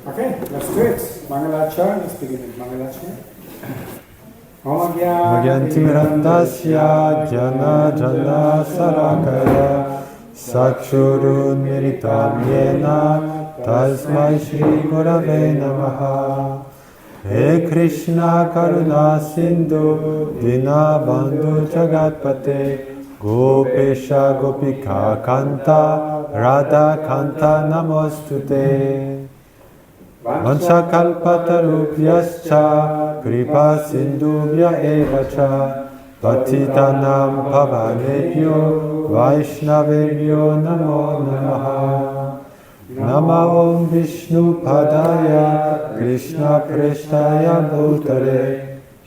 Okay, let's do it. Mangalacha, let's begin with Mangalacha. Magyantimirandasya jana jana sarakaya Sakshurun miritam yena tasmai shri gurave namaha. He Krishna karuna sindhu dinabandhu jagatpate Gopesha gopika kanta radha kanta namostute. Vanchakalpatarubhyascha kripa sindhubhya evacha patitanam pavanebhyo vaishnavebhyo namo namaha. Nama om Vishnu padaya Krishna preshtaya bhutale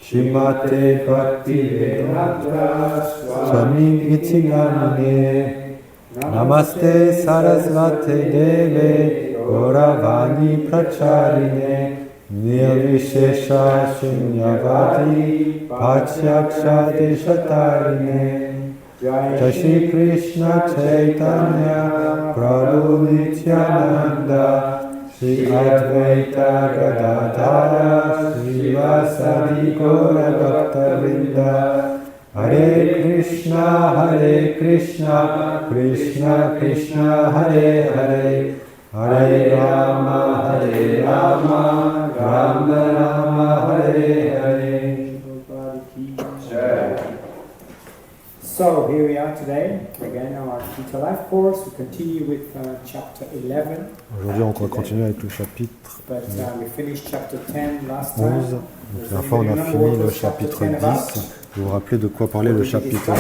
Shrimate bhakti vedanta swami iti namine. Namaste sarasvate deve Gauravani pracharine Nirvishesha shunyavadi Pachaksha deshatarine. Jai Shri Krishna Chaitanya Prabhu Nityananda Shri Advaita Gadadhara Srivasadi Gaura Bhaktavinda. Hare Krishna Krishna Krishna Hare Hare Hare Rama Rama Rama Hare Hare. So here we are today, again our Gita Life course. We continue with chapter 11. Aujourd'hui, on va continuer avec le chapitre But we finished chapter 10 last 11. time. Donc, la fois, on a fini le chapitre 10. Vous vous rappelez de quoi parlait le chapitre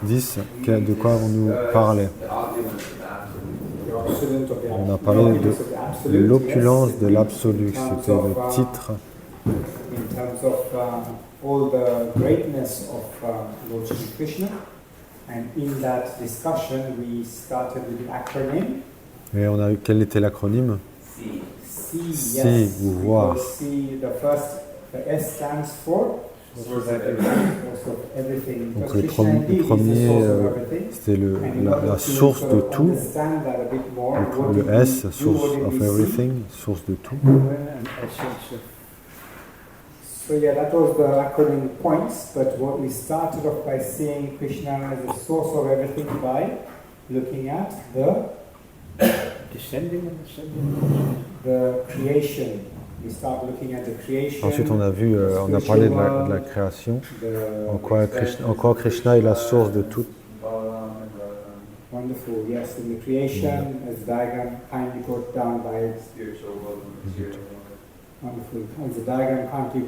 10 de quoi on nous parlait? On a parlé de l'opulence de l'absolu, c'était le titre. In terms of all the greatness of Lord Shri Krishna, and in that discussion we started with the acronym. Et on a eu quel était l'acronyme? C, ou voir. C, the S stands for. Donc le premier, c'était la source de tout. Le S, source of everything, source de tout. So yeah, that was the acronym points, but what we started off by seeing Krishna as the source of everything by looking at the the creation. We start looking at the creation. Ensuite, on a parlé de la création, en quoi Krishna est la source de tout. Wonderful, yes, in the creation, as diagram kindly brought down by wonderful. As the diagram kindly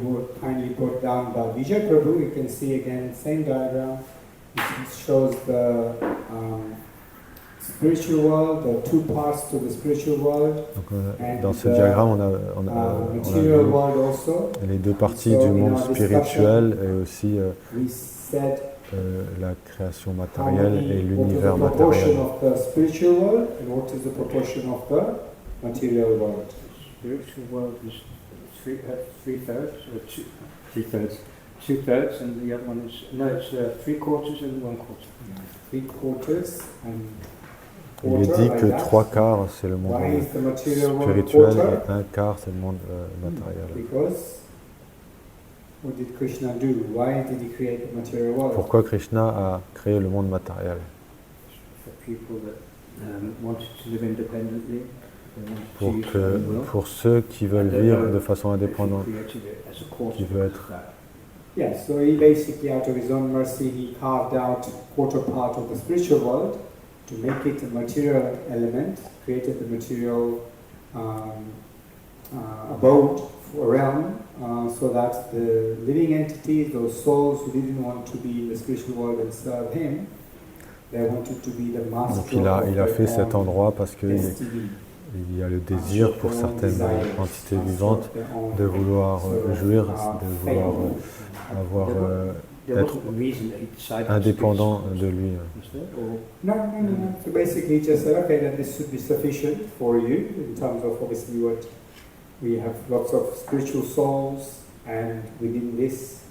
brought down by Vijay Prabhu, you can see again same diagram. It shows the spiritual world, there are two parts to the spiritual world. Donc, dans ce diagramme, on a les deux parties du monde spirituel et aussi la création matérielle et l'univers matériel. Spiritual world is two-thirds, and the other one is, no, it's 3/4 and 1/4. 3/4 and il est dit que 3/4 c'est le monde spirituel et 1/4 c'est le monde matériel. Pourquoi Krishna a créé le monde matériel? Pour ceux qui veulent vivre de façon indépendante, qui veulent être. Yeah, so he basically, out of his own mercy, he carved out a quarter part of the spiritual world to make it a material element, created the material abode, a realm, so that the living entities, those souls who didn't want to be in the spiritual world and serve him, they wanted to be the master. Donc il a fait cet endroit parce qu'il y a le désir pour certaines entités vivantes de vouloir jouir, de vouloir être indépendant de lui. No. So basically, he just said, okay, then this should be sufficient for you in terms of obviously what we have lots of spiritual souls, and within this,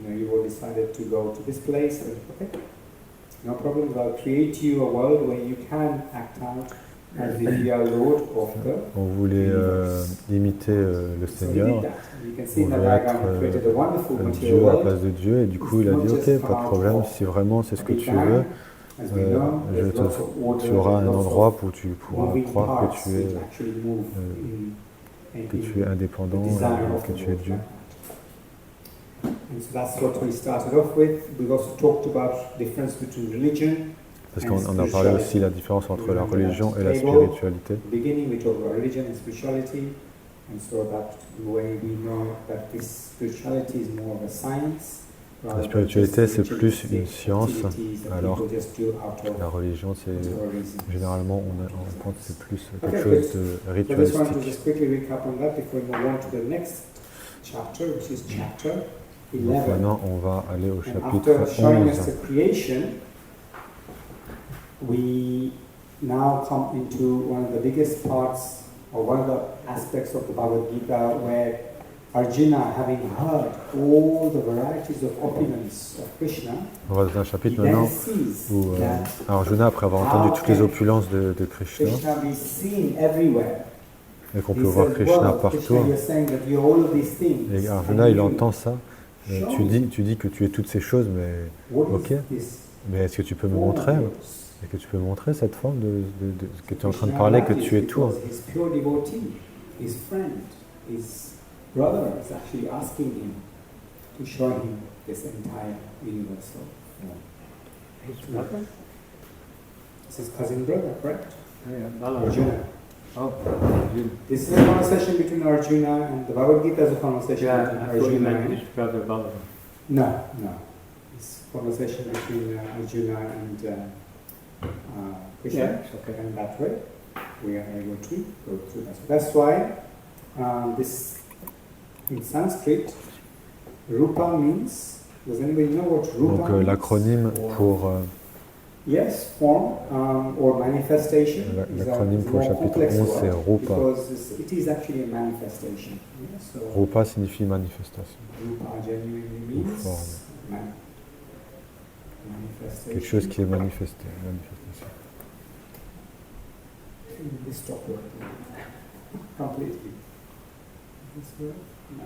you all decided to go to this place. And okay, no problem. I'll create you a world where you can act out as if you are Lord of the. On voulait imiter le So he Seigneur, did that. You can see on in the veut diagram, être he created a wonderful material Dieu à la world. place de Dieu, et du coup il a dit ok, pas de problème, si vraiment c'est ce que tu veux, As we know, there's lots of order, tu auras un lots endroit of où tu pourras moving croire parts que tu which es, actually move que tu es indépendant, the design of que the tu es world Dieu. like that. And so that's what we started off with. We've also talked about the difference between religion. Parce qu'on a parlé aussi de la différence entre la religion et la spiritualité. At the beginning, we talked about religion and spirituality, and so that way we know that this spirituality is more of a science. La spiritualité, c'est plus une science, alors la religion, c'est généralement, on pense que c'est plus quelque chose de ritualistique. Donc maintenant, on va aller au chapitre 11. We now come into one of the biggest parts, or one of the aspects of the Bhagavad Gita, where Arjuna, having heard all the varieties of opulence of Krishna, on va dans un chapitre maintenant où Arjuna, après avoir entendu toutes les opulences de Krishna, et qu'on peut voir Krishna partout, et Arjuna, il entend ça. Tu dis que tu es toutes ces choses, mais ok, mais est-ce que tu peux me montrer? Et que tu peux montrer cette forme que tu es en train de parler, que tu es tout. Brother is actually asking him to show him this entire universal form. His brother? This is cousin brother, correct? Yeah, Arjuna. Oh, Arjuna. This is a conversation between Arjuna and the Bhagavad Gita is a conversation between Arjuna and his brother Balaram. No. It's a conversation between Arjuna and Krishna. Yeah, okay. And that way we are able to go through that. So that's why this. In Sanskrit, Rupa means. Does anybody know what Rupa Donc l'acronyme pour yes, form or manifestation. L'acronyme pour le chapitre 11 c'est Rupa. Because it is actually a manifestation. Yeah, so Rupa signifie manifestation. Rupa genuinely means manifestation. Quelque chose qui est manifesté. Manifestation. This stop working completely. This word? No.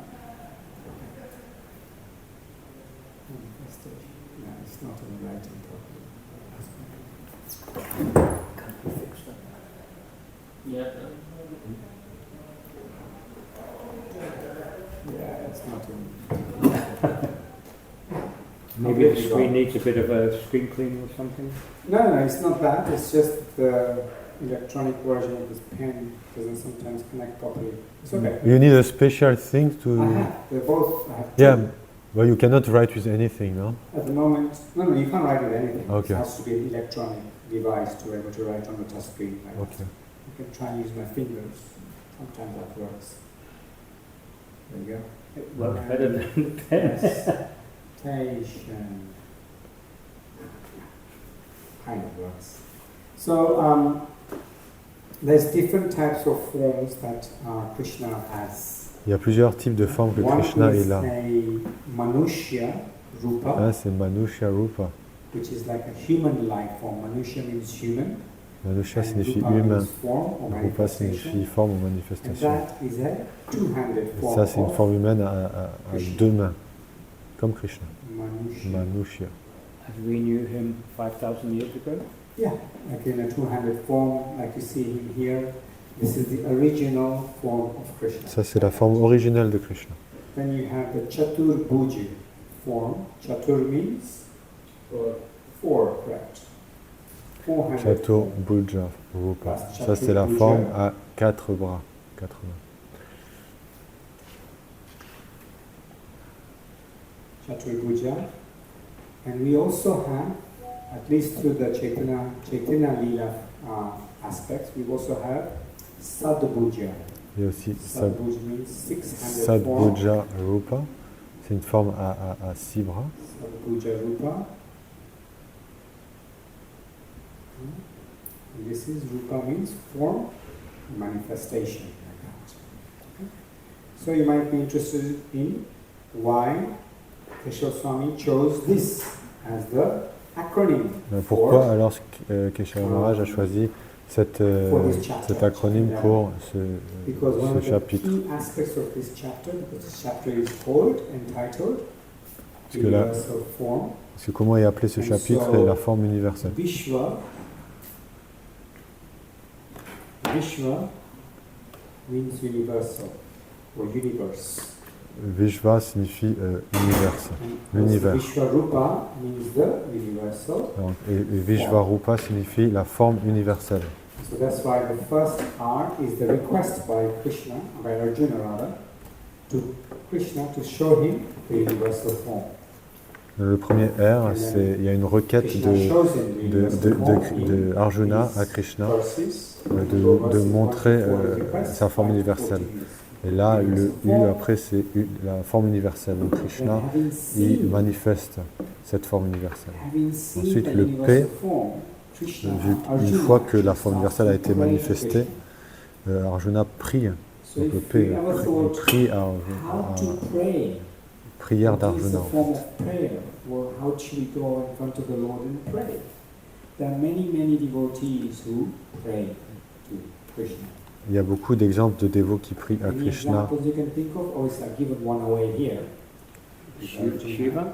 Manifestation. No, it's not in writing properly. Can't be fixed up. Yeah. Yeah, it's not in. Maybe the screen needs a bit of a screen cleaning or something? No, it's not that. It's just the electronic version of this pen doesn't sometimes connect properly. It's okay. You need a special thing to... I have. They're both. I have Yeah, two. but you cannot write with anything, no? At the moment, no, you can't write with anything. Okay. It has to be an electronic device to be able to write on the touch screen. Like Okay. that. I can try and use my fingers. Sometimes that works. There you go. It works better than the pen. Presentation. Kind of works. So there's different types of forms that Krishna has. Il y a plusieurs types de formes que Krishna est là. One is a Manushya Rupa, Là, c'est Manushya Rupa. which is like a human-like form. Manushya means human. Manushya and signifie Rupa humain. means form or Rupa signifie forme ou And manifestation. that is a two-handed Et form ça, c'est une of forme humaine à deux mains, comme Krishna. Manushya. Manushya. As we knew him 5,000 years ago. Yeah, like in a two-handed form, like you see him here. This is the original form of Krishna. Ça, c'est la forme originelle de Krishna. Then you have the Chaturbhuji form. Chatur means four, correct? Four-handed Chatur form. Bhuja Rupa. Ça, c'est la forme à quatre bras, quatre mains. Chaturbhuja. And we also have, at least through the Chaitanya Leela aspects, we also have Sadbhuja. Il y a aussi Sadbhuja means six-handed form. Sadbhuja Rupa. C'est une forme à six bras. Sadbhuja Rupa. And this is Rupa means form, manifestation. Like that. Okay? So you might be interested in why Keshav Swami chose this as the acronym. Mais pourquoi alors Keshav Maharaj a choisi for this chapter. cet acronyme pour Because one ce of the chapitre. key aspects of this chapter, because this chapter is called, entitled, Parce que, là, Universal Form. parce que comment est appelé ce chapitre est la forme universelle. Vishwa means universal, or universe. Vishva signifie univers, And l'univers. Vishwarupa means the universal. Donc, et Vishvarupa signifie la forme universelle. So that's why the first R is the request by Krishna, by Arjuna rather, to Krishna to show him the universal form. Le premier R, c'est il y a une requête Krishna shows him the universal form de Arjuna à Krishna de montrer sa forme universelle. Et là, le U après, c'est la forme universelle. Donc Krishna, il manifeste cette forme universelle. Ensuite, le P, une fois que la forme universelle a été manifestée, Arjuna prie. Donc le P, il prie à prière d'Arjuna. Il y a beaucoup d'exemples de dévots qui prient à Krishna. Shiva?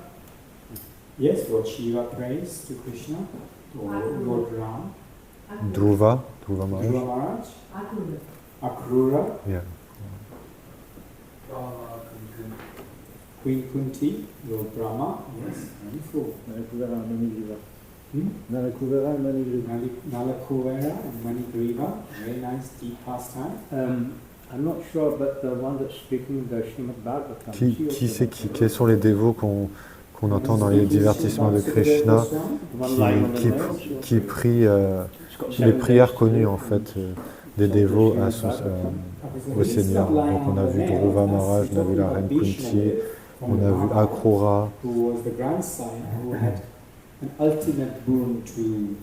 Yes, Lord Shiva prays to Krishna, or Lord Ram. Dhruva Maharaj. Dhruva Maharaj. Akrura. Yeah. Queen Kunti, Lord Brahma. Yes, wonderful. Nalakuvara and Manigriva. Nalakuvara and Manigriva. Very nice, deep pastime. I'm not sure, but the one that's speaking the Srimad Bhagavatam. Quels sont les dévots qu'on entend dans les divertissements de Krishna qui prient les prières connues en fait des dévots au Seigneur. Donc on a vu Dhruva Maharaj, on a vu la reine Kunti, on a vu Akrura. An ultimate boon to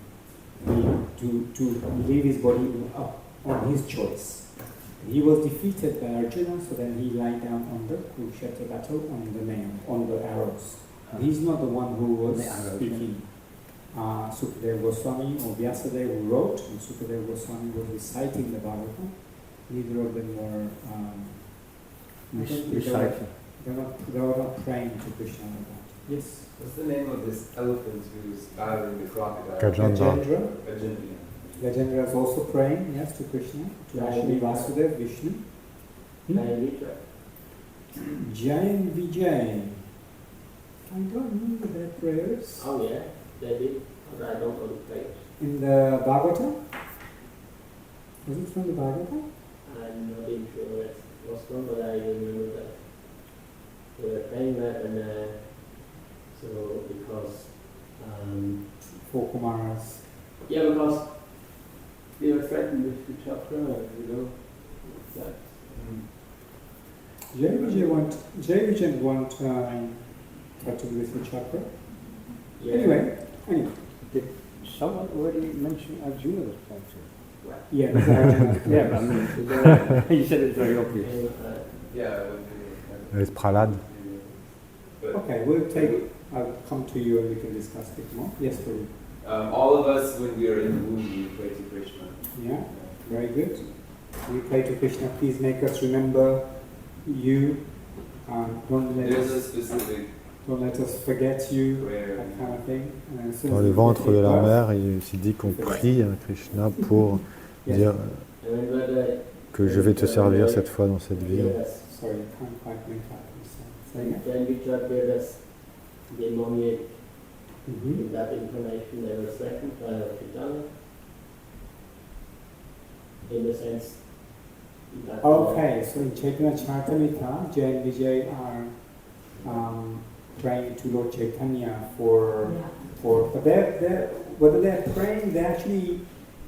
leave his body on his choice. He was defeated by Arjuna, so then he lied down on the Kurukshetra battle on the arrows. He's not the one who was speaking. Sukadeva Goswami or Vyasadeva who wrote, and Sukadeva Goswami was reciting the Bhagavatam. Neither of them were reciting. They were not praying to Krishna like that. Yes. What's the name of this elephant who's battling the crocodile? Gajendra. Gajendra is also praying, yes, to Krishna, to actually Vasudeva, Vishnu. Jayan Vijay. I don't remember their prayers. Oh yeah, they did, but I don't know the place. In the Bhagavatam? Was it from the Bhagavatam? I'm not even sure where it was from, but I remember that they were praying that, and so because For Kumaras. yeah, because they were threatened with the chakra, that. Jai Vijay won't try to do this with chakra. Yeah. Anyway. Did someone already mention Arjuna was praying to? Yeah, that's Arjuna. Yeah, but I mean, you said it's very obvious. Yeah. It's Prahlad. Okay, I'll come to you and we can discuss a bit more. Yes, Prabhu. All of us, when we are in the womb, we pray to Krishna. Yeah, very good. We pray to Krishna, please make us remember you. Don't let us forget you, that kind of thing. Dans le ventre de la mère, il s'est dit qu'on prie à Krishna pour dire que je vais te servir cette fois dans cette vie. Sorry, I can't quite make out. Then we appeared as demoniac in that incarnation. They were threatened by Chaitanya, in the sense that. Okay, so in Chaitanya Charitamrita, Jai and Vijay are praying to Lord Chaitanya but whether they're praying, they're actually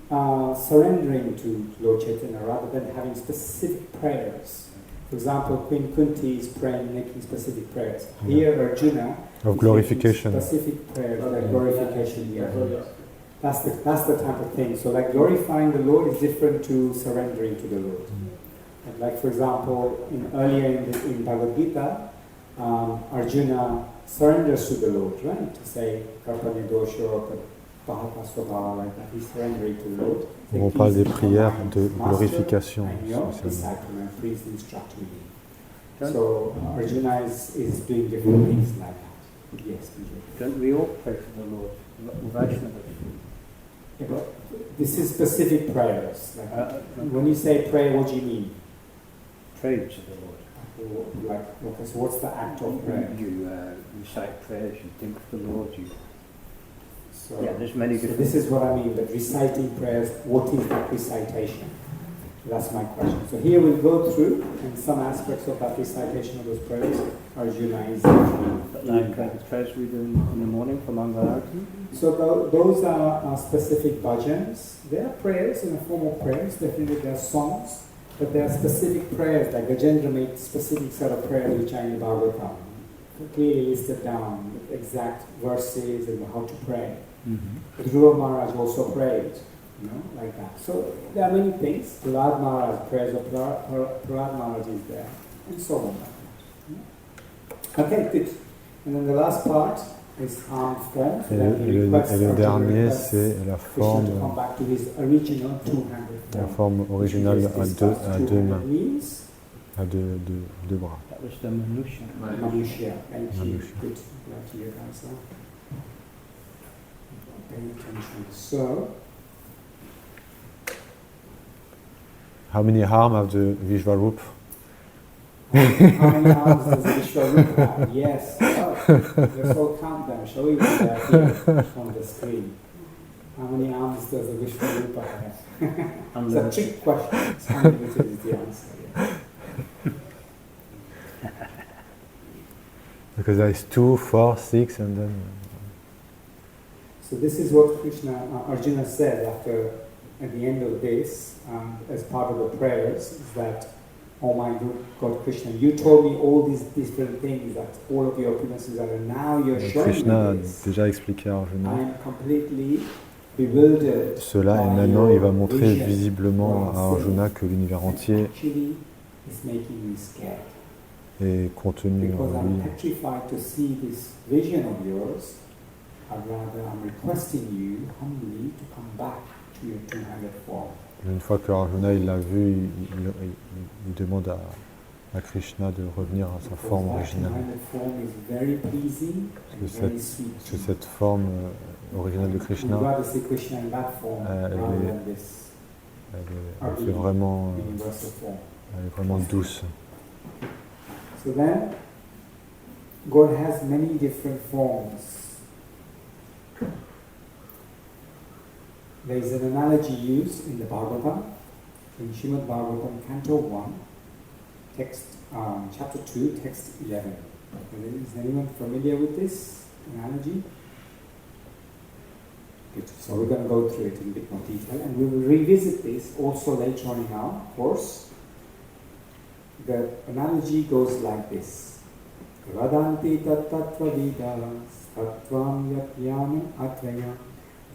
surrendering to Lord Chaitanya rather than having specific prayers. For example, Queen Kunti is praying, making specific prayers. Here, Arjuna of glorification. Specific prayers, like glorification. Yeah. That's the type of thing. So, like glorifying the Lord is different to surrendering to the Lord. And like, for example, earlier in Bhagavad Gita, Arjuna surrenders to the Lord, right? To say, Karpanya dosho, Bahapaswabhava, like that, he's surrendering to the Lord. où on parle des prières de glorification. And your spécialement. disciple, and please instruct me. So Arjuna is doing different things like that. Yes, Vijay. Don't we all pray to the Lord? Vaishnavas. Yeah, but this is specific prayers. Like, when you say prayer, what do you mean? Pray to the Lord. Like, okay, so what's the act of prayer? You recite prayers, you think of the Lord, you... So, Yeah, there's many so different... this is what I mean, that reciting prayers, what is that recitation? That's my question. So here we'll go through, and some aspects of that recitation of those prayers, Arjuna is Like the prayers we do in the morning for Mangalarti. So those are specific bhajans. They are prayers in the form of prayers, definitely they are songs, but there are specific prayers, like Gajendra made specific set of prayers which are in the Bhagavatam, clearly listed down with exact verses and how to pray. Dhruva Maharaj also prayed, like that. So there are many things. Prahlad Maharaj, prayers of Prahlad Maharaj is there, and so on. Okay, good. And then the last part is armed form. Et le dernier, c'est la forme originale à deux mains, à deux bras. That was the Manusha. Manusha. Thank you. Good. Glad to hear that, sir. Pay attention. So, how many arms have the Vishvarup? how many arms does Vishvarup have? Yes. Oh, let's all count them. Shall we? Here on the screen. How many arms does the Vishvarupa have? It's a trick question. It's unlimited is the answer. Yeah. Because there is 2, 4, 6, and then... So this is what Arjuna said at the end of this, as part of the prayers, is that, oh my God, Krishna, you told me all these different things, that all of your appearances are, and now you're showing Krishna me this. a déjà expliqué à Arjuna I am completely bewildered cela, et maintenant il va montrer visiblement à Arjuna que l'univers entier actually is making me scared. est contenu Because en I'm lui. petrified to see this vision of yours, I'm requesting you humbly to come back to your two-handed form. Une fois que Arjuna il l'a vu, il demande à Krishna de revenir à sa forme originale. Parce que cette forme originale de Krishna, elle est vraiment douce. So then, God has many different forms. There is an analogy used in the Bhagavatam, in Srimad Bhagavatam, Canto 1, text, chapter 2, text 11. Is anyone familiar with this analogy? Good. So we're going to go through it in a bit more detail, and we will revisit this also later on in our course. The analogy goes like this. Vadanti tattva vidas tattvam yatyam atvaya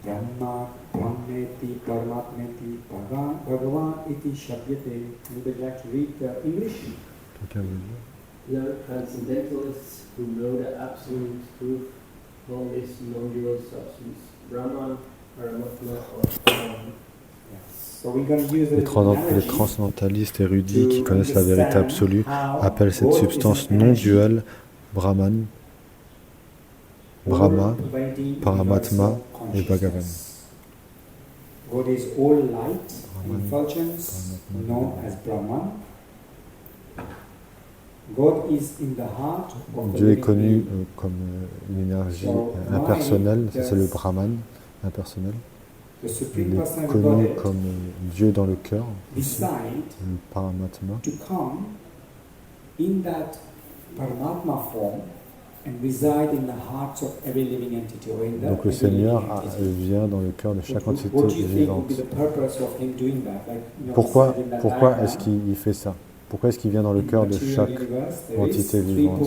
Brahma brahmeti paramatmeti bhagavan iti shabhyate. Would you like to read the English? There are transcendentalists who know the absolute truth, formless, non-dual substance, Brahman, Paramatma, or Brahman. Les transcendentalistes érudits qui connaissent la vérité absolue appellent cette substance non-duelle Brahman, Brahma, Paramatma et Bhagavan. God is all light and effulgence, known as Brahman. God is in the heart of Dieu est connu comme une énergie impersonnelle, c'est le Brahman impersonnel. Il est connu comme Dieu dans le cœur, aussi, le Paramatma. To come in that Paramatma form and reside in the hearts of every living entity. Donc le Seigneur vient dans le cœur de chaque entité vivante. Pourquoi est-ce qu'il fait ça? Pourquoi est-ce qu'il vient dans le cœur de chaque entité vivante?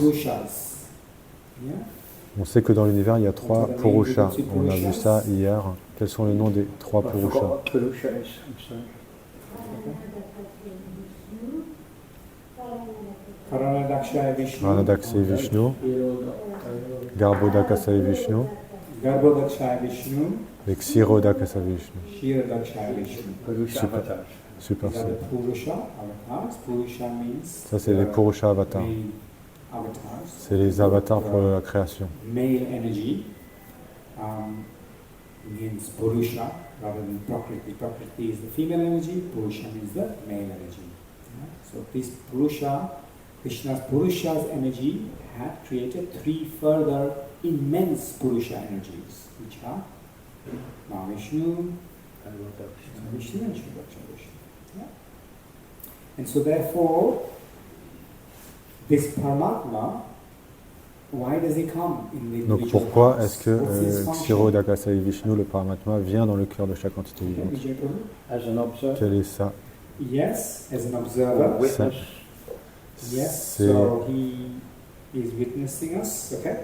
On sait que dans l'univers, il y a 3 Purushas. On a vu ça hier. Quels sont les noms des 3 Purushas? Karanadaksaya Vishnu, Garbhodakasaya Vishnu Garbhodakshaya Vishnu, avec Ksirodakasa Vishnu. Kshirodakshaya Vishnu. Purusha Super. avatars. Super. These are the Purusha avatars. Purusha means Ça, c'est les Purusha avatars. main avatars. C'est les avatars pour la création. Male energy means Purusha rather than Prakriti. Prakriti is the female energy, Purusha means the male energy. So this Purusha, Krishna's Purusha's energy had created three further immense Purusha energies, which are Mahavishnu, Vishnu and Shubhaksha Vishnu. Yeah? And so therefore, this Paramatma, why does he come in the Donc individual pourquoi parts? est-ce que What's his function? Ksirodakasa Vishnu, le Paramatma, vient dans le cœur de chaque entité vivante? Vijay Prabhu? As an observer. Quelle est ça? Yes, as an observer. Witness. Yes, C'est so he is witnessing us. Okay.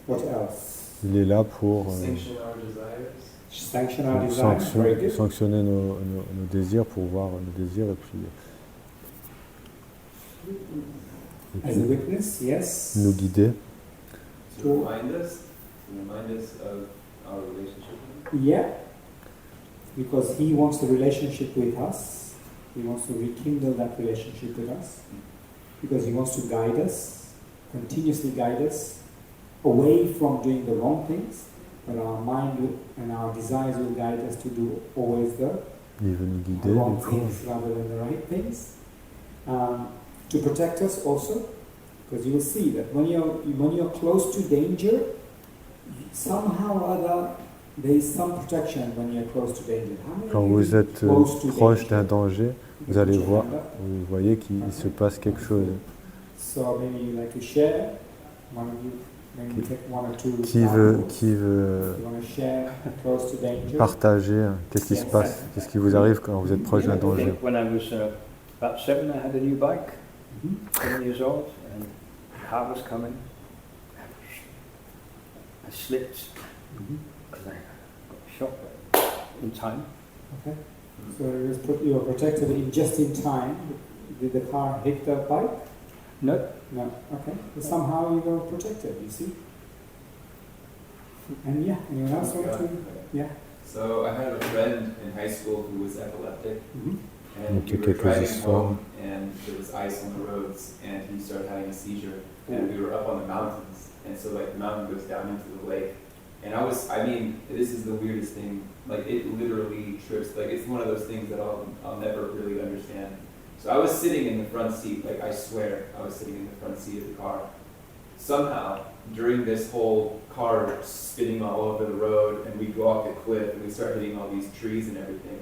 What else? il est là pour Sanction our desires. Sanction our desires. Very good. sanctionner nos désirs, pour voir nos désirs et puis As a witness, yes. nous guider. To remind us of our relationship with him. Yeah. Because he wants the relationship with us. He wants to rekindle that relationship with us. Because he wants to guide us, continuously guide us away from doing the wrong things. But our mind and our desires will guide us to do always the Il veut nous guider, wrong du coup. things rather than the right things. To protect us also, because you will see that when you're close to danger, somehow or other there is some protection when you're close to danger. How many Quand of you vous êtes close to proche danger? d'un danger, vous allez voir, vous voyez qu'il se passe quelque chose. So maybe you like to share. One of you, maybe take one or two. Qui veut examples. euh, You want to share close to danger? partager hein, qu'est-ce qui se passe, qu'est-ce qui vous arrive quand vous êtes proche d'un I danger? think when I was about 7, I had a new bike, Mhm. 7 years old, and the car was coming. I slipped Mhm. because I got shot in time. Okay. So you were protected just in time. Did the car hit the bike? No, No. Okay. But somehow you were protected. You see. And yeah, anyone else want to? Yeah. So I had a friend in high school who was epileptic, Mhm. and Ok, we were quelques driving histoires. home, and there was ice on the roads, and he started having a seizure, and we were up on the mountains, and so like the mountain goes down into the lake, and I mean, this is the weirdest thing, like it literally trips, like it's one of those things that I'll never really understand. So I was sitting in the front seat, like I swear, I was sitting in the front seat of the car. Somehow, during this whole car spinning all over the road, and we go off the cliff, and we start hitting all these trees and everything,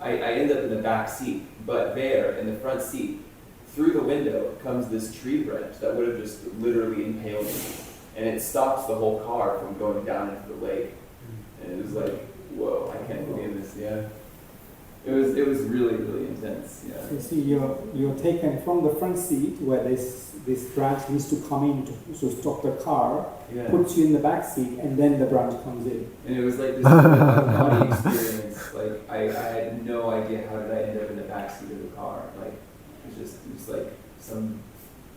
I end up in the back seat, but there, in the front seat, through the window comes this tree branch that would have just literally impaled me. And it stops the whole car from going down into the lake. And it was like, whoa, I can't believe this, yeah. It was really, really intense, yeah. So you see, you're taken from the front seat where this branch needs to come in to stop the car, Yeah. puts you in the back seat, and then the branch comes in. And it was like this out-of-body experience. Like, I had no idea how did I end up in the back seat of the car. Like, it was like some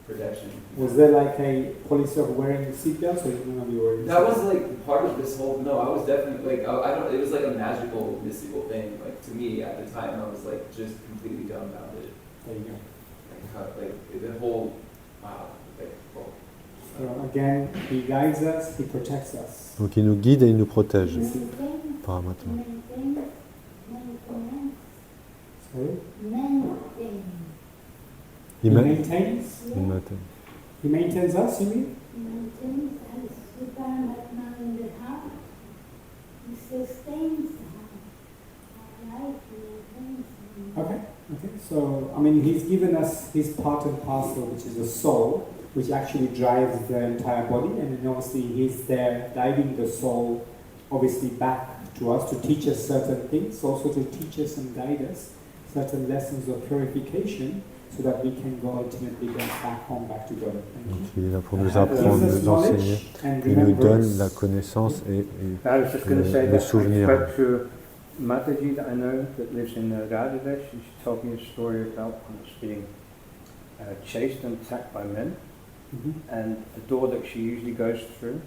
protection. Was there like a policy of wearing seatbelts, or none of you were? That was like part of this whole. No, I was definitely like I don't. It was like a magical, mystical thing. Like to me at the time, I was like just completely dumbfounded. There you go. Like how, like the whole. Wow. Like, oh. So again, he guides us, he protects us. Donc il nous guide et il nous protège, Paramatma. Sorry? Il, He ma- maintains. il maintient. He maintains us, you mean? Okay. Okay. So I mean, he's given us his part and parcel, which is the soul, which actually drives the entire body, and then obviously he's there guiding the soul, obviously back to us to teach us certain things, also to teach us and guide us certain lessons of purification, so that we can go ultimately get back home, back to God. Donc il est là pour nous Gives apprendre, us nous enseigner. knowledge and Il nous donne remembrance. la connaissance et I was just going to say le that souvenir. I spoke to Mataji that I know that lives in Bangladesh, and she told me a story about once being chased and attacked by men, Mhm. and the door that she usually goes through,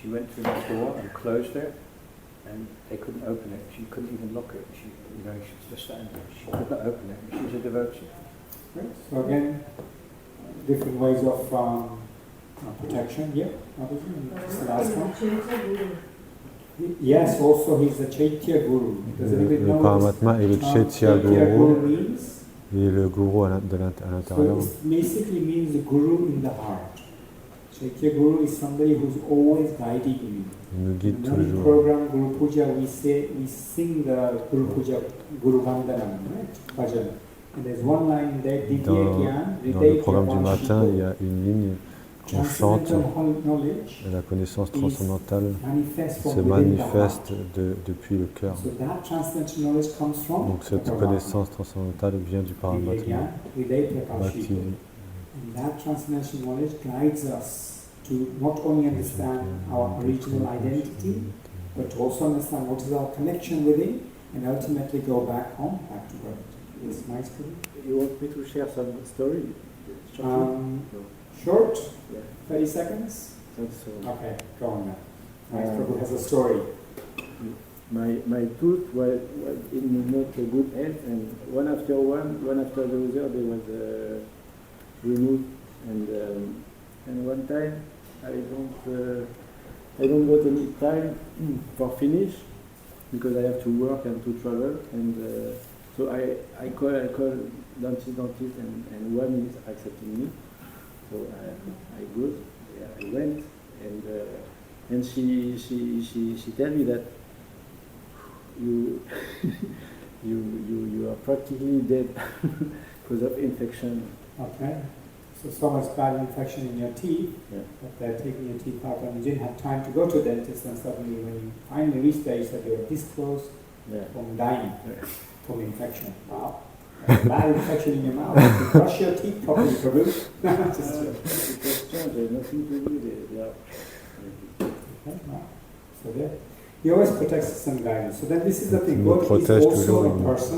she went to the door and closed it, and they couldn't open it. She couldn't even lock it. She was just standing there. She could not open it. She's a devotee. Right. So again, different ways of protection. Yeah, this is the last one. Yes, also he's a Chaitya Guru. Does anybody Le know Paramatma est le what Chaitya Chaitya Guru, Guru means? et le Guru à l'intérieur. So it basically means the Guru in the heart. Chaitya Guru is somebody who's always guiding you. Il nous guide In the morning toujours. program Guru Puja, we sing the Guru Puja, Guru Vandanam, right? Bhajan. And there's one line there, Divya Gyan, Dans le programme du matin, il y a une ligne qu'on chante, Transcendental knowledge et la connaissance transcendantale manifest se from within the manifeste heart. depuis le cœur. So that transcendental knowledge comes from Donc cette Paramatma. connaissance transcendantale vient du Divya Paramatma. Gyan, Hriday Prakashita. Bhakti. And that transcendental knowledge guides us to not only understand our original identity, but to also understand what is our connection with it, and ultimately go back home, back to earth. Yes, my story. You want me to share some story? Short, Yeah. 30 seconds? That's Okay, go on now. Nice, Prabhu has a story. my tooth was in not a good health, and one after the other, they was removed, and one time I don't got any time for finish because I have to work and to travel, and so I call dentist, and one is accepting me. So I go, I went, and she tell me that you you are practically dead because of infection. Okay. So much bad infection in your teeth Yeah. that they're taking your teeth out, and you didn't have time to go to the dentist, and suddenly when you finally reached there, you said you were this close Yeah. from dying Yeah. from infection. Wow. Bad infection in your mouth. You brush your teeth properly, Prabhu. Just joking. The question, there's nothing to do. They are. Okay, wow. So there. He always protects us and guides us. So then this is the thing. Il nous God is protège also toujours, a il nous- person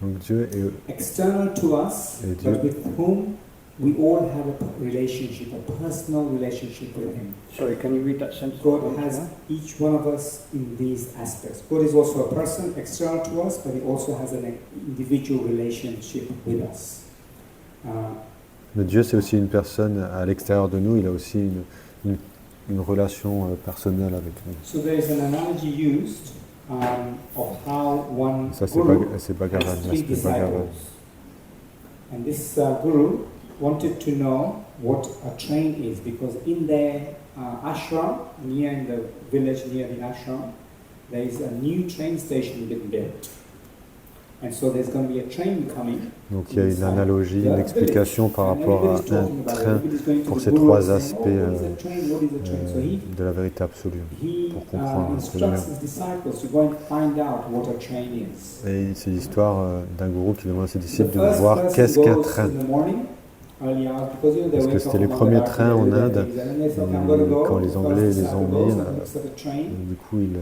Donc Dieu est external to us, Et Dieu- but with whom we all have a relationship, a personal relationship with Him. Sorry, can you read that sentence? God once has more? each one of us in these aspects. God is also a person external to us, but He also has an individual relationship with us. Mais Dieu, c'est aussi une personne à l'extérieur de nous, il a aussi une relation personnelle avec nous. So there is an analogy used of how one Ça, c'est guru Bhagavad, has là, three c'est Bhagavad. disciples. And this guru wanted to know what a train is, because in their ashram, in the village near the ashram, there is a new train station being built. And so there's going to be a train coming. Donc il y a une analogie, une explication par rapport à un train pour ces trois aspects de la vérité absolue, pour comprendre un peu mieux. Et c'est l'histoire d'un gourou qui demande à ses disciples de voir qu'est-ce qu'un train. Parce que c'était les premiers trains en Inde, et quand les Anglais les ont mis, du coup il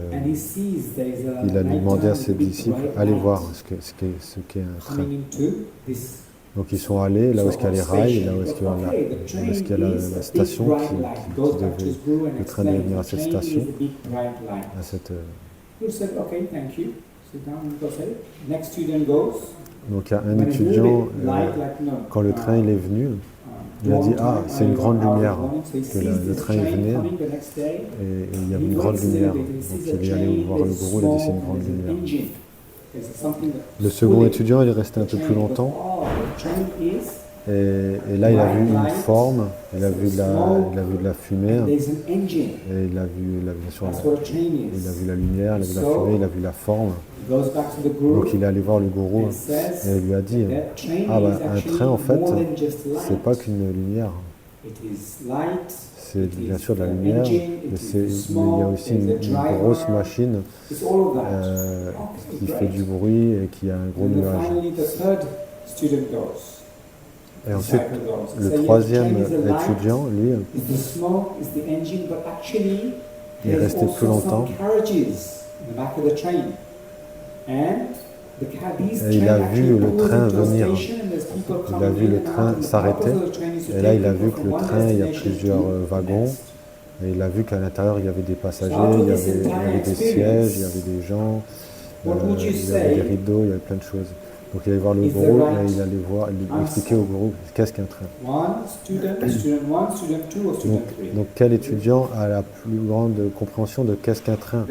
a demandé à ses disciples, allez voir ce qu'est un train. Donc ils sont allés là où est-ce qu'il y a les rails, là où est-ce qu'il y a la station qui devait, le train devait venir à cette station, à cette... Donc il y a un étudiant, quand le train il est venu, il a dit « Ah, c'est une grande lumière », que le train est venu, et il y avait une grande lumière. Donc il est allé voir le gourou, il a dit « C'est une grande lumière ». Le second étudiant, il est resté un peu plus longtemps, et là il a vu une forme, il a vu de la fumée, et il a vu bien sûr, il a vu la lumière, il a vu la fumée, il a vu la forme. Donc il est allé voir le gourou et il lui a dit « Ah bah un train en fait, c'est pas qu'une lumière, c'est bien sûr de la lumière, mais il y a aussi une grosse machine qui fait du bruit et qui a un gros nuage. » Et ensuite, le troisième étudiant, lui, il est resté plus longtemps. Et il a vu le train venir, il a vu le train s'arrêter, et là il a vu que le train, il y a plusieurs wagons, Et il a vu qu'à l'intérieur, il y avait des passagers, il y avait des sièges, il y avait des gens, il y avait des rideaux, il y avait plein de choses. Donc il allait voir le gourou et il allait lui expliquer au gourou qu'est-ce qu'un train. Donc quel étudiant a la plus grande compréhension de qu'est-ce qu'un train?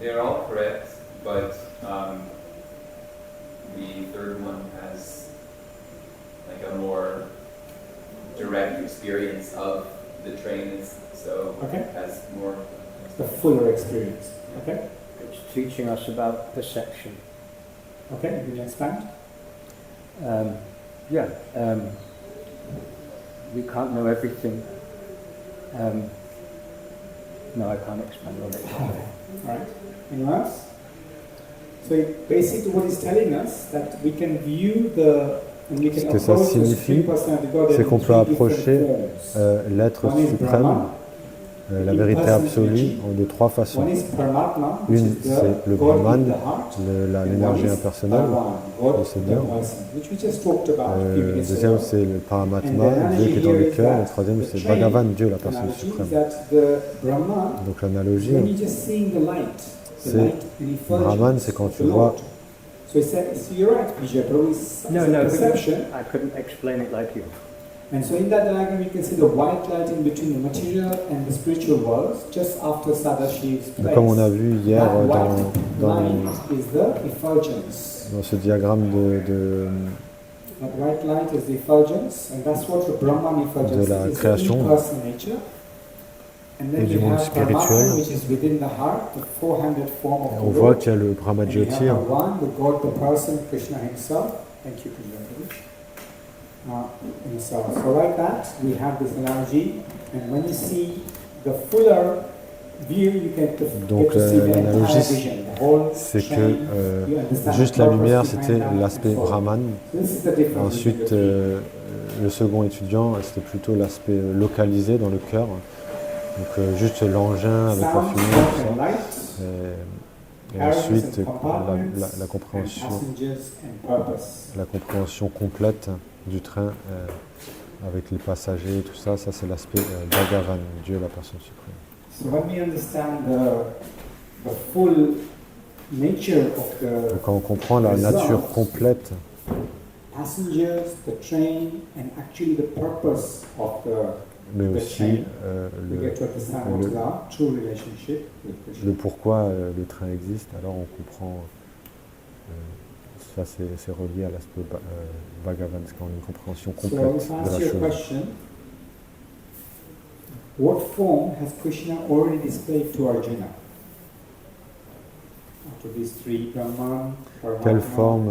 They're all correct, but the third one has like a more direct experience of the train, so has more. The fuller experience. Okay. It's teaching us about perception. Okay, can you expand? We can't know everything. No, I can't expand on it. All right. Anyone else? So basically, what he's telling us that we can view Ce que ça signifie, c'est qu'on peut approcher l'être suprême, la vérité absolue, de trois façons. Une, c'est le Brahman, l'énergie impersonnelle, le Seigneur. Le deuxième, c'est le Paramatma, Dieu qui est dans le cœur. Le troisième, c'est Bhagavan, Dieu, la personne suprême. Donc l'analogie, c'est Brahman, c'est quand tu vois. So you're right, Vijay, Prabhu is perception. I couldn't explain it like you. And so in that diagram, you can see the white light in between the material and the spiritual worlds, just after Sadashiva's place. Comme on a vu hier dans ce diagramme That white light is the effulgence, and that's what the Brahman effulgence de la is. création et du monde spirituel. On voit qu'il y a le Brahmajyoti. So like that, we have this analogy, and when you see the fuller view, you get to see the entire vision, the whole c'est chain. que juste la lumière, c'était l'aspect Brahman. Ensuite, le second étudiant, c'était plutôt l'aspect localisé dans le cœur. Donc juste l'engin avec la fumée, tout ça. Et ensuite la compréhension complète du train avec les passagers et tout ça, ça c'est l'aspect Bhagavan, Dieu la personne suprême. So when we understand the full nature of the Donc, quand on comprend la nature complète, passengers, the train, and actually the purpose of mais aussi le pourquoi le train existe, alors on comprend, ça c'est relié à l'aspect Bhagavan, c'est quand on a une compréhension complète de la chose. What form has Krishna already displayed to Arjuna? After these three, Brahman, Paramatma, quelle forme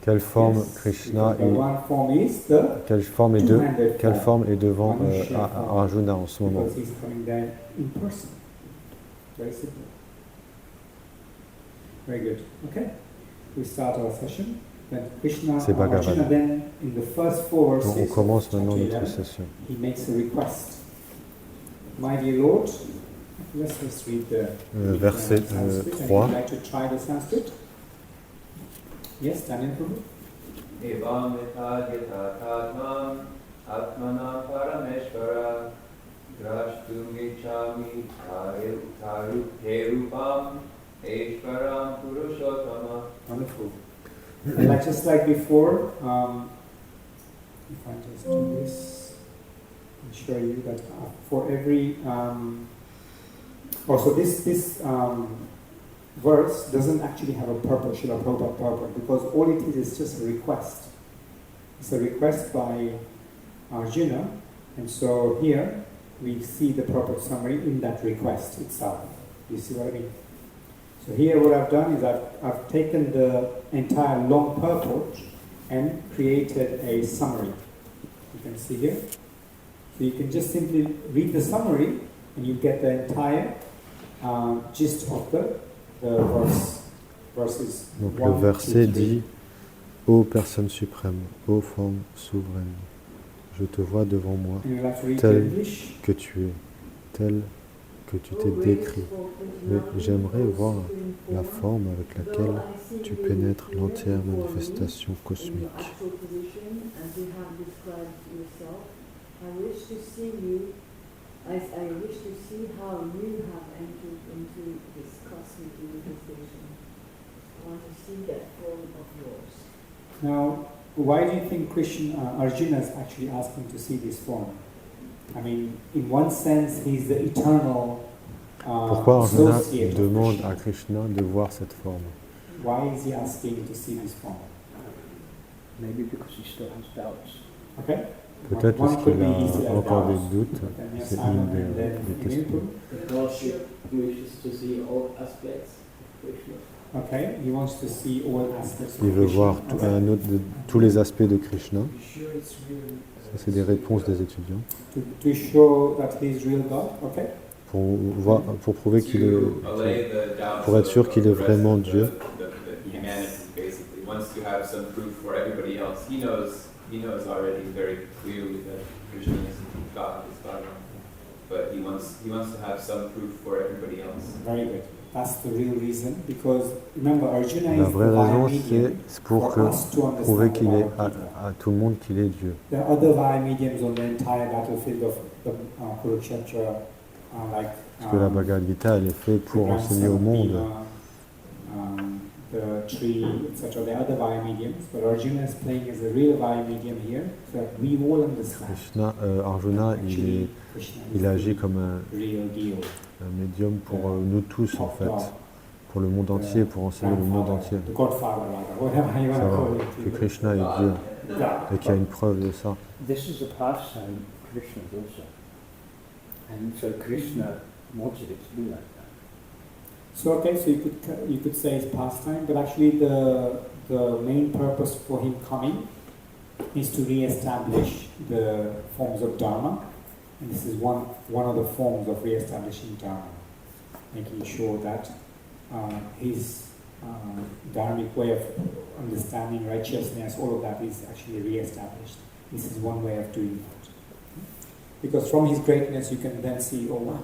quelle forme Krishna quelle forme est devant Arjuna en ce moment? C'est Bhagavan. Donc on commence maintenant notre session. Verset 3. Yes, Daniel Prabhu. Evam etadyatatman atmanam parameshvara drashtum gechami tarupam eshvaram purushottama. Wonderful. And just like before, if I just do this, I'll show you that for every also this verse doesn't actually have a purpose, Srila Prabhupada purpose, because all it is just a request. It's a request by Arjuna, and so here we see the purpose summary in that request itself. You see what I mean? So here what I've done is I've taken the entire long purport and created a summary. You can see here. So you can just simply read the summary and you get the entire gist of the verses. Donc le verset dit: Ô personne suprême, ô forme souveraine, je te vois devant moi, tel que tu es, tel que tu t'es décrit. Mais j'aimerais voir la forme avec laquelle tu pénètres l'entière manifestation cosmique. I wish to see how you have entered into this cosmic manifestation. I want to see that form of yours. Now, why do you think Arjuna is actually asking to see this form? I mean, in one sense, he's the eternal Pourquoi Arjuna associate of demande Krishna. à Krishna de voir cette forme? Why is he asking to see this form? Maybe because he still has doubts. Okay? Peut-être One parce could qu'il be he still a has encore des doubts. doutes, Then yes, c'est Simon, une and then des questions. Because he wishes to see all aspects of Krishna. Okay, he wants to see all aspects of Il veut Krishna. voir tous les aspects de Krishna. You sure it's real? Ça, c'est des réponses des étudiants. To show that he is real God. Okay. Pour prouver qu'il est, allay the doubts pour être sûr of qu'il est the rest vraiment of Dieu. the humanity, basically. Wants to have some proof for everybody else. He knows already very clearly that Krishna is God, but he wants to have some proof for everybody else. Very good. That's the real reason, because remember, Arjuna La is vraie the raison, via medium c'est pour for us to prouver understand qu'il the est Bhagavad Gita. à tout le monde qu'il est Dieu. There are other via mediums on the entire battlefield of the Kurukshetra, like Parce que la Bhagavad Gita, elle est faite pour the enseigner grandson au of monde. Bhima, the tree, etc. There are other via mediums, but Arjuna is playing as a real via medium here, so that we all understand. Arjuna, Actually, Krishna is il agit comme the real deal. un médium pour nous tous, en fait. Pour le monde entier, pour enseigner le monde entier. The Godfather, rather, whatever you want to Savoir call que it. Krishna est Dieu Yeah. et qu'il y a une preuve de ça. This is a pastime of Krishna's also. And so Krishna wanted it to be like that. So okay, so you could say it's pastime, but actually the main purpose for him coming is to re-establish the forms of Dharma, and this is one of the forms of re-establishing Dharma, making sure that his dharmic way of understanding righteousness, all of that is actually re-established. This is one way of doing that. Because from his greatness you can then see, oh wow,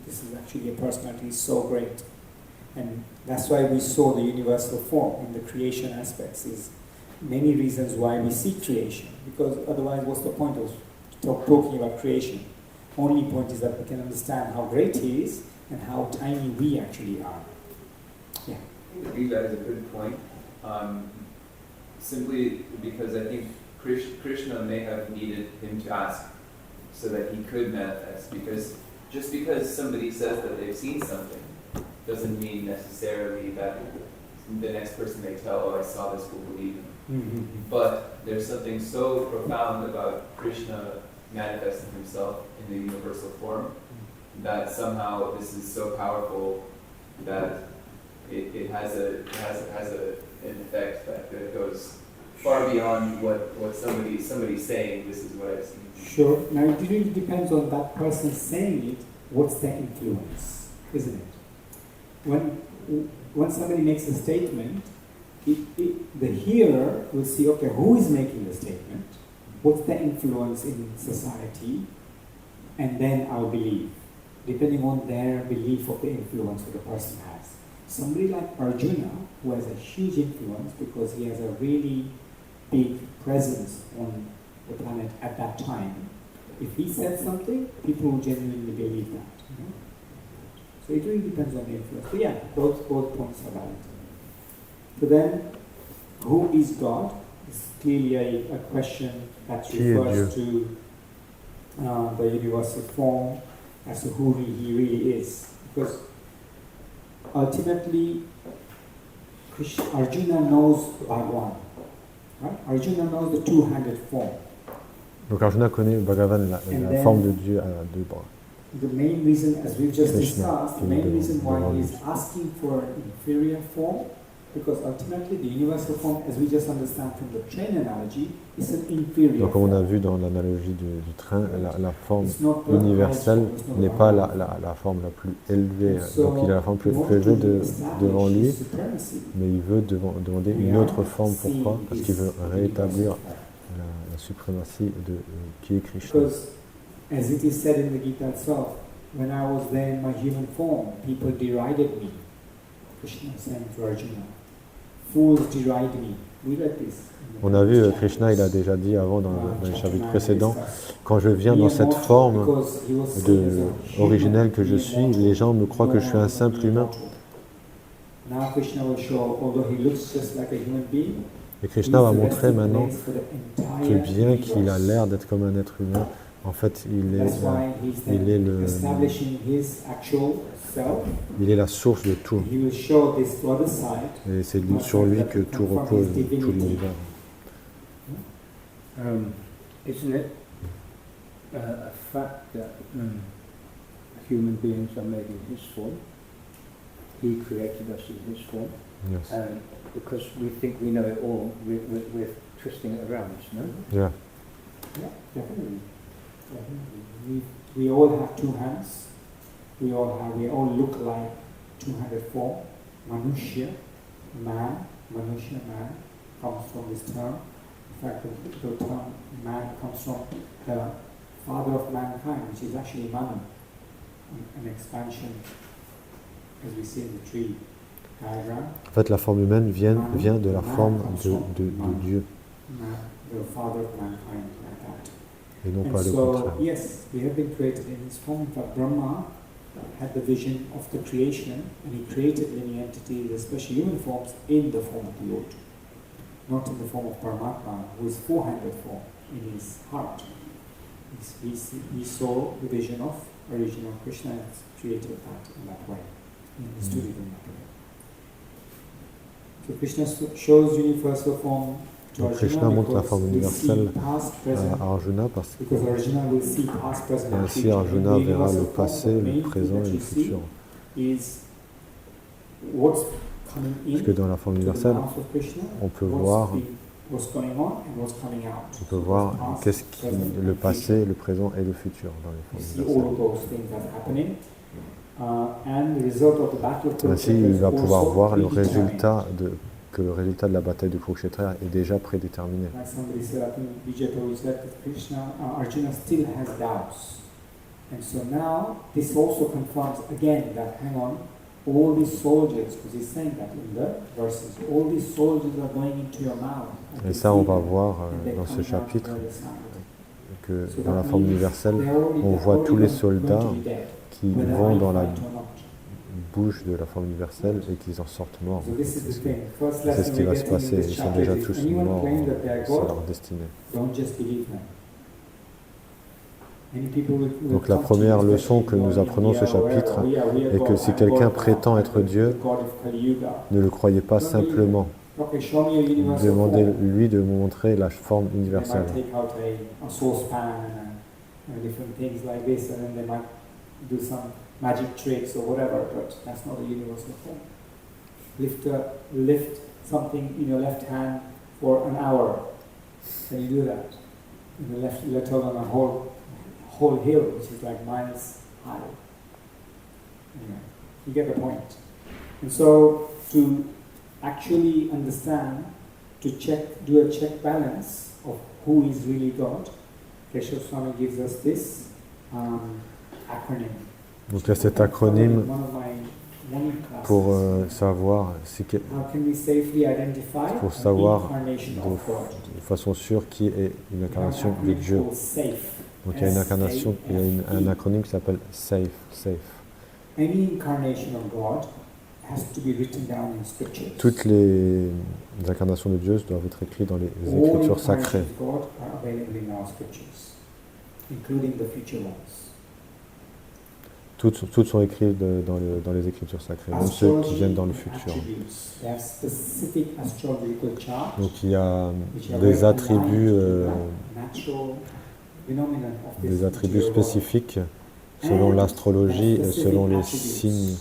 this is actually a personality, he's so great. And that's why we saw the universal form in the creation aspects, is many reasons why we see creation. Because otherwise what's the point of talking about creation? Only point is that we can understand how great he is and how tiny we actually are. Yeah. I think that is a good point. Simply because I think Krishna may have needed him to ask so that he could manifest. Because just because somebody says that they've seen something doesn't mean necessarily that the next person they tell, oh, I saw this, will believe him. Mm-hmm. But there's something so profound about Krishna manifesting himself in the universal form that somehow this is so powerful that it has an effect that goes far beyond what somebody's saying. This is what I've seen. Sure. Now it really depends on that person saying it. What's their influence, isn't it? When somebody makes a statement, the hearer will see, okay, who is making the statement? What's the influence in society? And then I'll believe, depending on their belief of the influence that the person has. Somebody like Arjuna, who has a huge influence because he has a really big presence on the planet at that time, if he said something, people will genuinely believe that. You know? So it really depends on the influence. But yeah, both points are valid. So then, who is God? Is clearly a question that refers to the universal form, as to who he really is. Because ultimately, Arjuna knows Bhagwan. Right? Arjuna knows the two-handed form. Donc Arjuna connaît Bhagavan, la forme de Dieu à deux bras. The main reason, as we've just Krishna, discussed, the main reason why he is asking for an inferior form, because ultimately the universal form, as we just understand from the train analogy, is an inferior Donc comme on a form. vu dans l'analogie du train, la forme It's not the universelle highest form, it's not n'est the pas highest la forme la plus élevée. So, Donc il a la forme plus in order élevée to establish devant lui, his supremacy, mais il veut demander we une are autre forme. Pourquoi? seeing Parce his qu'il veut rétablir universal form. la suprématie qui est Krishna. Because, as it is said in the Gita itself, when I was there in my human form, people derided me. Krishna saying to Arjuna, fools deride me. We read this. On a vu, Krishna, il a déjà dit avant dans le chapitre précédent, quand je viens dans cette forme originelle que je suis, les gens me croient que je suis un simple humain. Et Krishna va montrer maintenant que bien qu'il a l'air d'être comme un être humain, en fait, il est la source de tout. Et c'est sur lui que tout repose, tout l'univers. Isn't it a fact that human beings are made in His form? He created us in His form. Yes. And because we think we know it all, we're twisting it around, no? Yeah. Yeah, definitely. We all have two hands. We all look like two-handed form. Manushya, man comes from this term. In fact, the term man comes from the father of mankind, which is actually Manu, an expansion, as we see in the tree diagram. En fait, la forme humaine vient de la forme de Dieu. The father of mankind, like that. Et non And pas le so, contraire. yes, we have been created in His form, but Brahma had the vision of the creation, and he created living entities, especially human forms, in the form of the Lord, not in the form of Paramatma, who is four-handed form in his heart. He saw the vision of original Krishna and created that in that way, and understood it in that way. So Krishna shows universal form to Donc Krishna Arjuna montre la because forme we universelle see past, present, à Arjuna parce que because Arjuna will see past, present, and ainsi future. Arjuna And the verra le universal form, passé, the le main thing présent that et le you see futur. is what's coming in Parce que dans la forme to the universelle, mouth of Krishna, on peut voir, what's going on and what's coming out. on peut voir Past, qu'est-ce qui, present, le and passé, le présent et le futur dans You les see formes all of universelles. those things that are happening. And the result of the battle of Ainsi, Kurukshetra il is va pouvoir also voir predetermined. que le résultat de la bataille de Kurukshetra est déjà prédéterminé. Like somebody said, I think Vijay told us that Krishna, Arjuna still has doubts. And so now this also confirms again that, hang on, all these soldiers, because he's saying that in the verses, all these soldiers are going into your mouth. Et ça, on va voir dans ce chapitre que dans la forme universelle, on voit tous les soldats qui vont dans la bouche de la forme universelle et qu'ils en sortent morts. C'est ce qui va se passer. Ils sont déjà tous morts. C'est leur destinée. Donc la première leçon que nous apprenons ce chapitre est que si quelqu'un prétend être Dieu, ne le croyez pas simplement. Demandez-lui de vous montrer la forme universelle. Magic tricks or whatever, but that's not a universal form. Lift something in your left hand for an hour. Can you do that? In the left, let alone a whole hill, which is like miles high. Anyway, you get the point. And so, to actually understand, to do a check balance of who is really God, Keshav Swami gives us this acronym. Donc il y a cet acronyme pour savoir de façon sûre qui est une incarnation de Dieu. Donc il y a une incarnation, il y a un acronyme qui s'appelle SAFE. Toutes les incarnations de Dieu doivent être écrites dans les écritures sacrées. Toutes sont écrites dans les écritures sacrées, même ceux qui viennent dans le futur. Donc il y a des attributs spécifiques selon l'astrologie et selon les signes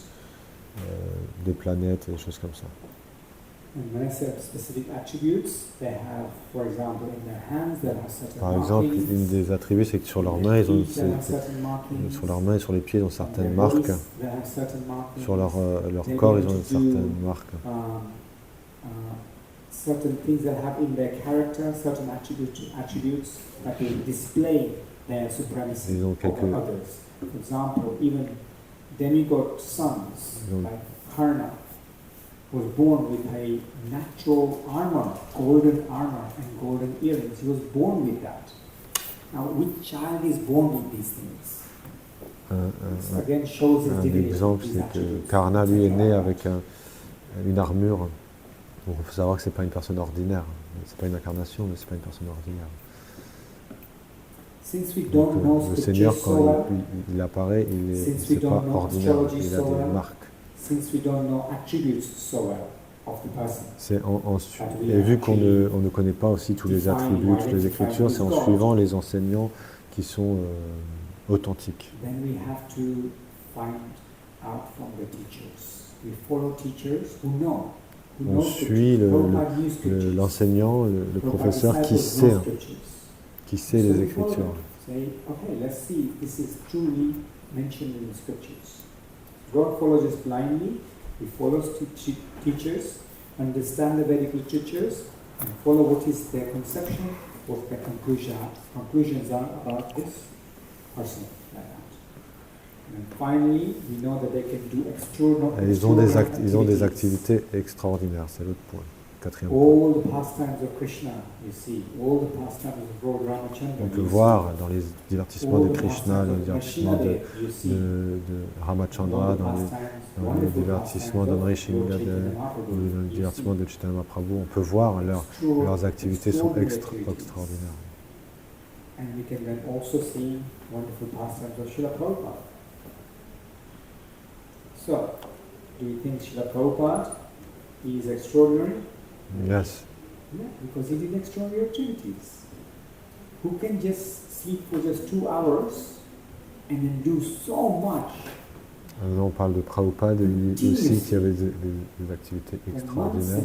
des planètes et des choses comme ça. Par exemple, une des attributs, c'est que sur leurs mains, et sur les pieds, ils ont certaines marques. Sur leur corps, ils ont certaines marques. Certain things that have in their character, certain attributes that they display their supremacy Ils ont quelques- over others. For example, even demigod sons Ils ont- like Karna was born with a natural armor, golden armor and golden earrings. He was born with that. Now, which child is born with these things? This again shows his Un divinity, exemple, his c'est que attributes. Karna, lui, est né avec une armure. Bon, il faut savoir que c'est pas une personne ordinaire. C'est pas une incarnation, mais c'est pas une personne ordinaire. Since we Donc, don't know le scriptures Seigneur, so quand well, il apparaît, Since we c'est pas don't know ordinaire. astrology Il a so des well, marques. since we don't know attributes so well of the person, Et vu qu'on ne connaît pas aussi tous les attributs, toutes les écritures, c'est en suivant les enseignants qui sont authentiques. then we have to find out from the teachers. We follow teachers who know. Who On know suit scriptures. Prabhupada knew scriptures. l'enseignant, le Prabhupada professeur qui disciples know sait scriptures. les So we follow écritures. them. Say, okay, let's see if this is truly mentioned in the scriptures. Don't follow just blindly. We follow teachers, understand the Vedic literatures, and follow what is their conception, what their conclusions are about this person, like that. And finally, we know that they can do Et ils ont des activités extraordinaires, c'est l'autre point, quatrième point. All the pastimes of Krishna, you see, all the pastimes of Lord Ramachandra. On peut voir dans les divertissements de Krishna, dans les divertissements de Ramachandra, dans les divertissements de Nrsimhadev, ou dans les divertissements de Chaitanya Mahaprabhu, on peut voir leurs activités sont extraordinaires. And we can then also see wonderful pastimes of Srila Prabhupada. So, do you think Srila Prabhupada is extraordinary? Yes. Yeah, because he did extraordinary activities. Who can just sleep for just 2 hours and then do so much? On parle de Prabhupada, lui aussi qui avait des activités extraordinaires,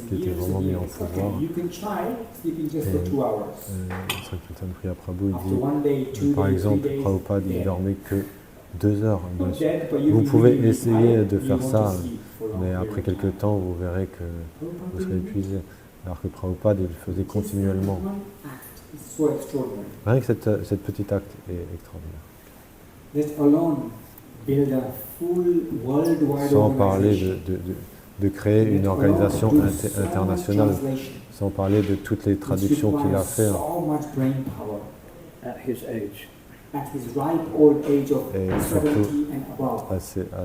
qui étaient vraiment mis en pouvoir. You can try sleeping just for 2 hours. Sankirtan Priya Prabhu, After il one day, 2 dit, par days, 3 exemple, days, Prabhupada, il yeah. dormait que 2 heures. Not dead, but you Vous will pouvez really be essayer tired, de you faire want ça, to sleep for a long mais period après of quelques time. temps, vous verrez que vous serez épuisé. Alors que Prabhupada, il le faisait continuellement. One act is so extraordinary. Rien que cette petite acte est extraordinaire. Let alone build a full worldwide Sans parler organization. de créer une Let organisation alone do so much internationale, translation. sans parler de toutes les traductions qu'il a fait. So much brain power at his age. at his ripe old age of Et 70 surtout, and above.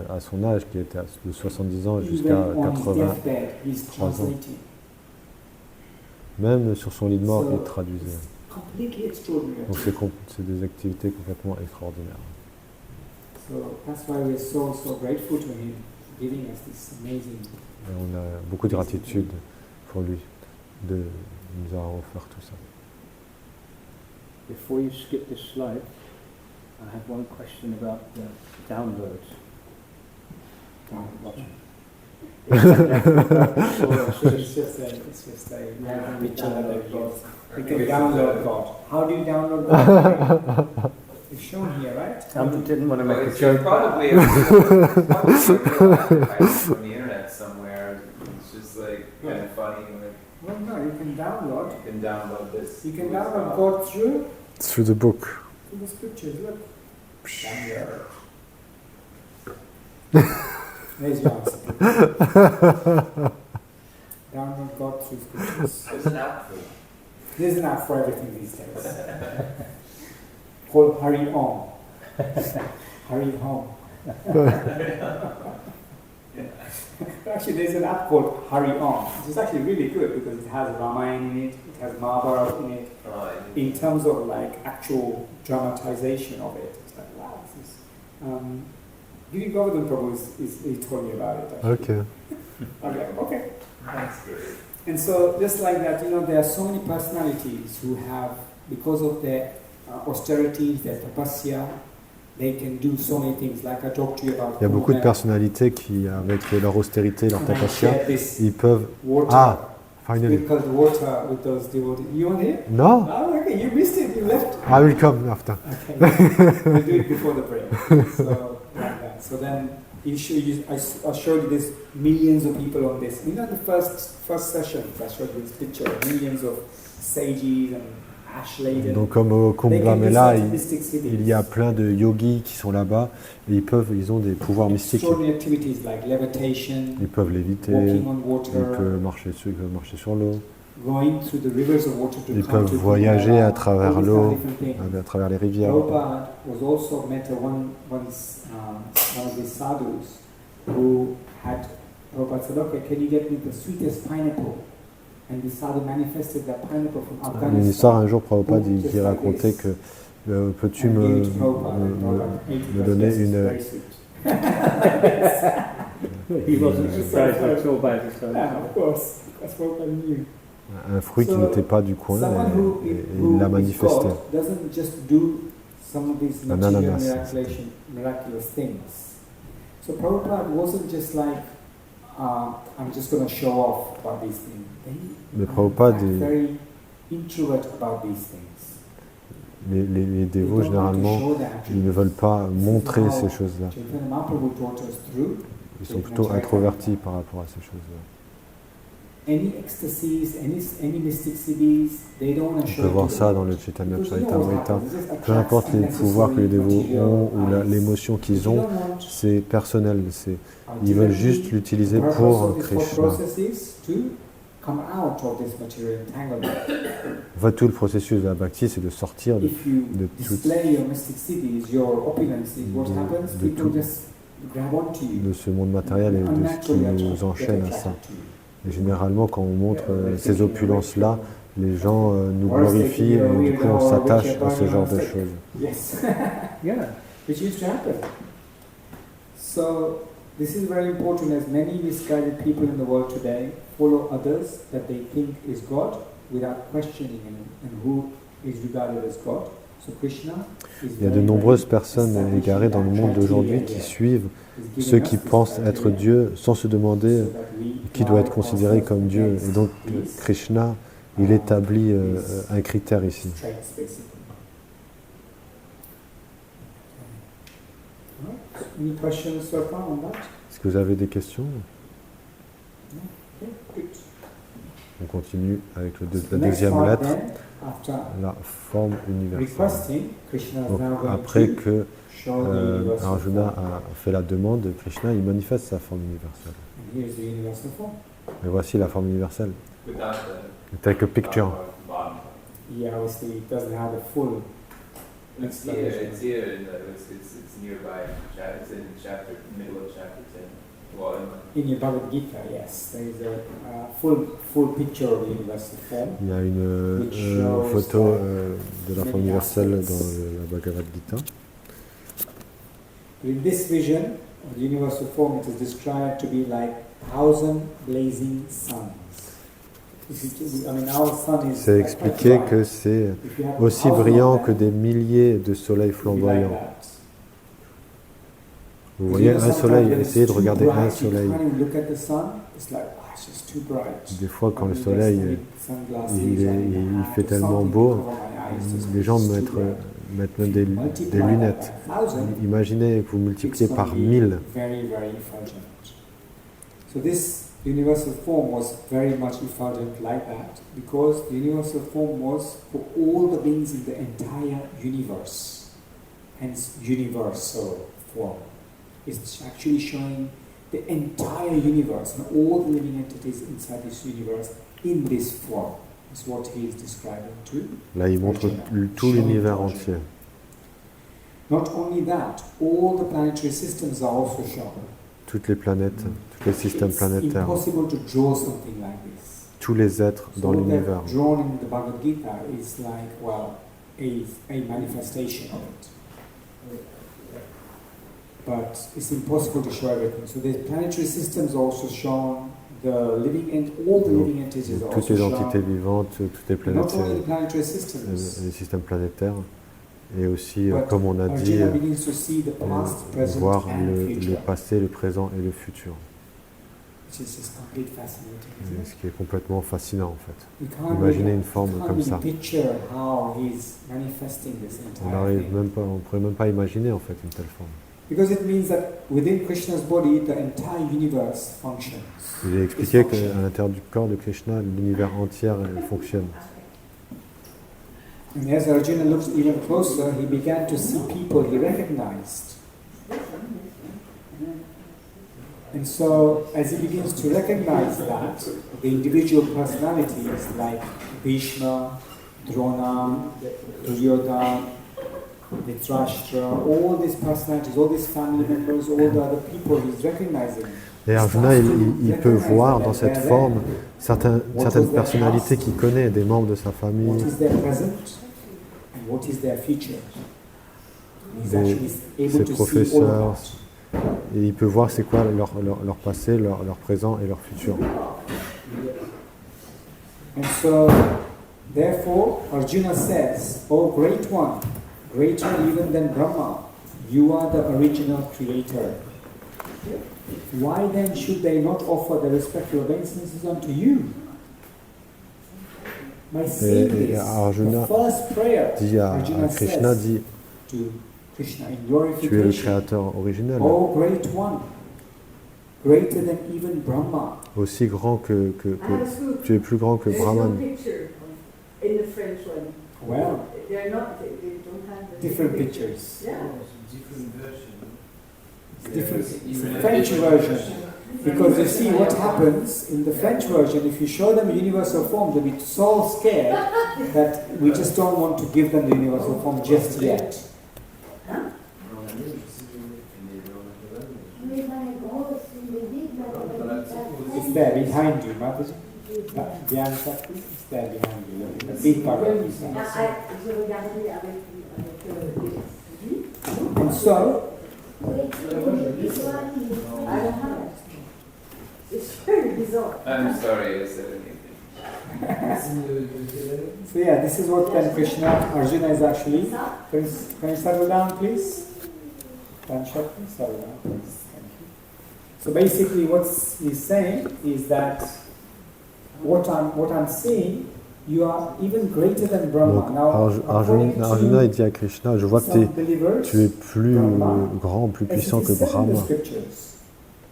À son âge, qui était de 70 ans Even jusqu'à on his 80, deathbed, he's 3 ans. translating. même sur son lit de mort, So, il traduisait. it's completely extraordinary. Donc c'est des activités complètement extraordinaires. So that's why we're so grateful to him for giving us this amazing. Et on a beaucoup de gratitude pour lui de nous avoir offert tout ça. Before you skip this slide, I have one question about the downloads. It's just a picture of God. We can download God. How do you download God? It's shown here, right? I didn't want to make a It's joke. probably from the internet somewhere. It's just like kind of funny. Like, Well, no, you can download. you can download this. You can download God through Through the book. the scriptures. Look. There's your answer. Download God through scriptures. There's an app for it. There's an app for everything these days. Called Hurry On. Hurry Home. Actually, there's an app called Hurry On, which is actually really good because it has Ramayana in it, it has Mahabharata in it. In terms of like actual dramatization of it, it's like wow, this is. Gita Govardhan Prabhu he told me about it. Actually. Ok. Okay. That's great. And so, just like that, there are so many personalities who have, because of their austerities, their tapasya, they can do so many things. Like I talked to you about. Il y a beaucoup de personnalités qui, avec leur austérité, leur tapasya, ils peuvent... Water, Ah, finally. sprinkled water with those devotees. You want it? No? Oh, okay, you missed it. You left. I will come after. Okay, we'll do it before the break. So, like that. So then, I showed you this millions of people on this. The first session, I showed you this picture of millions of sages and ash-laden. Donc comme au Kumbh They can do Mela, certain mystic il y a cities. plein de yogis qui sont là-bas et ils ont des pouvoirs mystiques. Extraordinary activities like levitation, Ils peuvent léviter, walking on ils peuvent water, marcher sur l'eau, going through the rivers of water to ils come peuvent to voyager Kumbh à Mela, travers all these l'eau, different things. à travers les rivières. Prabhupada was also met one of these sadhus who had, Prabhupada said, okay, can you get me the sweetest pineapple? And the sadhu manifested that pineapple from Il y a une histoire, Afghanistan. un jour, Prabhupada qui racontait que peux-tu And me gave it to Prabhupada, and Prabhupada ate it me as donner best, une, very sweet. He wasn't surprised at all by this. Yeah, of course, that's Prabhupada knew. un fruit qui n'était pas du coin Someone et il l'a who is manifesté. God doesn't just do some of these Un material ananas. miraculous things. So Prabhupada wasn't just like, I'm just going to show off about these things. Mais Prabhupada, Very introvert about these things. les dévots, généralement, ils ne veulent pas montrer ces choses-là. Chaitanya Mahaprabhu taught us through Ils sont plutôt introvertis par rapport à ces choses-là. any ecstasies, any mystic cities, they don't want to On show peut it voir to ça the dans le world. Chaitanya Because you know what Charitamrita. happens, it just Peu importe attracts les pouvoirs que les dévots unnecessary ont ou material l'émotion eyes. qu'ils If you ont, don't want c'est personnel. Ils veulent juste l'utiliser the pour purpose of this Krishna. process is to come out of this material entanglement. En fait, tout le processus de la bhakti, c'est de sortir de, If you de tout- display your mystic cities, your opulences, what de- happens? de People tout- just grab onto you. de ce monde matériel et de ce qui Unnaturally nous get enchaîne à attracted ça. to you. Et généralement, quand on montre ces opulences-là, les gens nous glorifient et du coup on s'attache à ce genre de choses. Yes. Yeah. Which used to happen. So this is very important, as many misguided people in the world today follow others that they think is God without questioning and who is regarded as God. So Krishna is Il y a de nombreuses personnes égarées dans le monde d'aujourd'hui qui suivent ceux qui pensent être Dieu sans se demander qui doit être considéré comme Dieu. Et donc Krishna, il établit un critère ici. Any questions so far on that? Est-ce que vous avez des questions? Okay, good. On continue avec la The next deuxième part lettre, then, after la forme universelle. requesting, Krishna is Donc now going après to que show the universal Arjuna form. a fait la demande, Krishna, il manifeste sa forme universelle. And here's the universal form. Et voici la forme universelle. Without Take a picture. bottom. Yeah, obviously it doesn't have the full It's here. It's here. It's nearby. It's in chapter, middle of chapter 10. Well, in your Bhagavad Gita. Yes, there is a full picture of the universal form. Il y a une photo de la forme universelle dans la Bhagavad Gita. In this vision of the universal form, it is described to be like 1,000 blazing suns. C'est expliqué que c'est aussi brillant que des milliers de soleils flamboyants. Vous voyez un soleil, essayez de regarder un soleil. Des fois, quand le soleil il fait tellement beau, les gens mettent même des lunettes. Imaginez que vous multipliez par 1000. So this universal form was very much effulgent like that because the universal form was for all the beings in the entire universe. Hence, universal form. It's actually showing the entire universe and all the living entities inside this universe in this form. Is what he is describing to. Là, il montre tout l'univers entier. Not only that, all the planetary systems are also shown. Toutes les planètes, tous les systèmes planétaires, tous les êtres dans l'univers. Drawn in the Bhagavad Gita is like, well, a manifestation of it. But it's impossible to show everything. So the planetary systems also shown, the living and all the living entities are toutes also les shown. entités vivantes, toutes les planètes, Not only the planetary systems. les systèmes planétaires, et aussi, comme on a dit, voir le passé, le présent et le futur. Ce qui est complètement fascinant en fait. Imaginez une forme comme ça. On pourrait même pas imaginer en fait une telle forme. Because it means that within Krishna's body, the entire universe functions. Il est expliqué qu'à l'intérieur du corps de Krishna, l'univers entier fonctionne. And as Arjuna looked even closer, he began to see people he recognized. And so, as he begins to recognize that, the individual personalities like Bhishma, Drona, Duryodhana, Dhritarashtra, all these personalities, all these family members, all the other people he's recognizing. Et Arjuna, il peut voir dans cette forme certaines personnalités qu'il connaît, des membres de sa famille, What is their present and what is their future. He's actually able ses to see all professeurs, of that. et il peut voir c'est quoi leur passé, leur présent et leur futur. And so, therefore, Arjuna says, "O great one, greater even than Brahma, you are the original creator. Why then should they not offer the respectful obeisances unto you?" By saying this, Arjuna the first prayer Dit à Arjuna Krishna, says dit, to Krishna in tu es le glorification, créateur originel, "O great one, greater than even Brahma." aussi grand que tu es plus grand que There's no Brahman. picture in the French one. Well, They're not, they don't have the different same pictures. Yeah. It's different. It's the French version. Because you see what happens in the French version, if you show them a universal form, they'll be so scared that we just don't want to give them the universal form just yet. It's there behind you, Mataji. Behind Sakti, it's there behind you. The big part of this. And so, I don't have it. It's very bizarre. I'm sorry I said anything. so yeah, this is what then Krishna, Arjuna is actually. Can you settle down, please? Shakti, settle down, please. Thank you. So basically, what he's saying is that what I'm seeing, you are even greater than Brahma. Donc, Now, Arjuna il dit à Krishna, je vois que some believers, tu es plus Brahma, grand, plus as puissant it que is said in the Brahma. scriptures,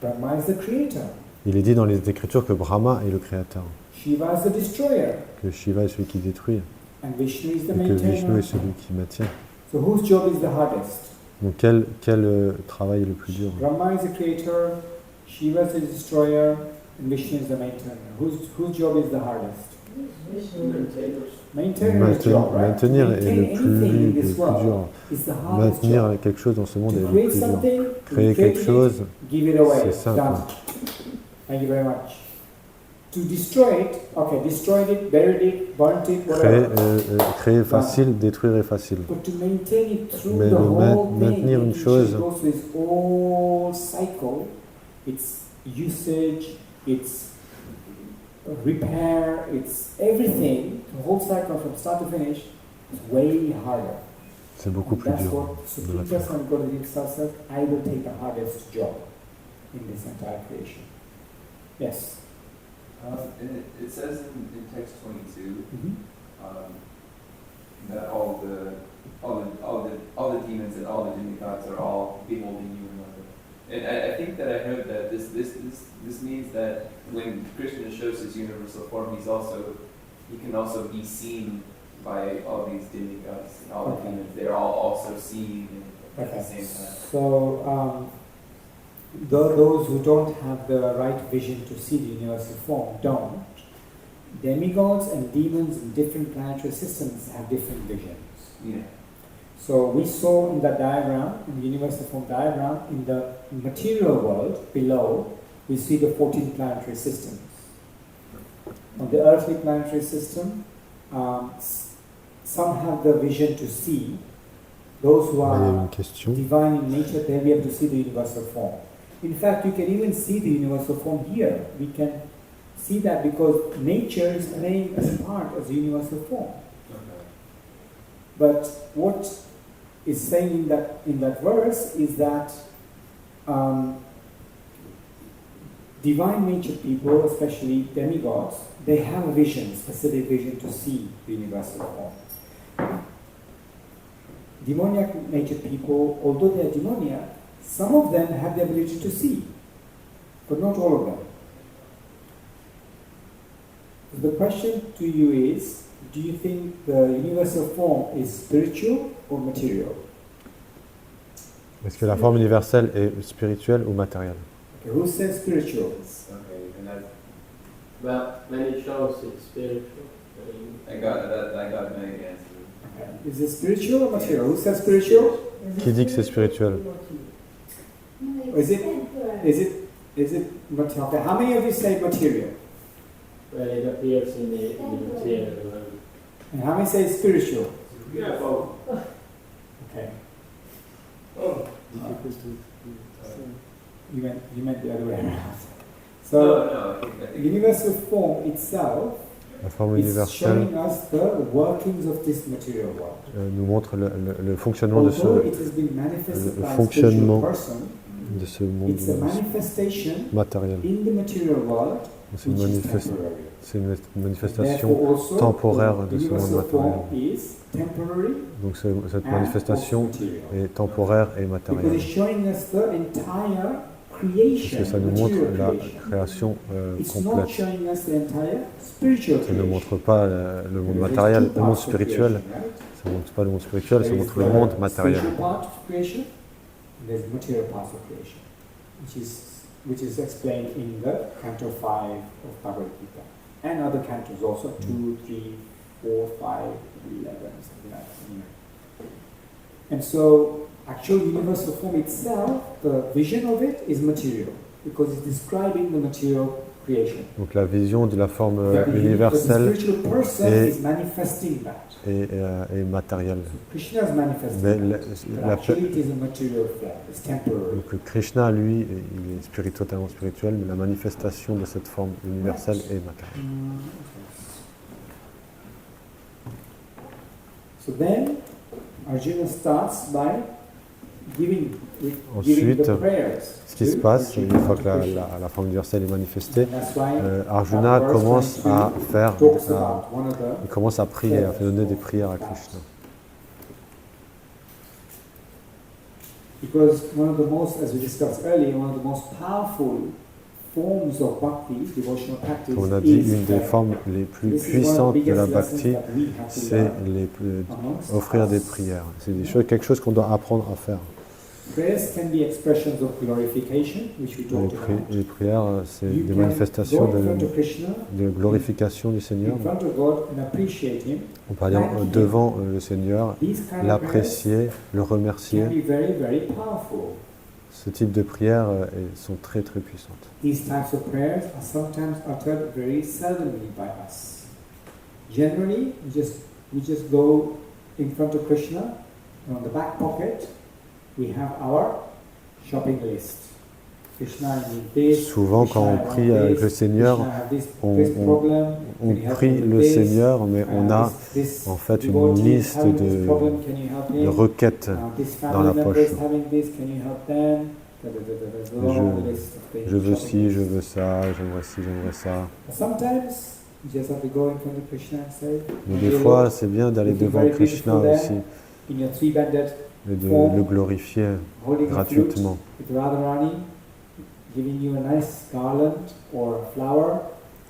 Brahma is the creator. Il est dit dans les Écritures que Brahma est le créateur, Shiva is the destroyer. que Shiva est celui qui détruit, And Vishnu is the et que Vishnu maintainer. est celui qui maintient. So whose job is the hardest? Donc quel travail est le plus dur? Brahma is the creator, Shiva is the destroyer, and Vishnu is the maintainer. Whose job is the hardest? Maintainer's job, right? Maintenir To est maintain le anything in plus this world dur. is the hardest Maintenir job. quelque chose dans ce monde To est le create plus dur. something, Créer create quelque it, chose, give it away. c'est simple. Done. Thank you very much. To destroy it, okay, destroyed it, buried it, burnt it, whatever. Créer facile, détruire est facile. But to maintain it through Mais the whole maintenir thing, une it chose, goes through this whole cycle, its usage, its repair, it's everything, the whole cycle from start to finish, is way harder. c'est beaucoup And plus that's dur what de la Sukrita faire. Sankalpa says, I will take the hardest job in this entire creation. Yes. And it says in text 22 Mm-hmm. that all the demons and all the demigods are all beholding you and whatever. And I think that I heard that this means that when Krishna shows his universal form, he can also be seen by all these demigods and all the demons. They're all also seen at the same time. So those who don't have the right vision to see the universal form don't. Demigods and demons in different planetary systems have different visions. Yeah. So we saw in the diagram, in the universal form diagram, in the material world below, we see the 14 planetary systems. On the earthly planetary system, some have the vision to see. Those who Il y a are une question. divine in nature, they'll be able to see the universal form. In fact, you can even see the universal form here. We can see that because nature is playing as a part as the universal form. But what is saying in that verse is that divine nature people, especially demigods, they have a vision, specific vision to see the universal form. Demoniac nature people, although they are demoniac, some of them have the ability to see, but not all of them. The question to you is, do you think the universal form is spiritual or material? Est-ce que la forme universelle est spirituelle ou matérielle? Okay, who says spiritual? Okay, and that Well, many shows it's spiritual. I got many answers. Okay. Is it spiritual or material? Who says spiritual? Qui dit que c'est spirituel? Is it material? Okay. How many of you say material? Well, it appears in the material. And how many say spiritual? Yeah, both. Okay. Difficult to say. You meant the other way around. No, So no, I the think universal form itself La forme is universelle showing us the workings of this material world. nous montre le fonctionnement de Although ce, it has been manifested le by a fonctionnement spiritual person, de ce monde it's a manifestation matériel. in the material world C'est une, which is manifes- temporary. c'est une manifestation Therefore also, temporaire the de ce monde universal form matériel. is temporary Donc cette and manifestation also material. est temporaire et Because matérielle. it's showing us the entire Parce creation, que ça nous montre material la creation. création It's not complète. showing us the entire spiritual Ça ne creation. montre pas le monde There's matériel, two le monde parts of spirituel. creation, right? Ça ne montre pas le monde spirituel, ça There is montre le monde the matériel. spiritual part of creation, and there's material part of creation, which is explained in the Canto 5 of Bhagavad Gita, and other cantos also, 2, 3, 4, 5, 11, something like that. Anyway. And so, actual universal form itself, the vision of it is material, because it's describing the material creation. Donc la vision de la forme But the universelle spiritual person est- is manifesting that. est matérielle. Krishna is manifesting Mais that. But actually it is a material form, it's temporary. donc Krishna, lui, il est totalement spirituel, mais la manifestation de cette forme universelle est matérielle. So then, Arjuna starts by giving Ensuite, the prayers. Ce qui se passe, une fois que la forme universelle est manifestée, That's why Arjuna that verse commence à 22 faire, talks about one of the il commence à prier, à donner des prières à Krishna. because one of the most, as we discussed earlier, one of the most powerful forms of bhakti, devotional practice, Comme on a dit, is une des prayer. formes les plus This is one of the puissantes de biggest la lessons bhakti, that we have to c'est learn offrir des amongst us. prières. C'est des choses, quelque chose qu'on doit apprendre à faire. Prayers can be expressions of glorification, which we talked about. Les prières, c'est You des can manifestations go in front of Krishna, de glorification du Seigneur. in front of God, and appreciate Him. On peut aller devant le Seigneur, These kind of prayers l'apprécier, le remercier. can be very, very powerful. Ce type de prières sont très très puissantes. These types of prayers are sometimes uttered very seldomly by us. Generally, we just go in front of Krishna, and on the back pocket, we have our shopping list. Krishna, I need this. Souvent, quand on Krishna, I prie want avec this. le Seigneur, Krishna, I have this on problem. on Can you help prie me with le this? Seigneur, mais on a This en fait une devotee is liste having this de problem, can you help him? requêtes This dans la family member poche. is having this, can you help them? There's a long list of things, Je veux shopping ci, list. je veux ça, j'aimerais ci, j'aimerais ça. Sometimes you just have to go in front of Krishna and say, Mais des fois, c'est bien d'aller devant Krishna aussi in your three-banded et de le glorifier holding a flute gratuitement. with Radharani, giving you a nice garland or a flower.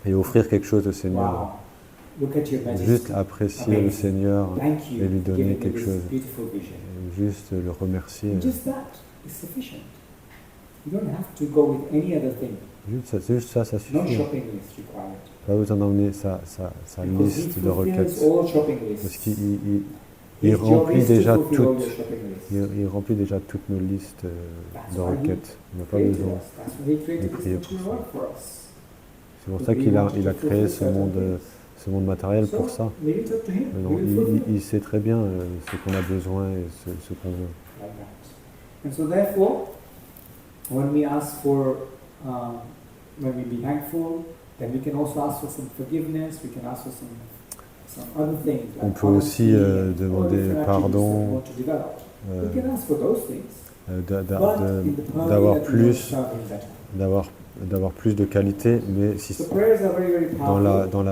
Et offrir quelque chose au Seigneur. Wow, look at your majesty. Juste apprécier le Seigneur Thank you et lui for donner giving me quelque this chose. beautiful vision. Et juste le remercier. Just that is sufficient. You don't have to go with any other thing. Juste ça, ça No suffit. shopping list required. Pas besoin d'emmener sa Because he liste de fulfills requêtes. all shopping lists. Parce qu'il His job remplit is to déjà fulfill all toutes, your shopping lists. il remplit déjà toutes nos listes That's de why he requêtes. On n'a pas created besoin. us. That's why he created de this prier pour material ça. world for us. C'est pour ça qu'il a créé ce monde matériel pour ça. So, leave it up to him. Mais He non, will fulfill it il sait très bien ce qu'on a besoin et ce qu'on veut. like that. And so therefore, when we ask for, when we be thankful, then we can also ask for some forgiveness. We can ask for some other things. On like peut aussi honesty and all demander different pardon, attributes that we want to develop. We can ask for those things. d'avoir plus, d'avoir plus de qualité, mais si So prayers are very, very powerful.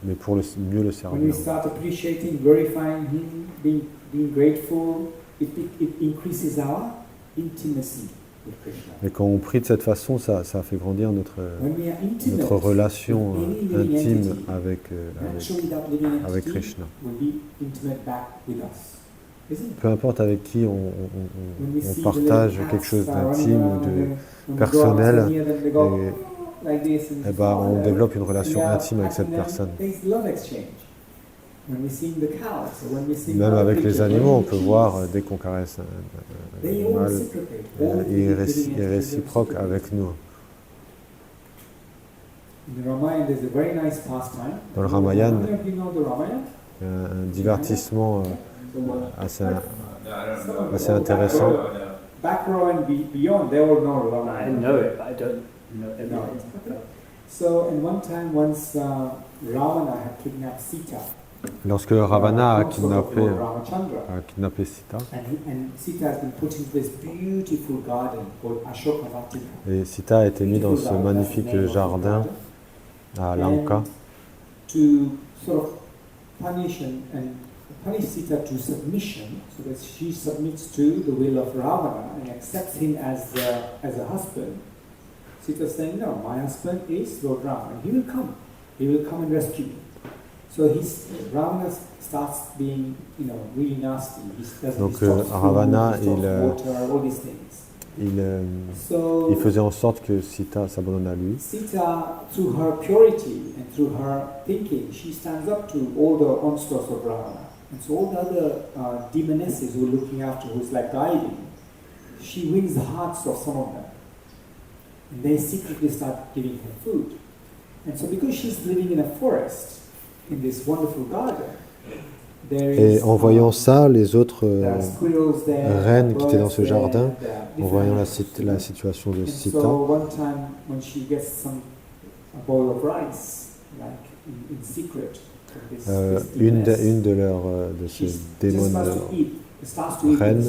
mais pour mieux le When we servir. start appreciating, glorifying Him, being grateful, it increases our intimacy with Krishna. Et quand on prie de cette façon, ça fait grandir notre When we are relation with any living intime entity, naturally that living avec entity Krishna. will be intimate back with us. Isn't it? Peu importe avec qui When we on see the partage little quelque chose cats d'intime running ou around de and when we personnel, go up near them, they go et like this and on développe une relation we are intime avec cette acting them. personne. There's love exchange. When we sing the cows, or when we sing Même other avec les creatures, animaux, on when we peut cheese, voir dès qu'on caresse un they all animal, reciprocate. All il est living entities réciproque reciprocate. avec nous. In the Ramayana, there's a very nice pastime. Dans le Ramayana, You know the Ramayana? il y a un divertissement assez, No, I don't know. assez intéressant. No, no. Back row and beyond, they all know the I Ramayana. know it, but I don't know everything. No. So, and one time, once Ravana had kidnapped Sita, Lorsque Ravana a consort of kidnappé, Lord Ramachandra, Sita, and Sita has been put into this beautiful garden called Ashoka Vatika. et Sita a été mise dans ce magnifique jardin à Lanka, To sort of punish Sita to submission, so that she submits to the will of Ravana and accepts him as a husband. Sita is saying, no, my husband is Lord Rama, and he will come. He will come and rescue me. So Ravana starts being, really nasty. Donc, he stops Ravana, food, he stops il, water, all these things. il faisait en sorte que Sita s'abandonne à lui. Sita, through her purity and through her thinking, she stands up to all the onslaughts of Ravana. And so all the other demonesses who are looking after, who's like guiding, she wins the hearts of some of them. And they secretly start giving her food. And so because she's living in a forest, in this wonderful garden, Et en voyant ça, les autres reines qui étaient dans ce jardin, en voyant la situation de Sita, une de ces démons reines,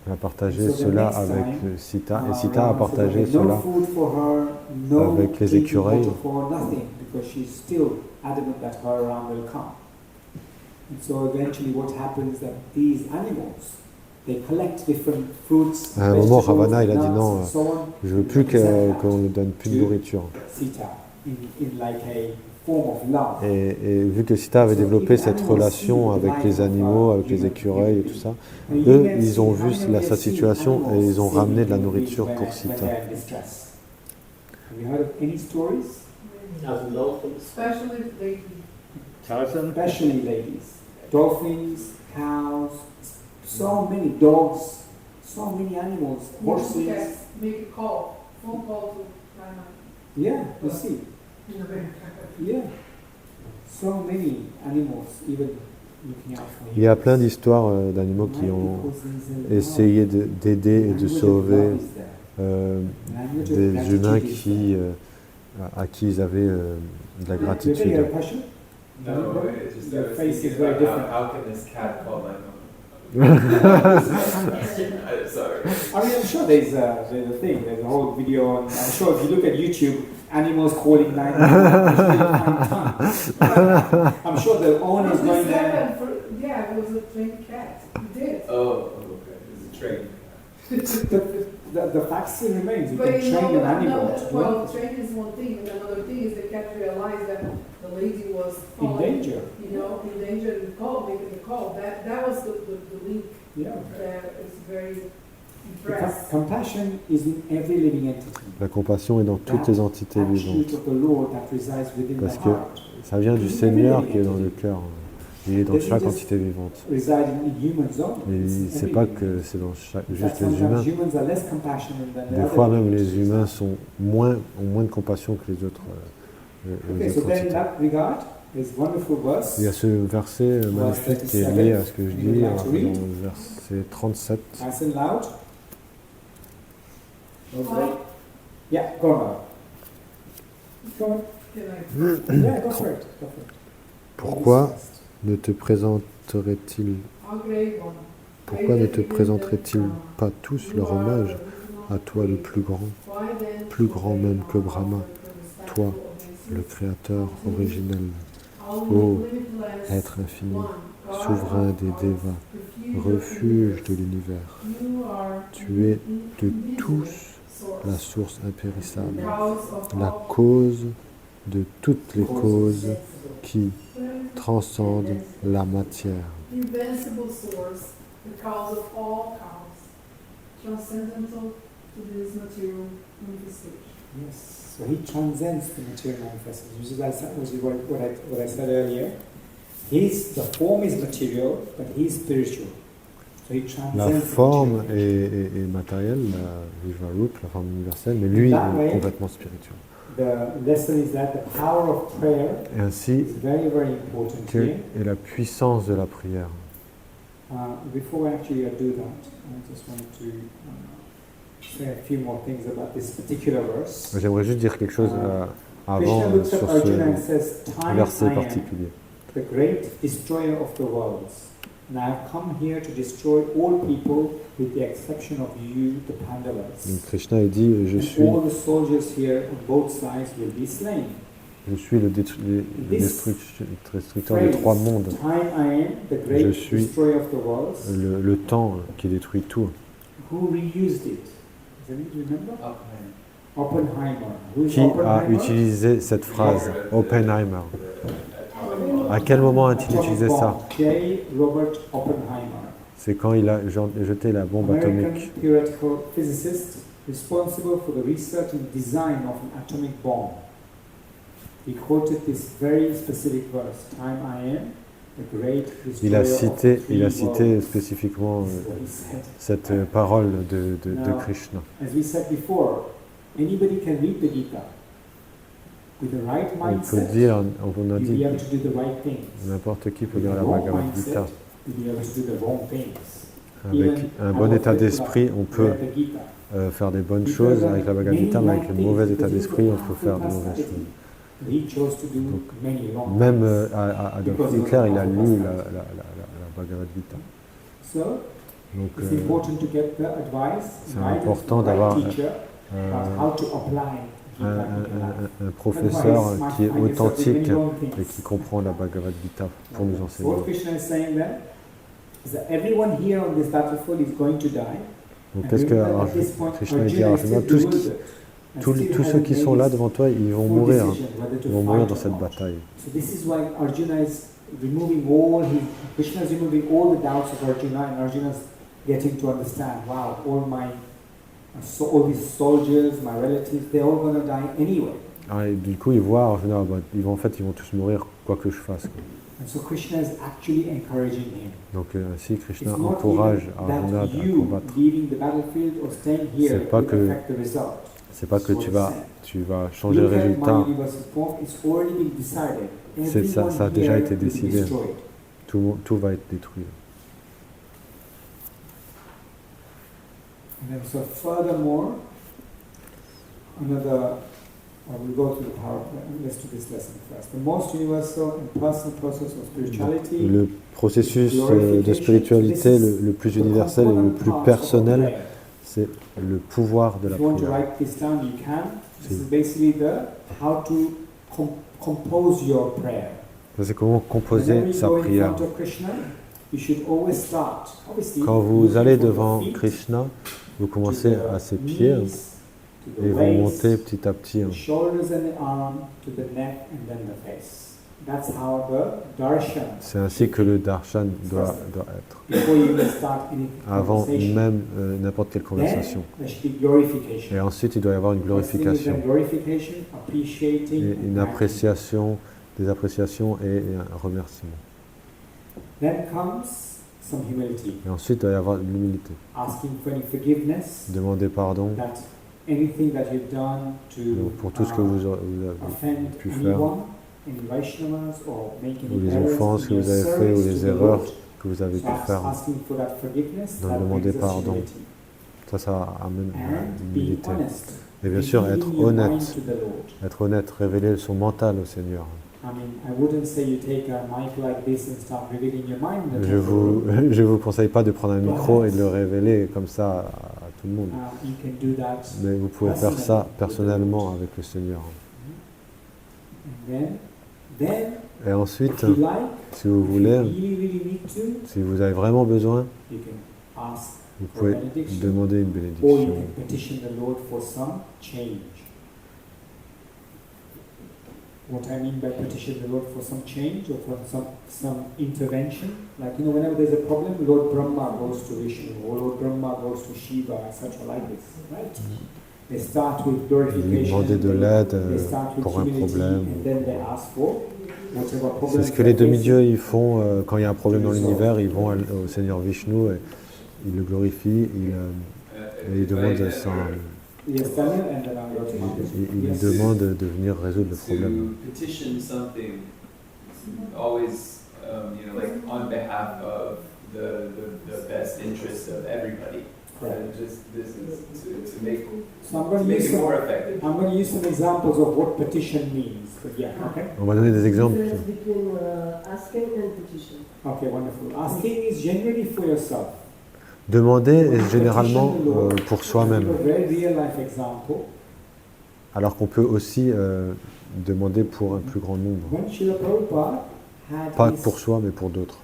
elle a partagé cela avec Sita, et Sita a partagé cela avec les écureuils. À un moment, Ravana, il a dit non, je veux plus qu'on ne donne plus de nourriture. Et vu que Sita avait développé cette relation avec les animaux, avec les écureuils et tout ça, eux, ils ont vu sa situation et ils ont ramené de la nourriture pour Sita. Especially ladies. Dolphins, cows, so many dogs, so many animals, horses. Make a call, phone call to Rama. Yeah, you see. Yeah. So many animals, even looking out for him. Il y a plein d'histoires d'animaux qui ont essayé d'aider et de sauver des humains à qui ils avaient de la gratitude. No, it's just that I was thinking about how can this cat call my sorry. I mean, I'm sure there's a thing, there's a whole video, and I'm sure if you look at YouTube, animals calling 911, I'm sure the owner's going there. Yeah, it was a trained cat. He did. Oh, okay. It's a train. The fact still remains, you can train an animal to do well, anything. training is one thing, but another thing is the cat realized that the lady was In falling, danger. In danger and making the call. That was the link Yeah. that is very The impressed. compassion is in every living entity. La compassion est dans toutes les entités vivantes. Attribute of the Lord that resides within Parce the que heart. ça vient du Seigneur qui est dans le cœur. Il est dans chaque entité vivante. Reside in humans only. Et c'est pas que c'est dans juste les humains. Humans are less compassionate than the Des other fois même les entities. humains ont moins de compassion que les autres Okay, so then in entités. that regard, there's wonderful verse. Il y a ce verset magnifique qui est lié à ce que je dis, dans le verset 37. Nice and loud. Okay. Yeah, go on. Go on. Yeah, go for it. Go for it. Pourquoi ne te présenterait-il pas tous leur hommage à toi le plus grand même que Brahma, toi, le créateur originel, Ô être infini, souverain des dévas, refuge de l'univers, tu es de tous la source impérissable, la cause de toutes les causes qui transcendent la matière. Invincible source, the cause of all cause, transcendental to this material manifestation. Yes, so he transcends the material manifestation, which is what I said earlier. The form is material, but he is spiritual. So he transcends La forme est matérielle, la visual root, la forme universelle, mais lui est complètement spirituel. The lesson is that the power of prayer Et ainsi, is very, very important quelle here. est la puissance de la prière? Before actually I do that, I just want to say a few more things about this particular verse. J'aimerais juste dire quelque chose avant sur ce verset particulier. The great destroyer of the worlds. And I have come here to destroy all people with the exception of you, the Pandavas. Donc Krishna dit, je suis all the soldiers here on both sides will be slain. le destructeur des trois mondes. Je suis le temps qui détruit tout. Who reused it? Does anybody remember? Oppenheimer. Qui a utilisé cette phrase? Oppenheimer. À quel moment a-t-il utilisé ça? J. Robert Oppenheimer. C'est quand il a jeté la bombe atomique. Theoretical physicist responsible for the research and design of an atomic bomb. He quoted this very specific verse, Time I am, the great destroyer Il a cité spécifiquement cette parole de Krishna. As we said before, anybody can read the Gita. With the right mindset, on a you'll dit be able to do the right things. N'importe qui peut With lire the la wrong Bhagavad mindset, Gita. you'll be able to do the wrong things. Avec un bon état d'esprit, on peut faire des bonnes choses avec la Bhagavad Gita, mais avec un mauvais état d'esprit, on peut faire de mauvaises choses. Donc, même Adolf Hitler, il a lu la Bhagavad Gita. Donc, c'est important d'avoir un professeur qui est authentique et qui comprend la Bhagavad Gita pour nous enseigner. Donc qu'est-ce que Krishna dit à Arjuna? Tous ceux qui sont là devant toi, ils vont mourir. Ils vont mourir dans cette bataille. Krishna is removing all the doubts of Arjuna, and Arjuna is getting to understand, wow, all these soldiers, my relatives, they're all going to die anyway. Et du coup, ils voient Arjuna, ils vont tous mourir quoi que je fasse. And so Krishna is actually encouraging him. Donc ainsi, Krishna encourage Arjuna à combattre. C'est pas que tu vas changer le résultat. Ça a déjà été décidé. Tout va être détruit. And then, so furthermore, we'll go to the power. Let's do this lesson first. The most universal and personal process of spirituality. Le processus de spiritualité le plus universel et le plus personnel, c'est le pouvoir de la prière. If you want to write this down, you can. This is basically how to compose your prayer. C'est comment composer sa prière. Quand vous allez devant Krishna, vous commencez à ses pieds et vous montez petit à petit. C'est ainsi que le darshan doit être. Avant même n'importe quelle conversation. Et ensuite, il doit y avoir une glorification. Et une appréciation, des appréciations et un remerciement. Et ensuite, il doit y avoir de l'humilité. Demander pardon pour tout ce que vous avez pu faire, ou les offenses que vous avez faites, ou les erreurs que vous avez pu faire. Donc, demander pardon. Ça amène l'humilité. Et bien sûr, être honnête, révéler son mental au Seigneur. Je vous conseille pas de prendre un micro et de le révéler comme ça à tout le monde. Mais vous pouvez faire ça personnellement avec le Seigneur. Then, Et ensuite, if you like, si vous if you voulez, really need to, si vous voulez, really need to, si vous avez vraiment besoin, you can ask vous for a pouvez benediction, demander une or you bénédiction. can petition the Lord for some change. What I mean by petition the Lord for some change or for some intervention, like, whenever there's a problem, Lord Brahma goes to Vishnu, or Lord Brahma goes to Shiva, etc. like this, right? They start with Lui glorification, demander de l'aide they start with pour un humility, problème. and then they ask for whatever problem. C'est ce que les demi-dieux ils font quand il y a un problème dans l'univers, ils vont au Seigneur Vishnu et ils le glorifient, et ils demandent son, Yes, Daniel, and then I'll go to Marcus. il Yes. demande de venir résoudre le problème. To petition something, always, like on behalf of the best interest of everybody. And just this is to make So I'm going to use it more effective. I'm going to use some examples of what petition means. But yeah, okay. On va donner des exemples. Difference between asking and petition. Okay, wonderful. Asking is generally for yourself. Demander est généralement pour soi-même, A very real life example. alors qu'on peut aussi demander pour un plus grand nombre. When Srila Prabhupada had Pas his pour soi, mais pour d'autres.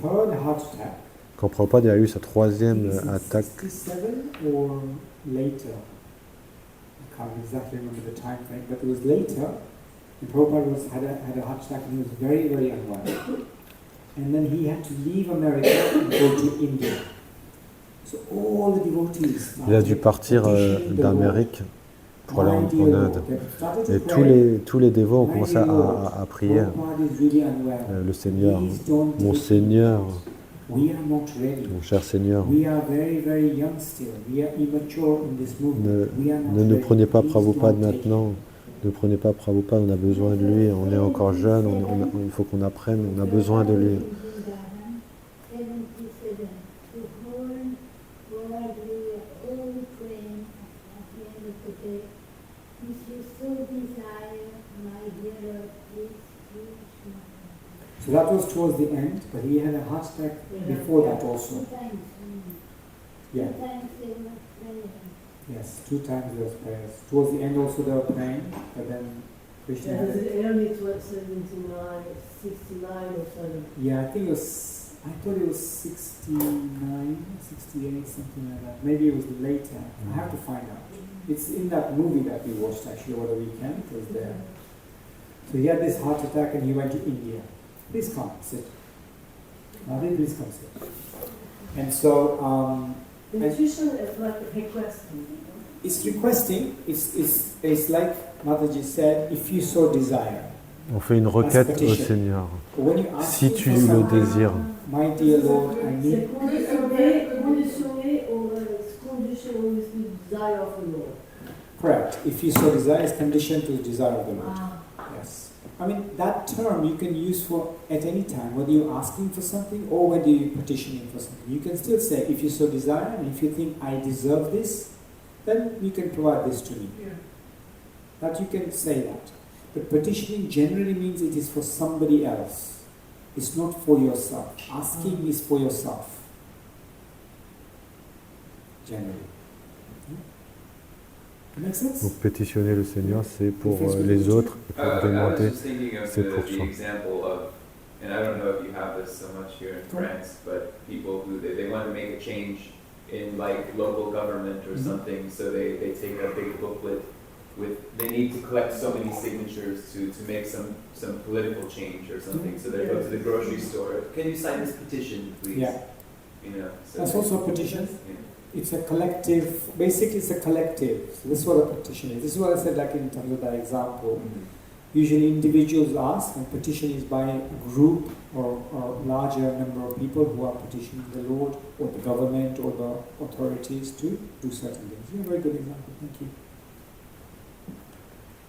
third heart attack, Quand Prabhupada a eu sa I troisième think it's in attaque, 67 or later. I can't exactly remember the time frame, but it was later. And Prabhupada had a heart attack and he was very, very unwell. And then he had to leave America and go to India. So all the devotees il a dû partir d'Amérique pour aller en Inde. Et tous les dévots ont commencé à prier. Le Seigneur, mon Seigneur, mon cher Seigneur, ne nous prenez pas Prabhupada maintenant. Ne prenez pas Prabhupada, on a besoin de lui. On est encore jeune, il faut qu'on apprenne, on a besoin de lui. So that was towards the end, but he had a heart attack before that also. Yeah. Yes, 2 times there was prayers. Towards the end also they were praying, but then Krishna Yeah, had this a, is early 79, 69 or 7. yeah, I thought it was 69, 68, something like that. Maybe it was later. I have to find out. It's in that movie that we watched actually over the weekend. It was there. So he had this heart attack and he went to India. Please come, sit. Madhu, please come sit. And so, Intuition is like requesting. it's requesting, it's like Mataji said, if you so desire. On fait une requête au Seigneur. When you ask Si tu le désires. My dear Lord, I C'est need. conditionné au desire of the Lord. Correct. If you so desire, it's conditioned to the desire of the Lord. Ah. Yes. I mean, that term you can use for at any time, whether you're asking for something or whether you're petitioning for something. You can still say, if you so desire, and if you think I deserve this, then you can provide this to me. Yeah. That you can say that. But petitioning generally means it is for somebody else. It's not for yourself. Asking is for yourself. Generally. Make sense? Donc pétitionner le Seigneur, c'est pour les autres, et pour I was demander, just thinking of c'est pour the soi. example of, and I don't know if you have this so much here in France, but people who they want to make a change in like local government or something, so they take a big booklet with, they need to collect so many signatures to make some political change or something, so they go to the grocery store, can you sign this petition please? Yeah. So That's also a petition. yeah. It's a collective, basically it's a collective. So this is what a petition is. This is what I said like in terms of that example. Usually individuals ask, and petition is by a group or a larger number of people who are petitioning the Lord or the government or the authorities to do certain things. Yeah, very good example. Thank you.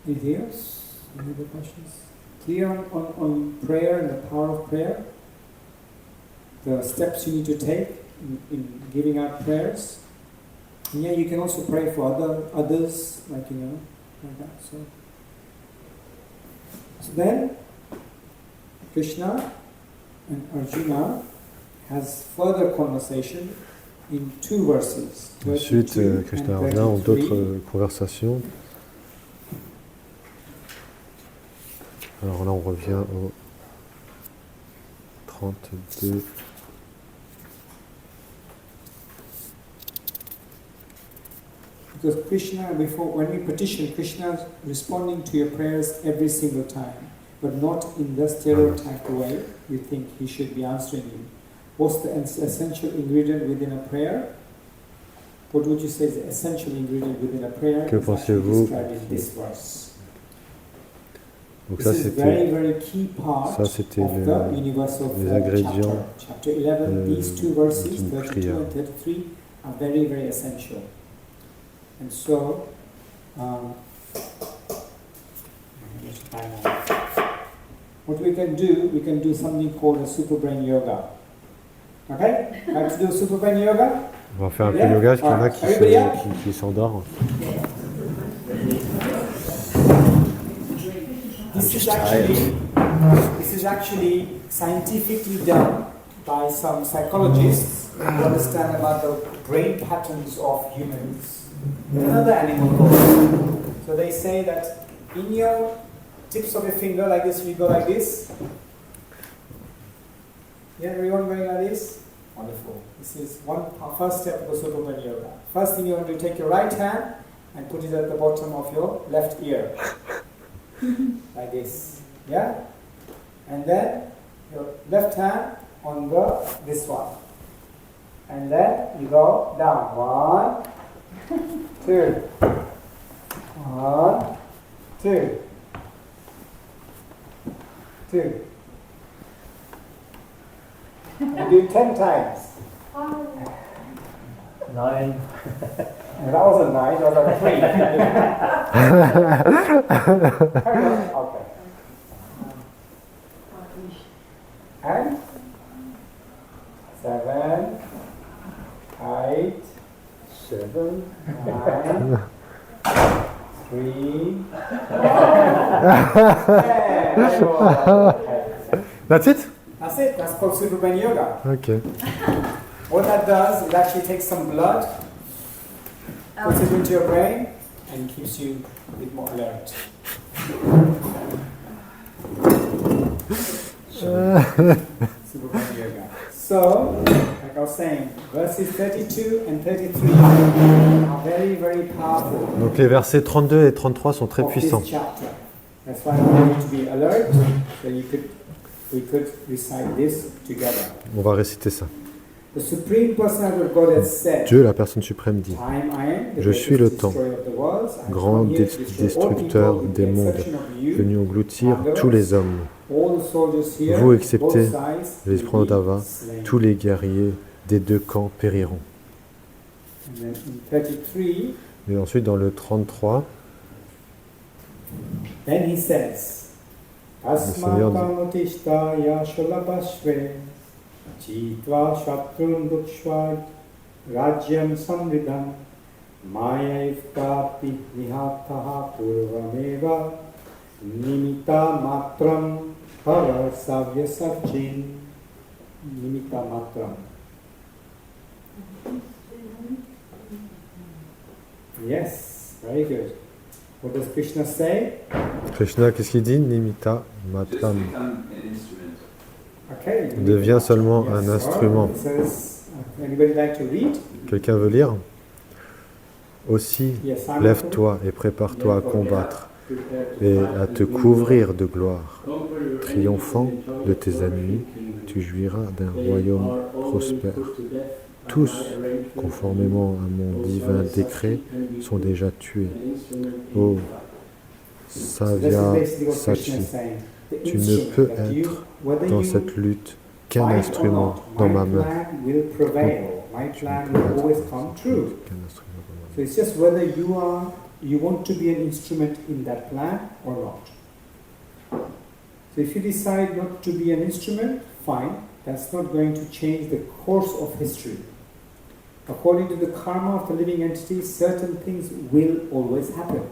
Anything else? Any other questions? Clear on prayer and the power of prayer? The steps you need to take in giving out prayers. And yeah, you can also pray for others, like like that. So then Krishna and Arjuna has further conversation in 2 verses. Ensuite, Krishna et Arjuna ont d'autres conversations. Alors là, on revient au 32. Because Krishna, when we petition, Krishna is responding to your prayers every single time, but not in the stereotyped way we think he should be answering you. What's the essential ingredient within a prayer? What would you say is the essential ingredient within a prayer? Que pensez-vous? This verse. Donc this is very, very key part of the universal les ingrédients chapter 11. These two verses, 32 prière. and 33, are very, very essential. And so, what we can do something called a super brain yoga. Okay? Like to do super brain yoga? On va faire un peu de yoga, parce qu'il y en a qui s'endorment. This is actually scientifically done by some psychologists who understand about the brain patterns of humans and other animals. So they say that in your tips of your finger, like this, you go like this. Yeah, everyone going like this? Wonderful. This is our first step of the Superman Yoga. First thing you want to do, take your right hand and put it at the bottom of your left ear. Like this. Yeah? And then your left hand on this one. And then you go down. 1, 2. 1, 2. 2. And do 10 times. 9. And that wasn't 9, that was like 3. Okay. And 7, 8, 7. 9, 3. That's it? That's it. That's called Superman Yoga. Okay. What that does, it actually takes some blood, puts it into your brain, and keeps you a bit more alert. Superman Yoga. So, like I was saying, verses 32 and 33 are very, very powerful. Donc les versets 32 et 33 sont très puissants. That's why I want you to be alert, so we could recite this together. On va réciter ça. The Supreme Personality of Godhead said, Dieu, la personne suprême, dit: Je suis le temps, grand destructeur des mondes, venu engloutir tous les hommes. Vous, excepté les Prandava, tous les guerriers des deux camps périront. Et ensuite, dans le 33, then he says, Asmakamutishta Sholabashve Chitva Shatrun Dukshvad Rajyam Samridham Mayaivkapi Nihataha Purvameva Nimita Matram Parasavya Sarchin. Nimita Matram. Yes, very good. What does Krishna say? Krishna, qu'est-ce qu'il dit? Nimita Matram. Okay. Devient seulement un instrument. Anybody like to read? Quelqu'un veut lire? Aussi, lève-toi et prépare-toi à combattre et à te couvrir de gloire. Triomphant de tes ennemis, tu jouiras d'un royaume prospère. Tous, conformément à mon divin décret, sont déjà tués. Ô Savya Sachi, tu ne peux être dans cette lutte qu'un instrument dans ma main. So it's just whether you want to be an instrument in that plan or not. So if you decide not to be an instrument, fine. That's not going to change the course of history. According to the karma of the living entity, certain things will always happen.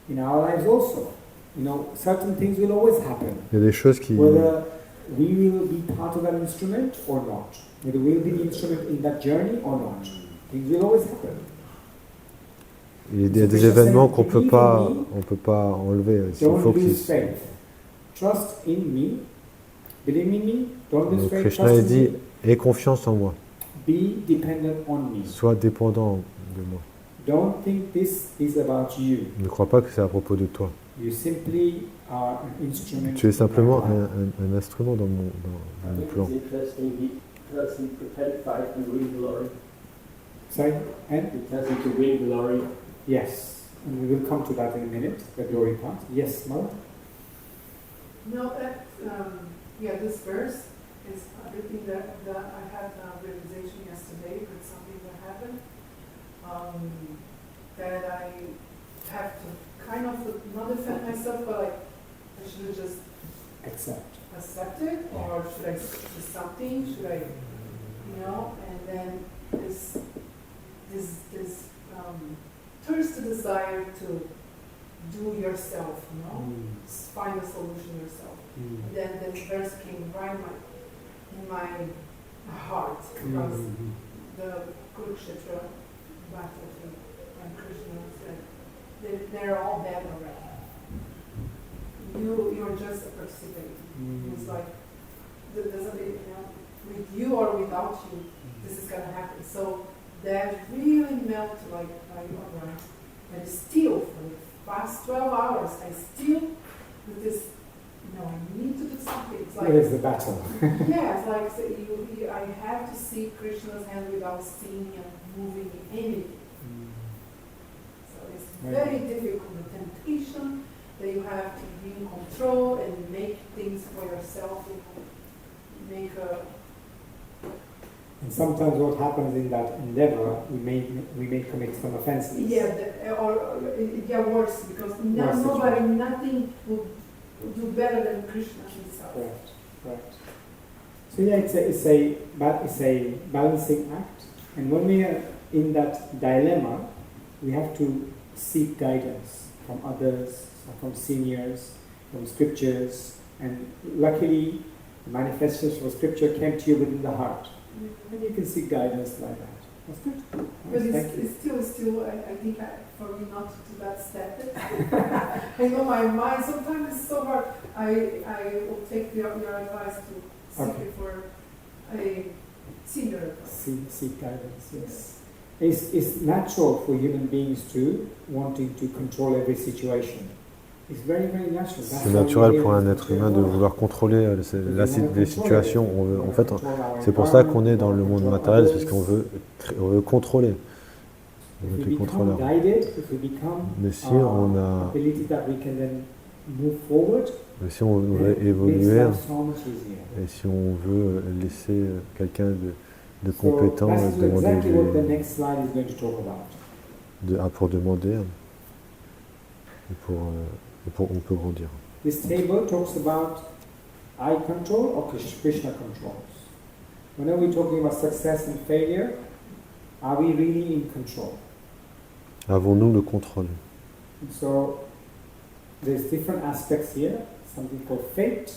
In our lives also. You know, certain things will always happen. Il y a des choses qui... Whether we will be part of that instrument or not. Whether we will be the instrument in that journey or not. Things will always happen. Il y a des événements qu'on peut pas enlever. Il faut trust in me, believe in me, don't Donc demonstrate Krishna trust il in dit me, aie confiance en moi, be dependent on me. sois dépendant de moi. Don't think this is about you. Ne crois pas que c'est à propos de toi. You simply are an instrument. Tu es simplement in my life. un instrument dans mon I think plan. it's interesting, he tells him to take fight and win glory. Sorry, and He tells him to win glory. yes, and we will come to that in a minute, the glory part. Yes, Mother? No, that, this verse is everything that I had a realization yesterday with something that happened. That I have to kind of not defend myself, but like I should just accept it, or should I do something? Should I, and then this turns to desire to do yourself, find a solution yourself. And then this verse came right in my heart, because the Kurukshetra battlefield, and Krishna said, they're all dead already. You're just a participant. It's like, with you or without you, this is going to happen. So that really melted like, alright. And still, for the past 12 hours, I still, with this, I need to do something. It's like, What is the battle? yeah, it's like so I have to see Krishna's hand without seeing and moving anything. So it's very difficult, the temptation that you have to be in control and make things for yourself, make a... And sometimes what happens in that endeavor, we may commit some offenses. Yeah, worse, because nothing will do better than Krishna himself. Correct. So yeah, it's a balancing act, and when we are in that dilemma, we have to seek guidance from others, from seniors, from scriptures, and luckily, the manifestation of scripture came to you within the heart, and you can seek guidance like that. That's good. But Nice, it's still, I think for me not to do that step. I know my mind sometimes is so hard. I will take your advice to seek it for a senior advice. Seek guidance, yes. It's natural for human beings to wanting to control every situation. It's very, very natural. C'est naturel pour un être humain de vouloir contrôler les situations. C'est pour ça qu'on est dans le monde matériel, c'est parce qu'on veut contrôler. On veut être contrôleur. Mais si on veut évoluer, et si on veut laisser quelqu'un de compétent demander pour demander, on peut grandir. This table talks about I control or Krishna controls. Whenever we're talking about success and failure, are we really in control? Avons-nous le contrôle? So there's different aspects here. Something called fate.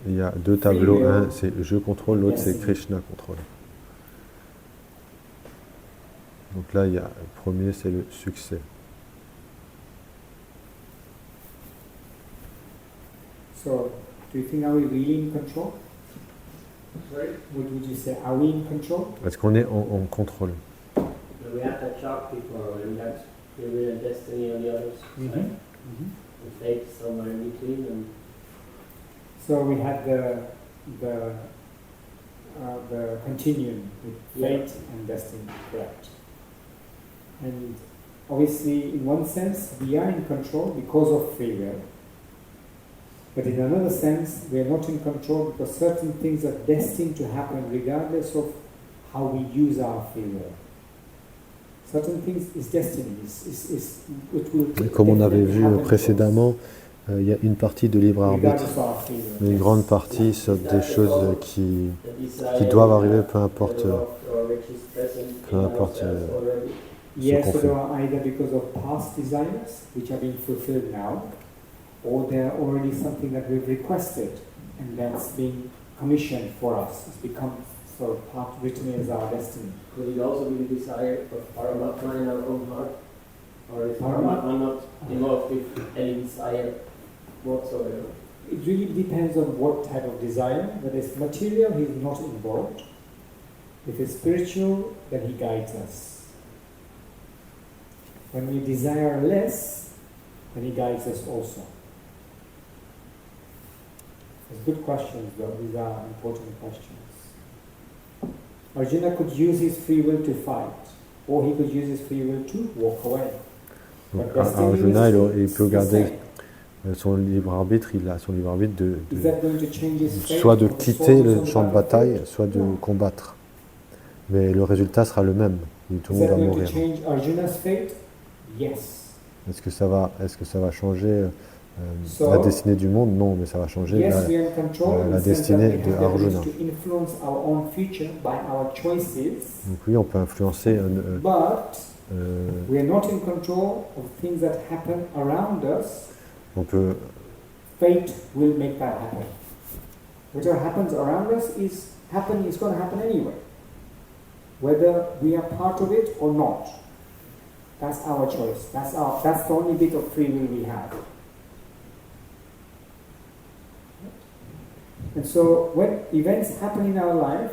Il y a deux tableaux, un c'est je contrôle, l'autre c'est Krishna contrôle. Donc là, le premier c'est le succès. So, do you think are we really in control? Sorry? What would you say? Are we in control? Est-ce qu'on est en contrôle? We had that chart before, and that we were in destiny on the other side, and fate somewhere in between. And so we had the continuum with fate and destiny, correct? And obviously, in one sense, we are in control because of free will. But in another sense, we are not in control because certain things are destined to happen regardless of how we use our free will. Certain things is destiny. Comme on avait vu précédemment, il y a une partie de libre arbitre, mais une grande partie sur des choses qui doivent arriver, peu importe ce Yes, qu'on so fait. they are either because of past desires, which are being fulfilled now, or they're already something that we've requested, and that's being commissioned for us. It's become sort of part written as our destiny. could it also be the desire of Paramatma in our own heart? Or is Paramatma not involved with any desire whatsoever? it really depends on what type of desire. That is material, he is not involved. If it's spiritual, then he guides us. When we desire less, then he guides us also. It's good questions though, these are important questions. Arjuna could use his free will to fight, or he could use his free will to walk away. Donc Arjuna, il peut garder son libre arbitre, il a son libre arbitre soit de quitter le champ de bataille, soit de combattre. Mais le résultat sera le même, tout le monde va mourir. Est-ce que ça va changer la destinée du monde? Non, mais ça va changer la destinée de Arjuna. Donc oui, on peut influencer. On peut. Fate will make that happen. Whatever happens around us is going to happen anyway. Whether we are part of it or not, that's our choice. That's the only bit of free will we have. And so, when events happen in our life,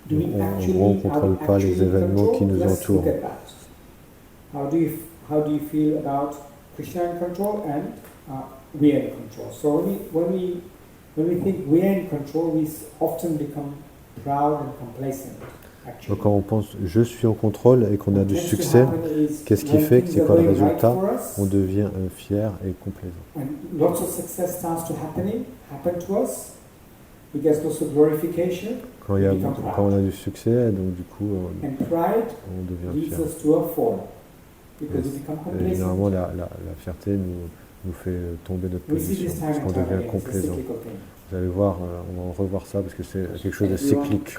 do we actually contrôle pas les événements qui nous entourent. How do you feel about Krishna in control and we are in control? So when we think we are in control, we often become proud and complacent. Donc quand on pense je suis en contrôle et qu'on a du succès, qu'est-ce qui fait que c'est quoi le résultat? On devient fier et complaisant. Lots of success starts to happen to us. We get lots of glorification. Quand on a du succès, donc du coup on devient fier. Et généralement la fierté nous fait tomber notre position, parce qu'on devient complaisant. Vous allez voir, on va revoir ça parce que c'est quelque chose de cyclique.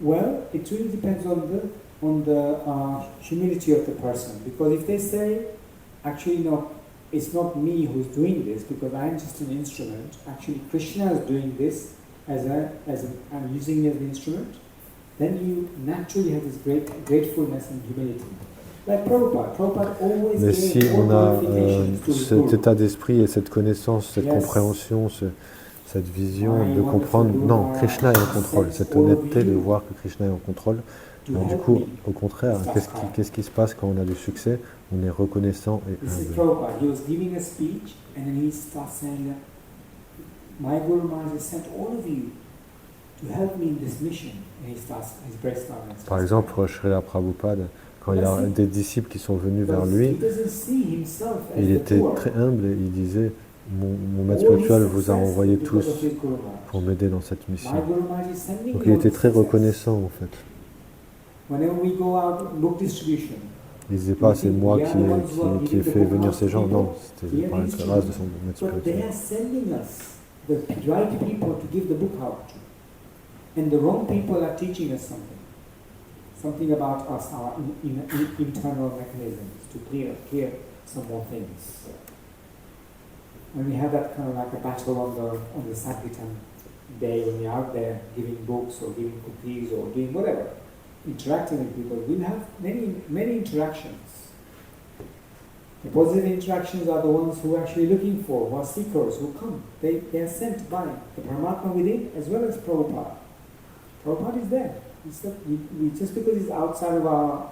Well, it really depends on the humility of the person. Because if they say, actually, no, it's not me who's doing this because I'm just an instrument. Actually, Krishna is doing this I'm using it as an instrument. Then you naturally have this great gratefulness and humility. Like Prabhupada always. Mais si on a cet état d'esprit et cette connaissance, cette compréhension, cette vision de comprendre, non, Krishna est en contrôle, cette honnêteté de voir que Krishna est en contrôle. Alors, du coup, au contraire, qu'est-ce qui se passe quand on a du succès? On est reconnaissant et humble. Par exemple, Srila Prabhupada, quand il y a des disciples qui sont venus vers lui, il était très humble et il disait mon maître spirituel vous a envoyé tous pour m'aider dans cette mission. Donc il était très reconnaissant en fait. Il ne disait pas c'est moi qui ai fait venir ces gens, non, c'était par la grâce de son maître spirituel. Something about us, our internal mechanisms to clear some more things. When we have that kind of like a battle on the Sankirtan day, when we're out there giving books or giving cookies or doing whatever, interacting with people, we'll have many interactions. The positive interactions are the ones who are actually looking for, who are seekers, who come. They are sent by the Paramatma within as well as Prabhupada. Prabhupada is there. Just because he's outside of our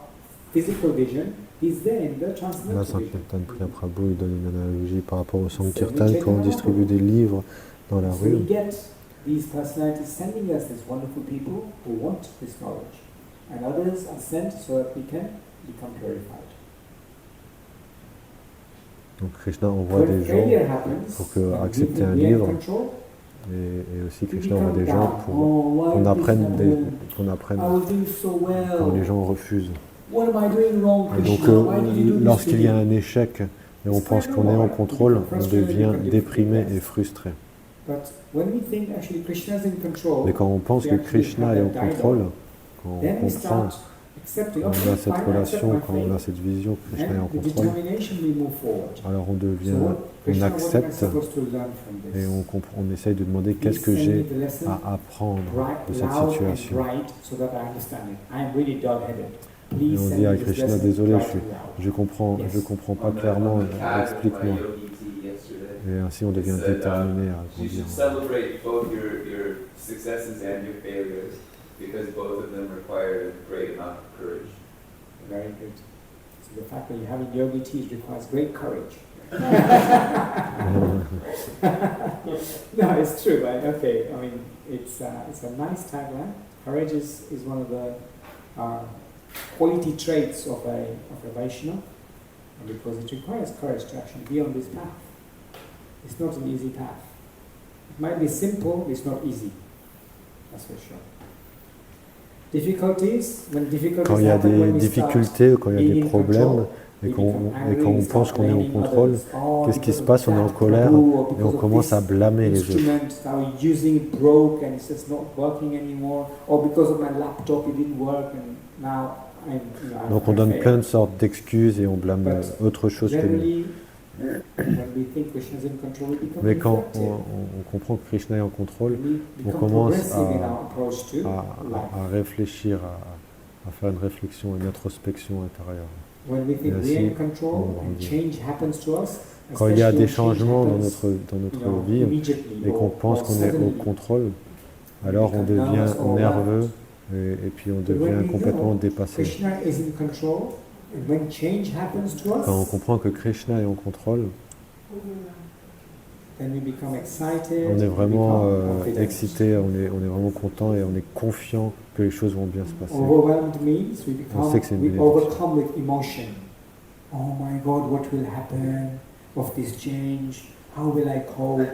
physical vision, he's there in the transcendental vision. Sankirtan, Priya, Prabhu, il donne une analogie par rapport au Sankirtan quand on distribue des livres dans la rue. We get these personalities sending us these wonderful people who want this knowledge, and others are sent so that we can become purified. Donc Krishna envoie des gens pour accepter un livre. Et aussi Krishna envoie des gens pour qu'on apprenne quand les gens refusent. Et donc lorsqu'il y a un échec et on pense qu'on est en contrôle, on devient déprimé et frustré. Mais quand on pense que Krishna est en contrôle, quand on comprend, quand on a cette relation, quand on a cette vision que Krishna est en contrôle, alors on accepte et on essaye de demander qu'est-ce que j'ai à apprendre de cette situation. Et on dit à Krishna, désolé, je comprends pas clairement, explique-moi. Et ainsi, on devient It said, déterminé à you grandir. should celebrate both your successes and your failures because both of them require a great amount of courage. Very good. So the fact that you have a yogi tea requires great courage. No, it's true, right? Okay, I mean, it's a nice tagline. Courage is one of the quality traits of a Vaishnava, because it requires courage to actually be on this path. It's not an easy path. It might be simple, it's not easy. That's for sure. Difficulties, when difficulties Quand il y a happen, when des we start difficultés, quand il y a being des in problèmes, control, et we quand become angry, on we pense start qu'on est en blaming contrôle, others. Oh, qu'est-ce qui because se of passe? On est en that colère Prabhu, or et because on of commence à this blâmer les autres. instrument, now using it broke and it's just not working anymore, or because of my laptop it didn't work and now Donc on donne plein de sortes d'excuses et on blâme autre chose que lui. Generally, when we think Krishna is in control, we become Mais quand reflective. on comprend que Krishna est en contrôle, We on become commence progressive in our approach to life. à réfléchir, à faire une réflexion, une introspection intérieure. When we think Et we are in ainsi, control on and grandit. change happens to us, Quand il y a especially des when change changements dans happens, notre vie immediately et qu'on or pense qu'on est au suddenly, contrôle, alors on become devient nervous or nerveux et puis on But when devient we complètement know dépassé. Krishna is in control, and when change happens to us, Quand on comprend que Krishna est en contrôle, then we become excited, on est we vraiment become confident. excité, on est vraiment content et on est confiant que les choses vont bien se passer. Overwhelmed means On sait que c'est une we bénédiction. overcome with emotion. Oh my God, what will happen of this change? How will I cope?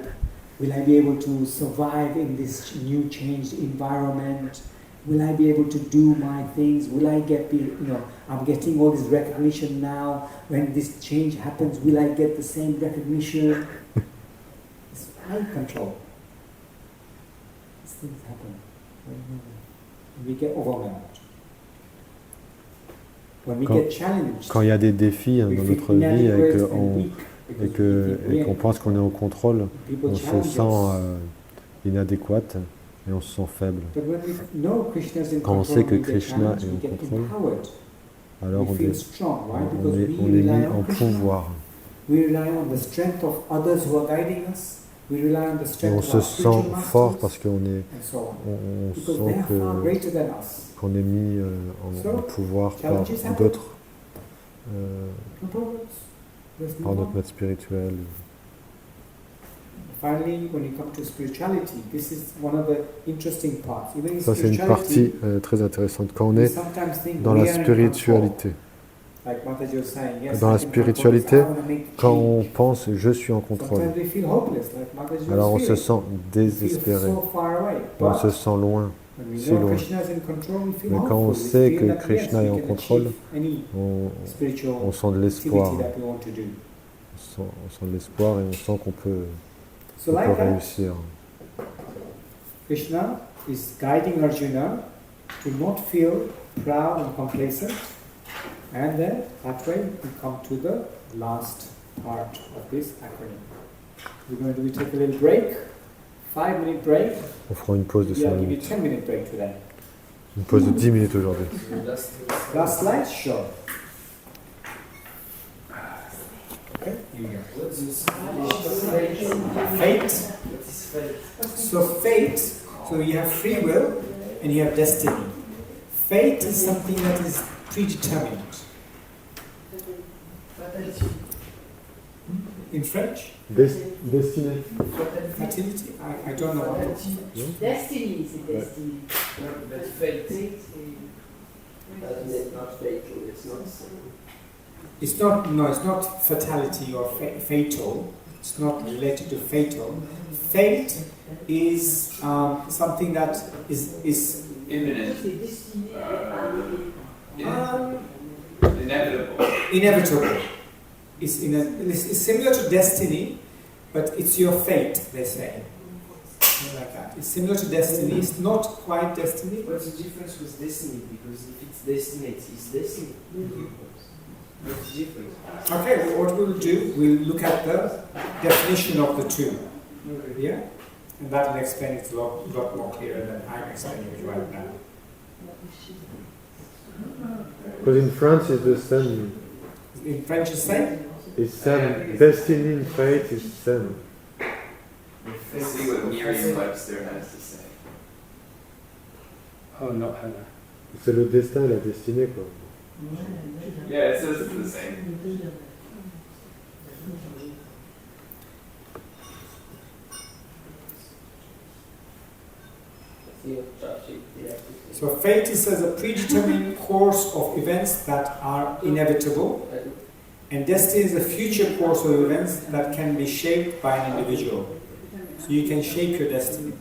Will I be able to survive in this new changed environment? Will I be able to do my things? Will I I'm getting all this recognition now. When this change happens, will I get the same recognition? It's out of control. These things happen. We get overwhelmed. When we get challenged, Quand il y a des défis dans we feel notre vie inadequate and et weak because we qu'on pense qu'on est en contrôle, people on se challenge sent us. inadéquate et on se sent faible. But when we know Krishna is in Quand on control, sait que we get Krishna challenged, est we en get contrôle, empowered. Alors We feel strong, right? Because we on est mis rely en on Krishna. pouvoir We rely on the strength of others who are guiding us. We rely on the et strength on of se our sent spiritual fort masters, parce qu'on est, and so on. on Because sent they are far que greater than us. qu'on est mis en pouvoir par challenges happen. d'autres, No problems. There's no par notre harm. maître spirituel. Finally, when you come to spirituality, this is one of the interesting parts. Even in Ça, c'est une partie spirituality, très intéressante. Quand on we est sometimes think dans we la are in spiritualité, control. Like Mataji was saying, yes, dans la I can control this, spiritualité, I wanna make quand change. on pense je suis en contrôle, Sometimes we feel hopeless, like Mataji alors on was se feeling. sent We feel désespéré, so far away. on But se sent loin. when we si know loin. Krishna is in control, we feel Mais quand on hopeful. We sait feel que that, Krishna yes, est en we can contrôle, achieve any on spiritual sent de l'espoir. activity that we want to do. On sent de l'espoir et on sent qu'on peut So like that, réussir. Krishna is guiding Arjuna to not feel proud and complacent, and then that way we come to the last part of this acronym. We're going to take a little break, 5-minute break. On fera une pause de Maybe 5 I'll give you minutes. 10-minute break today. Une pause de 10 minutes aujourd'hui. Last slide, sure. Okay, here you go. Fate. So fate, so you have free will and you have destiny. Fate is something that is predetermined. In French? Destiné. Fatality? I don't know. Destiny is a destiny. But fate, Fate, it's not fatal, it's not. It's not fatality or fatal. It's not related to fatal. Fate is something that is Imminent, c'est destiné inevitable. inevitable. It's similar to destiny, but it's your fate, they say. Something like that. It's similar to destiny. It's not quite destiny. What's the difference with destiny? Because if it's destiny, it's destiny. What's the difference? Okay, well, what we'll do, we'll look at the definition of the two. Yeah? And that will explain it a lot more clearer than I'm explaining it right now. Because in France it's the same. In French, it's same? It's same. Destiny and fate is same. Let's see what Merriam-Webster has to say. Oh, not Hannah. C'est le destin et la destinée, quoi. Yeah, it says it's the same. So fate is as a predetermined course of events that are inevitable, and destiny is a future course of events that can be shaped by an individual. So you can shape your destiny.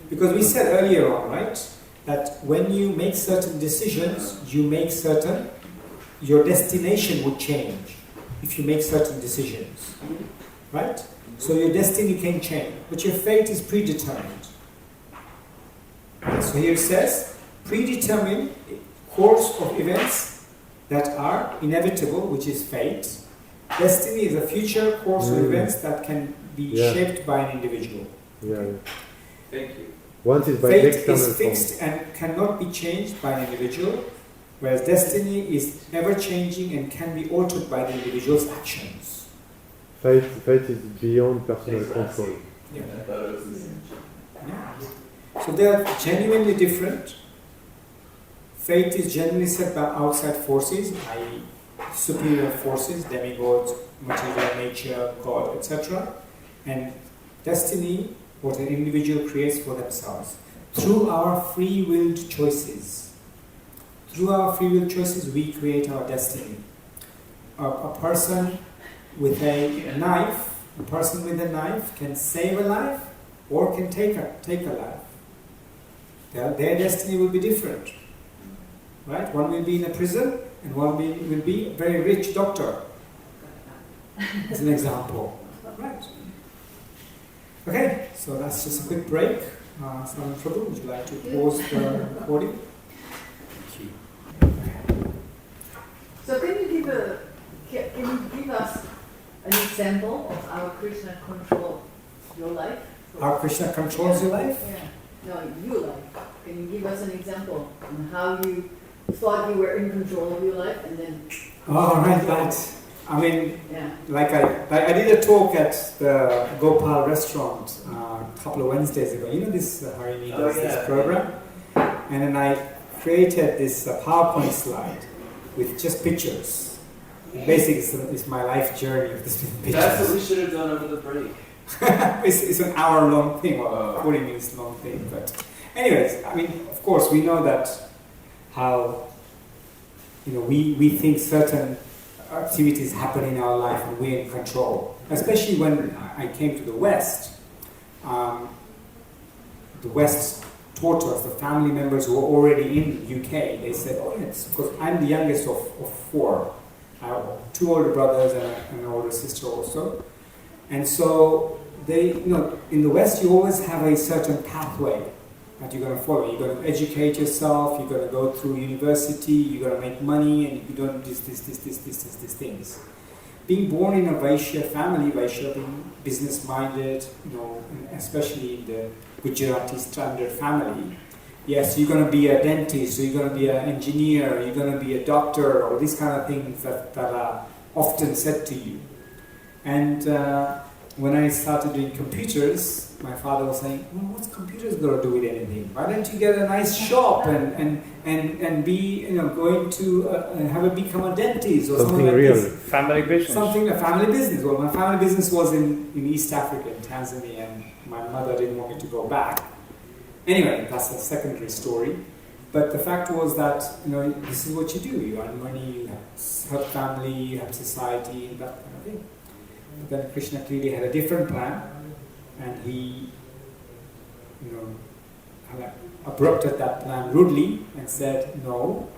Because we said earlier on, right, that when you make certain decisions, your destination would change if you make certain decisions, right? So your destiny can change, but your fate is predetermined. So here it says, predetermined course of events that are inevitable, which is fate. Destiny is a future course of events that can be shaped by an individual. Thank you. Once is by fate external is fixed form. and cannot be changed by an individual, whereas destiny is ever-changing and can be altered by the individual's actions. Fate is beyond personal control. Yeah, I thought it was the same. Yeah. So they are genuinely different. Fate is generally set by outside forces, i.e. superior forces, demigods, material nature, God, etc. And destiny, what an individual creates for themselves. Through our free-willed choices. Through our free-willed choices, we create our destiny. A person with a knife can save a life or can take a life. Their destiny will be different. Right? One will be in a prison and one will be a very rich doctor. As an example. Right. Okay, so that's just a quick break. Prabhu, would you like to pause the recording? So can you give us an example of how Krishna controls your life? How Krishna controls your life? Yeah. No, your life. Can you give us an example on how you thought you were in control of your life and then... Oh, right, that. I mean, yeah. like I did a talk at the Gopal restaurant a couple of Wednesdays ago. You know this Harini does this program? And then I created this PowerPoint slide with just pictures. Basically, it's my life journey of this pictures. That's what we should have done over the break. It's an hour-long thing, or 40 minutes long thing. But anyways, I mean, of course, we know that how, we think certain activities happen in our life and we're in control. Especially when I came to the West. The West taught us, the family members who were already in the UK, they said, oh yes, because I'm the youngest of four. I have 2 older brothers and an older sister also. And so they, in the West you always have a certain pathway that you're going to follow. You're going to educate yourself, you're going to go through university, you're going to make money, and you're going to do these things. Being born in a Vaishya family, Vaishya being business-minded, especially in the Gujarati standard family, yes, you're going to be a dentist, or you're going to be an engineer, you're going to be a doctor, or these kind of things that are often said to you. And when I started doing computers, my father was saying, well, what's computers going to do with anything? Why don't you get a nice shop and be, going to become a dentist or something like real. this. Family business. A family business. Well, my family business was in East Africa, in Tanzania, and my mother didn't want me to go back. Anyway, that's a secondary story. But the fact was that, this is what you do. You earn money, you help family, you help society, and that kind of thing. But then Krishna clearly had a different plan, and he, abrupted that plan rudely and said, no,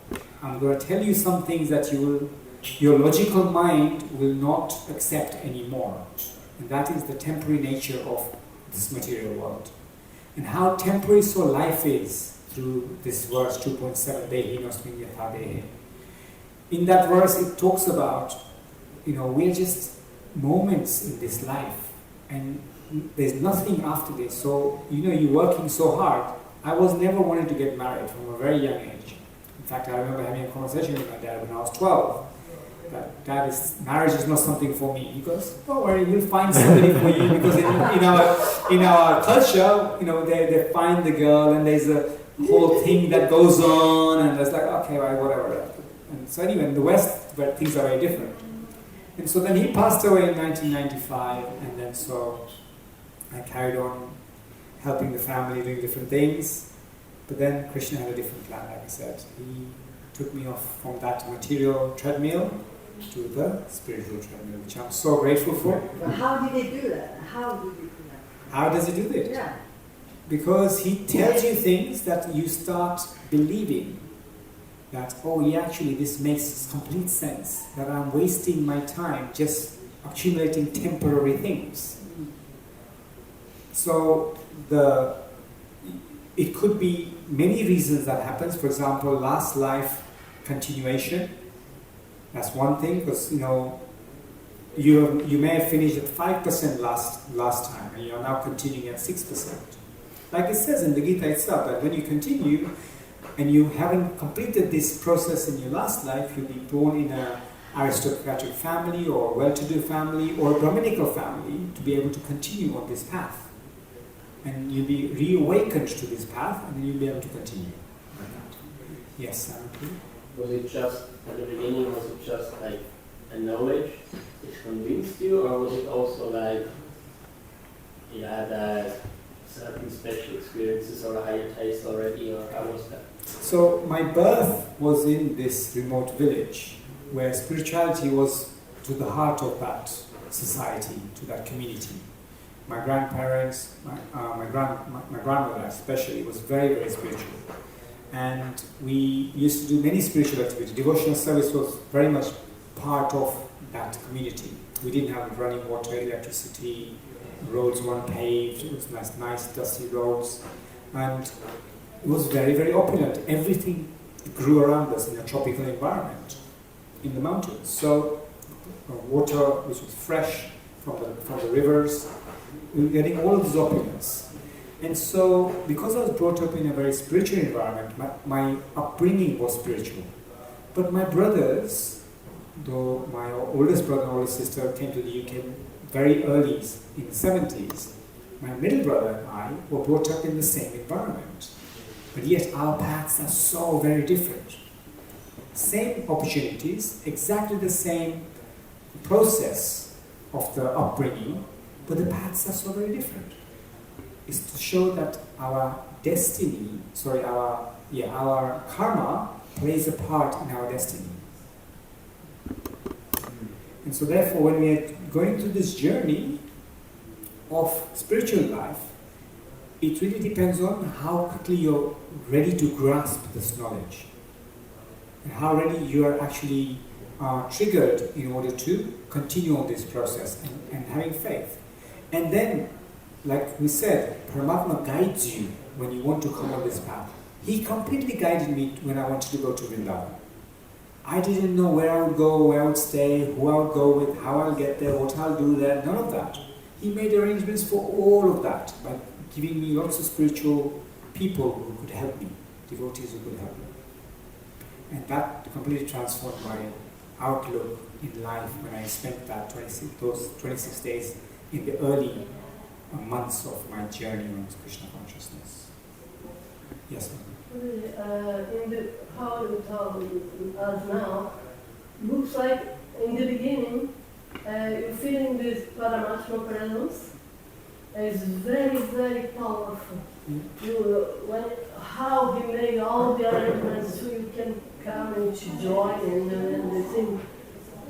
I'm going to tell you some things that your logical mind will not accept anymore. And that is the temporary nature of this material world. And how temporary so life is through this verse 2.7, Dehinosmin yatha dehe. In that verse it talks about, we're just moments in this life and there's nothing after this. So, you're working so hard. I was never wanting to get married from a very young age. In fact, I remember having a conversation with my dad when I was 12. that marriage is not something for me. He goes, don't worry, we'll find somebody for you, because in our culture, they find the girl and there's a whole thing that goes on, and it's like, okay, right, whatever. And so anyway, in the West, where things are very different. And so then he passed away in 1995, and then so I carried on helping the family, doing different things. But then Krishna had a different plan, like I said. He took me off from that material treadmill to the spiritual treadmill, which I'm so grateful for. But how did he do that? How did he do that? How does he do it? Yeah. Because he tells you things that you start believing. That, oh yeah, actually this makes complete sense, that I'm wasting my time just accumulating temporary things. So it could be many reasons that happens. For example, last life continuation. That's one thing, because you may have finished at 5% last time, and you're now continuing at 6%. Like it says in the Gita itself, that when you continue and you haven't completed this process in your last life, you'll be born in an aristocratic family or a well-to-do family or a Brahminical family to be able to continue on this path. And you'll be reawakened to this path, and then you'll be able to continue. Yes, Was it just, at the beginning, was it just like a knowledge which convinced you, or was it also like you had certain special experiences or a higher taste already, or how was that? So my birth was in this remote village where spirituality was to the heart of that society, to that community. My grandparents, my grandmother especially, was very, very spiritual. And we used to do many spiritual activities. Devotional service was very much part of that community. We didn't have running water, electricity, roads weren't paved, it was nice dusty roads. And it was very, very opulent. Everything grew around us in a tropical environment, in the mountains. So water which was fresh from the rivers, we were getting all of this opulence. And so, because I was brought up in a very spiritual environment, my upbringing was spiritual. But my brothers, though my oldest brother and oldest sister came to the UK very early in the 70s, my middle brother and I were brought up in the same environment. But yet our paths are so very different. Same opportunities, exactly the same process of the upbringing, but the paths are so very different. It's to show that our destiny, our karma plays a part in our destiny. And so therefore, when we are going through this journey of spiritual life, it really depends on how quickly you're ready to grasp this knowledge and how ready you are actually triggered in order to continue on this process and having faith. And then, like we said, Paramatma guides you when you want to come on this path. He completely guided me when I wanted to go to Vrindavan. I didn't know where I would go, where I would stay, who I would go with, how I'll get there, what I'll do there, none of that. He made arrangements for all of that by giving me lots of spiritual people who could help me, devotees who could help me. And that completely transformed my outlook in life when I spent those 26 days in the early months of my journey on Krishna consciousness. Yes, ma'am. How you talk as now, looks like in the beginning you're feeling this Paramatma presence is very, very powerful. How he made all the arrangements so you can come and to join and the thing.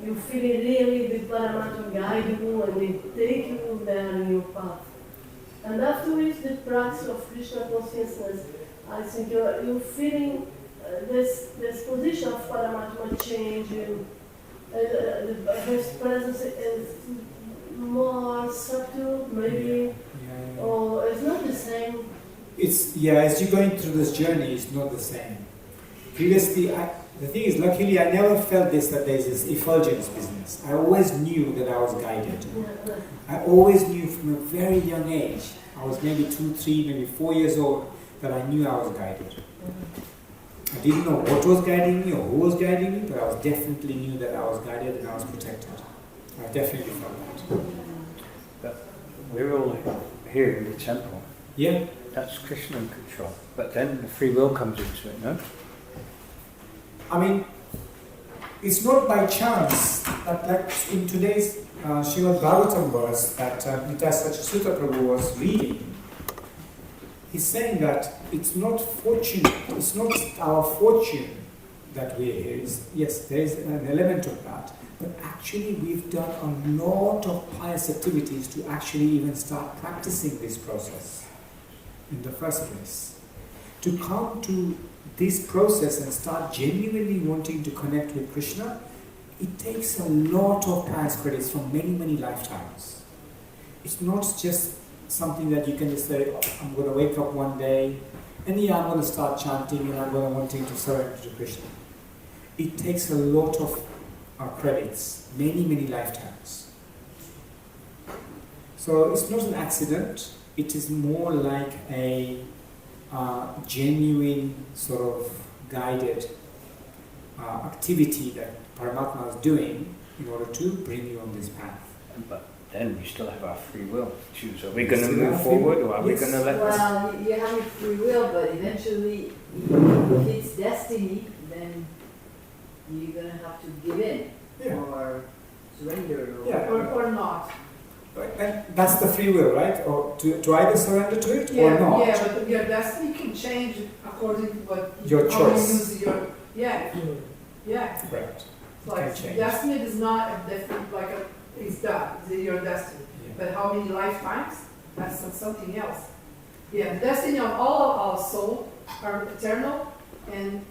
You feel really the Paramatma guide you and they take you there in your path. And afterwards, the practice of Krishna consciousness, I think you're feeling this position of Paramatma change. His presence is more subtle, maybe, or it's not the same. As you're going through this journey, it's not the same. Previously, the thing is, luckily, I never felt that there's this effulgence business. I always knew that I was guided. I always knew from a very young age, I was maybe 2, 3, maybe 4 years old, that I knew I was guided. I didn't know what was guiding me or who was guiding me, but I was definitely knew that I was guided and I was protected. I definitely felt that. But we're all here in the temple. Yeah. That's Krishna in control. But then the free will comes into it, no? I mean, it's not by chance that, like in today's Srimad Bhagavatam verse that Gita Sutta Prabhu was reading, he's saying that it's not fortunate, it's not our fortune that we're here. Yes, there is an element of that, but actually we've done a lot of pious activities to actually even start practicing this process in the first place. To come to this process and start genuinely wanting to connect with Krishna, it takes a lot of pious credits from many, many lifetimes. It's not just something that you can just say, oh, I'm going to wake up one day and I'm going to start chanting and I'm going to wanting to surrender to Krishna. It takes a lot of credits, many, many lifetimes. So it's not an accident, it is more like a genuine sort of guided activity that Paramatma is doing in order to bring you on this path. But then we still have our free will to choose. Are we going to move forward or are we going to let this? Well, you have your free will, but eventually, if it's destiny, then you're going to have to give in or surrender Or not. And that's the free will, right? Or to either surrender to it or not. Yeah, but your destiny can change according to what Your how you choice. use your Correct. Like change. destiny is not a different it's done. It's your destiny. Yeah. But how many lifetimes? That's something else. Yeah, the destiny of all of our soul are eternal and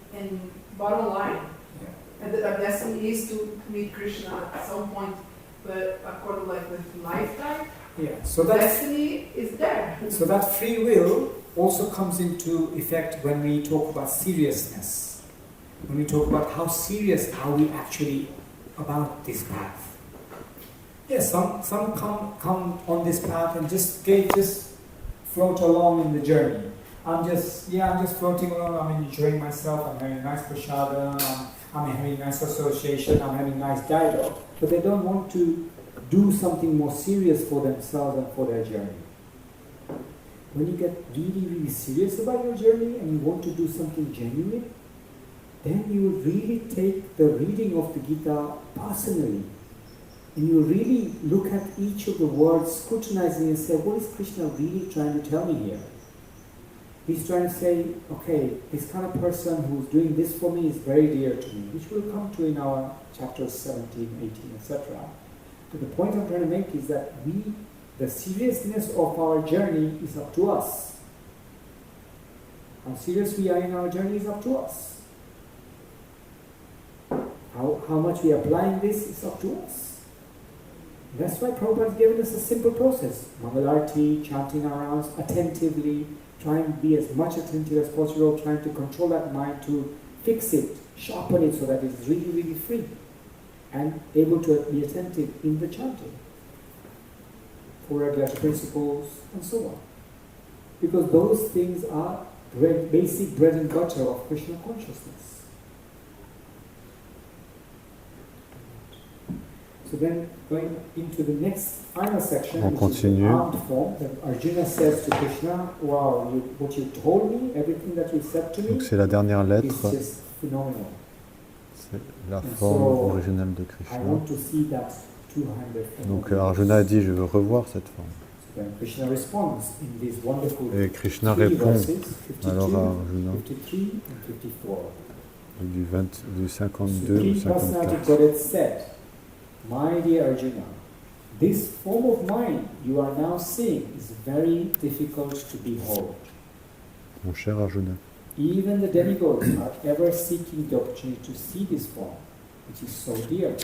bottom line. Yeah. And our destiny is to meet Krishna at some point. But according with lifetime, So that destiny is there. So that free will also comes into effect when we talk about seriousness. When we talk about how serious are we actually about this path. Yes, some come on this path and just float along in the journey. I'm just floating along, I'm enjoying myself, I'm having a nice prashadam, I'm having nice association, I'm having nice dialogue. But they don't want to do something more serious for themselves and for their journey. When you get really, really serious about your journey and you want to do something genuine, then you will really take the reading of the Gita personally. And you really look at each of the words, scrutinizing and say, what is Krishna really trying to tell me here? He's trying to say, okay, this kind of person who's doing this for me is very dear to me, which we'll come to in our chapters 17, 18, etc. But the point I'm trying to make is that the seriousness of our journey is up to us. How serious we are in our journey is up to us. How much we are applying this is up to us. That's why Prabhupada has given us a simple process. Mangalarti, chanting our rounds attentively, trying to be as much attentive as possible, trying to control that mind to fix it, sharpen it so that it's really, really free and able to be attentive in the chanting. For regular principles and so on. Because those things are basic bread and butter of Krishna consciousness. So then, going into the next final section, which is the armed form, that Arjuna says to Krishna, wow, what you told me, everything that you said to me, donc c'est la dernière lettre, is just phenomenal. c'est la forme originale de I Krishna. want to see that 200 form. Donc Arjuna a dit, je veux revoir cette forme. So then Krishna responds in these wonderful Et Krishna three répond verses, 52, alors à Arjuna 53 and 54. du 52 au Supreme Personality 54. Godhead said, my dear Arjuna, this form of mine you are now seeing is very difficult to behold. Mon cher Arjuna, Even the demigods are ever seeking the opportunity to see this form, which is so dear.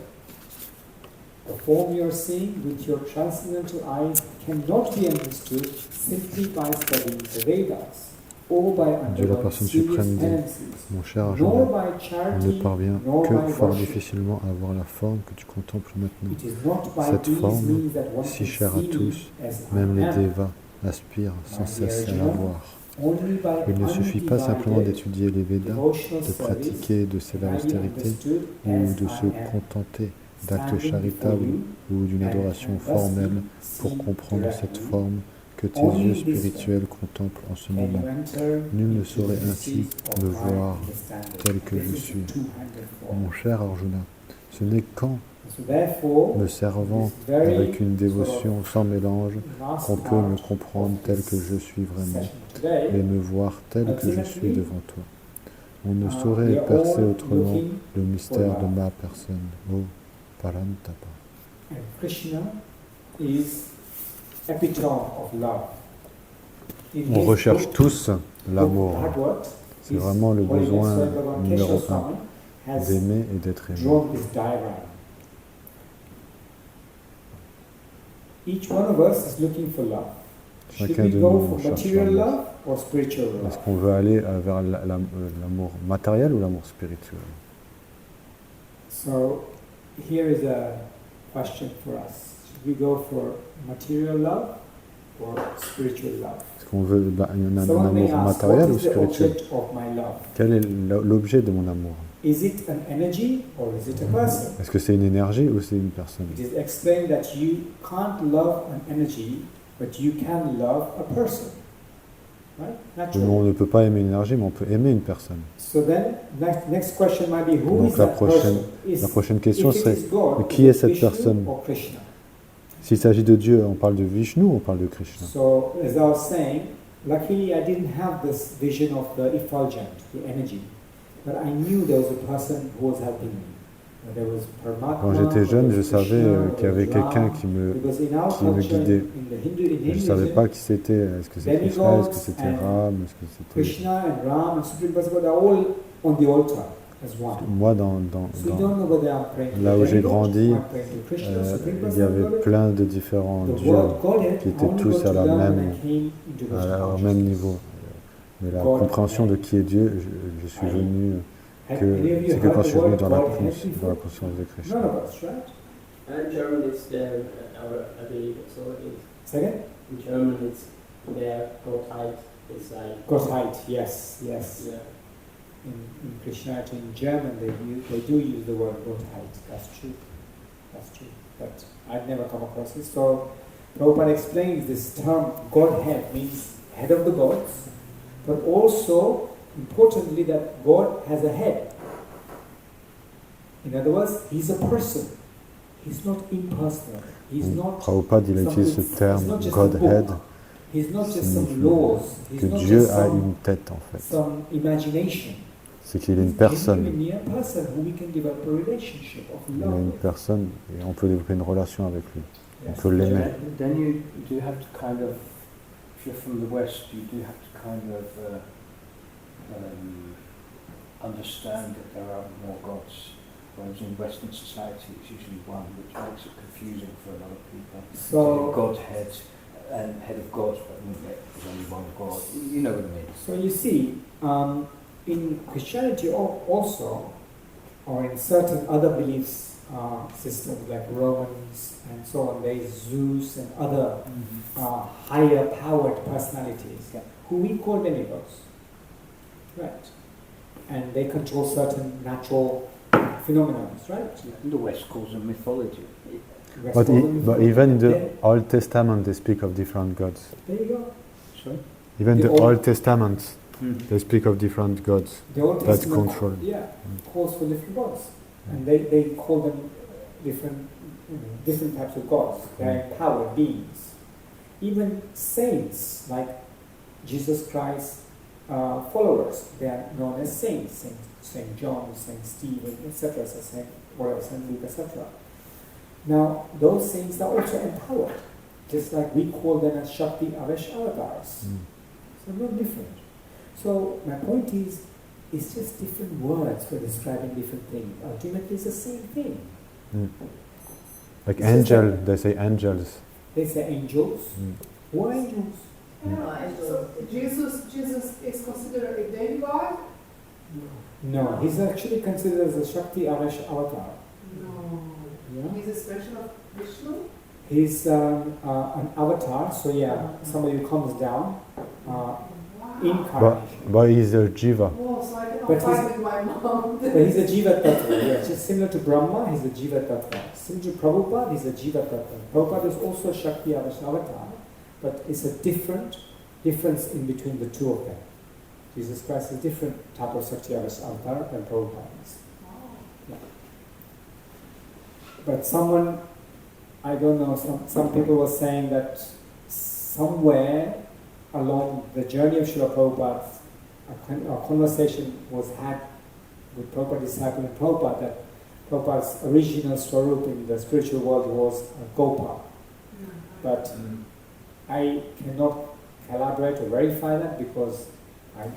The form you are seeing with your transcendental eyes cannot be understood simply by studying the Vedas or by Dieu la undergoing personne serious suprême dit, penances, mon cher nor Arjuna, by on charity, ne parvient nor que by fort worship. difficilement à voir la forme que tu contemples maintenant. It is not by Cette these forme, means that one si can chère à see tous, as I même les am. devas aspirent sans cesse à la voir. Only by Il ne suffit pas simplement undivided d'étudier les Védas, devotional de service pratiquer de sévère can I be austérité understood ou as de se I am contenter d'actes standing charitables before you ou d'une and adoration thusly formelle pour see comprendre cette directly. forme que tes Only yeux this way spirituels contemplent en ce can you moment. enter Nul ne into saurait the ainsi seat of me my voir understanding. tel que This je is suis. the two-handed form. Mon cher Arjuna, ce n'est qu'en So therefore, me servant this very avec une dévotion sans mélange last qu'on peut me part comprendre of tel this que je suis vraiment session today, et me voir tel que je suis devant toi. On ne saurait we are percer all autrement looking le mystère for de love. ma personne. Oh, Parantapa. And Krishna is epitome of love. In On his recherche book, tous l'amour. Bhagavad, C'est his vraiment le Holiness besoin Swami Bhagavan numéro Keshav un, Swami has d'aimer et d'être aimé. drawn this diagram. Each one of us is looking for love. Should Chacun we de go nous for cherche material l'amour. love or spiritual Est-ce love? qu'on veut aller vers l'amour matériel ou l'amour spirituel? So here is a question for us. Should we go for material love or spiritual love? Est-ce qu'on veut un Someone may amour ask, matériel what ou is the spirituel? object of my love? Quel est l'objet de mon amour? Is it an energy or is it a person? Est-ce que c'est une énergie ou c'est une personne? It is explained that you can't love an energy, but you can love a person. Right? Naturally. On ne peut pas aimer une énergie, mais on peut aimer une personne. So then, next question might be, who Donc is la that person? prochaine question If it serait, is God, mais qui est is it cette Vishnu personne? or Krishna? S'il s'agit de Dieu, on parle de Vishnu ou on parle de Krishna? So, as I was saying, luckily I didn't have this vision of the effulgent, the energy, but I knew there was a person who was helping me. There was Paramatma, Quand j'étais jeune, je there was savais Krishna, qu'il y avait there was quelqu'un Ram, qui because in our me culture, guidait. in the Hindu, Je ne savais pas qui c'était. Est-ce que c'est Krishna? Est-ce que c'était Ram? Est-ce que c'était... Krishna and Ram and Supreme Personality, they're all on the altar as one. Moi, So you don't know whether I'm praying to là où j'ai demigod, grandi, I'm praying to Krishna, Supreme il y avait Personality. plein de différents The dieux word Godhead, qui I étaient only tous got to à la learn when même, I came into Krishna au même consciousness. niveau. Mais la God compréhension de qui est Dieu, je suis venu Have que any of you c'est que heard quand the je suis venu word dans la Godhead conscience before? de Krishna. None of us, right? In German it's there, I believe, so Second? in German it's there, Gottheit, it's like... Gottheit, yes, yes. Yeah. In Christianity, in German, they do use the word Gottheit. That's true. That's true. But I've never come across it. So Prabhupada explains this term Godhead means head of the gods, but also importantly that God has a head. In other words, he's a person. He's not impersonal. He's not Prabhupada, il a utilisé ce terme, he's not just Godhead, a book. He's not just signifie some laws. He's que not Dieu just a some, une tête en fait. some imagination. C'est qu'il est une He's personne. genuinely a person who we can develop a relationship of Il est love une with. personne et on peut développer une relation avec lui. On Yes. peut l'aimer. Then you do have to kind of, if you're from the West, you do have to kind of understand that there are more gods. Whereas in Western society, it's usually one, which makes it confusing for a lot of people. So, Godhead and head of gods, but there's only one God. You know what I mean? so you see, in Christianity also, or in certain other beliefs systems like Romans and so on, there is Zeus and other higher powered personalities who we call demigods, right? And they control certain natural phenomena, right? And the West calls them mythology. Rest But, of them- but even in the Then- Old Testament, they speak of different gods. There you go. Sorry? Even The the Old- Old Testament, they speak of different gods. The Old That's Testament control. calls for different gods, and they call them different types of gods. They're empowered beings. Even saints like Jesus Christ followers, they are known as saints. Saint John, Saint Stephen, etc. Saint Luke, etc. Now those saints are also empowered, just like we call them as Shakti Avesh avatars. So no different. So my point is, it's just different words for describing different things. Ultimately, it's the same thing. Like It's just angel, like- they say angels. They say angels. Who are angels? So Jesus is considered a demigod? No, he's actually considered as a Shakti Avesh avatar. No. Yeah? He's a expression of Vishnu? He's an avatar, so yeah, somebody who comes down. Wow. incarnation. He's a jiva. Oh, so I cannot But fight he's- with my mom. But he's a Jiva Tattva, yeah. Just similar to Brahma, he's a Jiva Tattva. Similar to Prabhupada, he's a Jiva Tattva. Prabhupada is also a Shakti Avatar, but it's a difference in between the two of them. Jesus Christ is a different type of Shakti Avatar than Prabhupada is. Yeah. But someone, I don't know, some people were saying that somewhere along the journey of Srila Prabhupada, a conversation was had with Prabhupada's disciple and Prabhupada that Prabhupada's original swarup in the spiritual world was a Gopa. But I cannot collaborate or verify that because I'm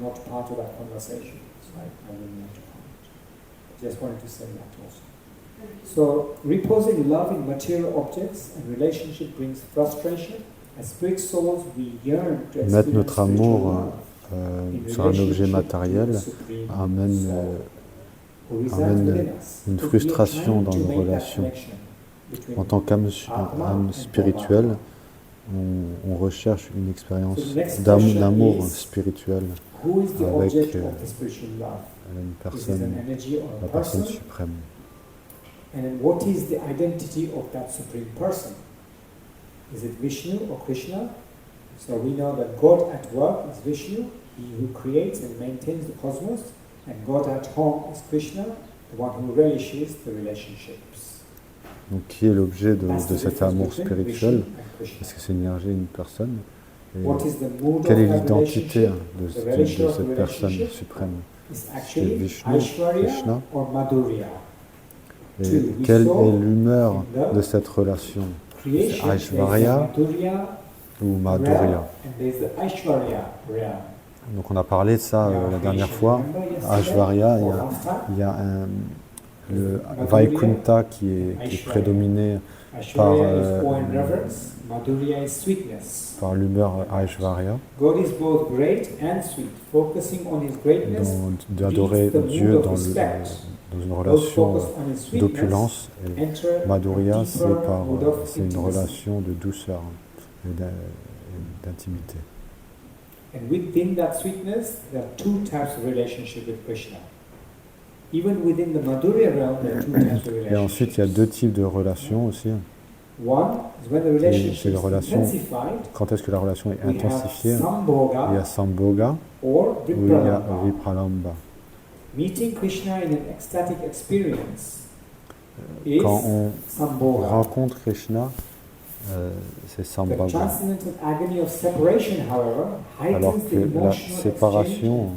not part of that conversation. So I wouldn't want to comment. Just wanted to say that also. So, reposing love in material objects and relationship brings frustration. As spirit souls, we yearn to Mettre experience notre spiritual amour love. sur un objet matériel amène une frustration dans nos relations. En tant qu'âme spirituelle, on recherche une expérience d'amour spirituel avec une personne, la personne suprême. And what is the identity of that supreme person? Is it Vishnu or Krishna? So we know that God at work is Vishnu, he who creates and maintains the cosmos, and God at home is Krishna, the one who relishes the relationships. Donc qui est l'objet de cet amour spirituel? Est-ce que c'est une énergie, une personne? Et quelle est l'identité de cette personne suprême? C'est Vishnu, Krishna? Et quelle est l'humeur de cette relation? C'est Aishvarya ou Madhurya? Donc on a parlé de ça la dernière fois. Aishvarya, il y a le Vaikunta qui est prédominé par l'humeur Aishvarya, d'adorer Dieu dans une relation d'opulence, et Madhurya c'est une relation de douceur et d'intimité. And within that sweetness, there are two types of relationship with Krishna. Even within the Madhurya realm, there are two types of relationships. Et ensuite, il y a deux types de relations aussi. One is when the relationship is relation, intensified. Quand est-ce que la relation est intensifiée? Il y a Sambhoga ou il y a Vipralamba. Meeting Krishna in an ecstatic experience Quand on rencontre Krishna, c'est Sambhoga. Alors que la séparation,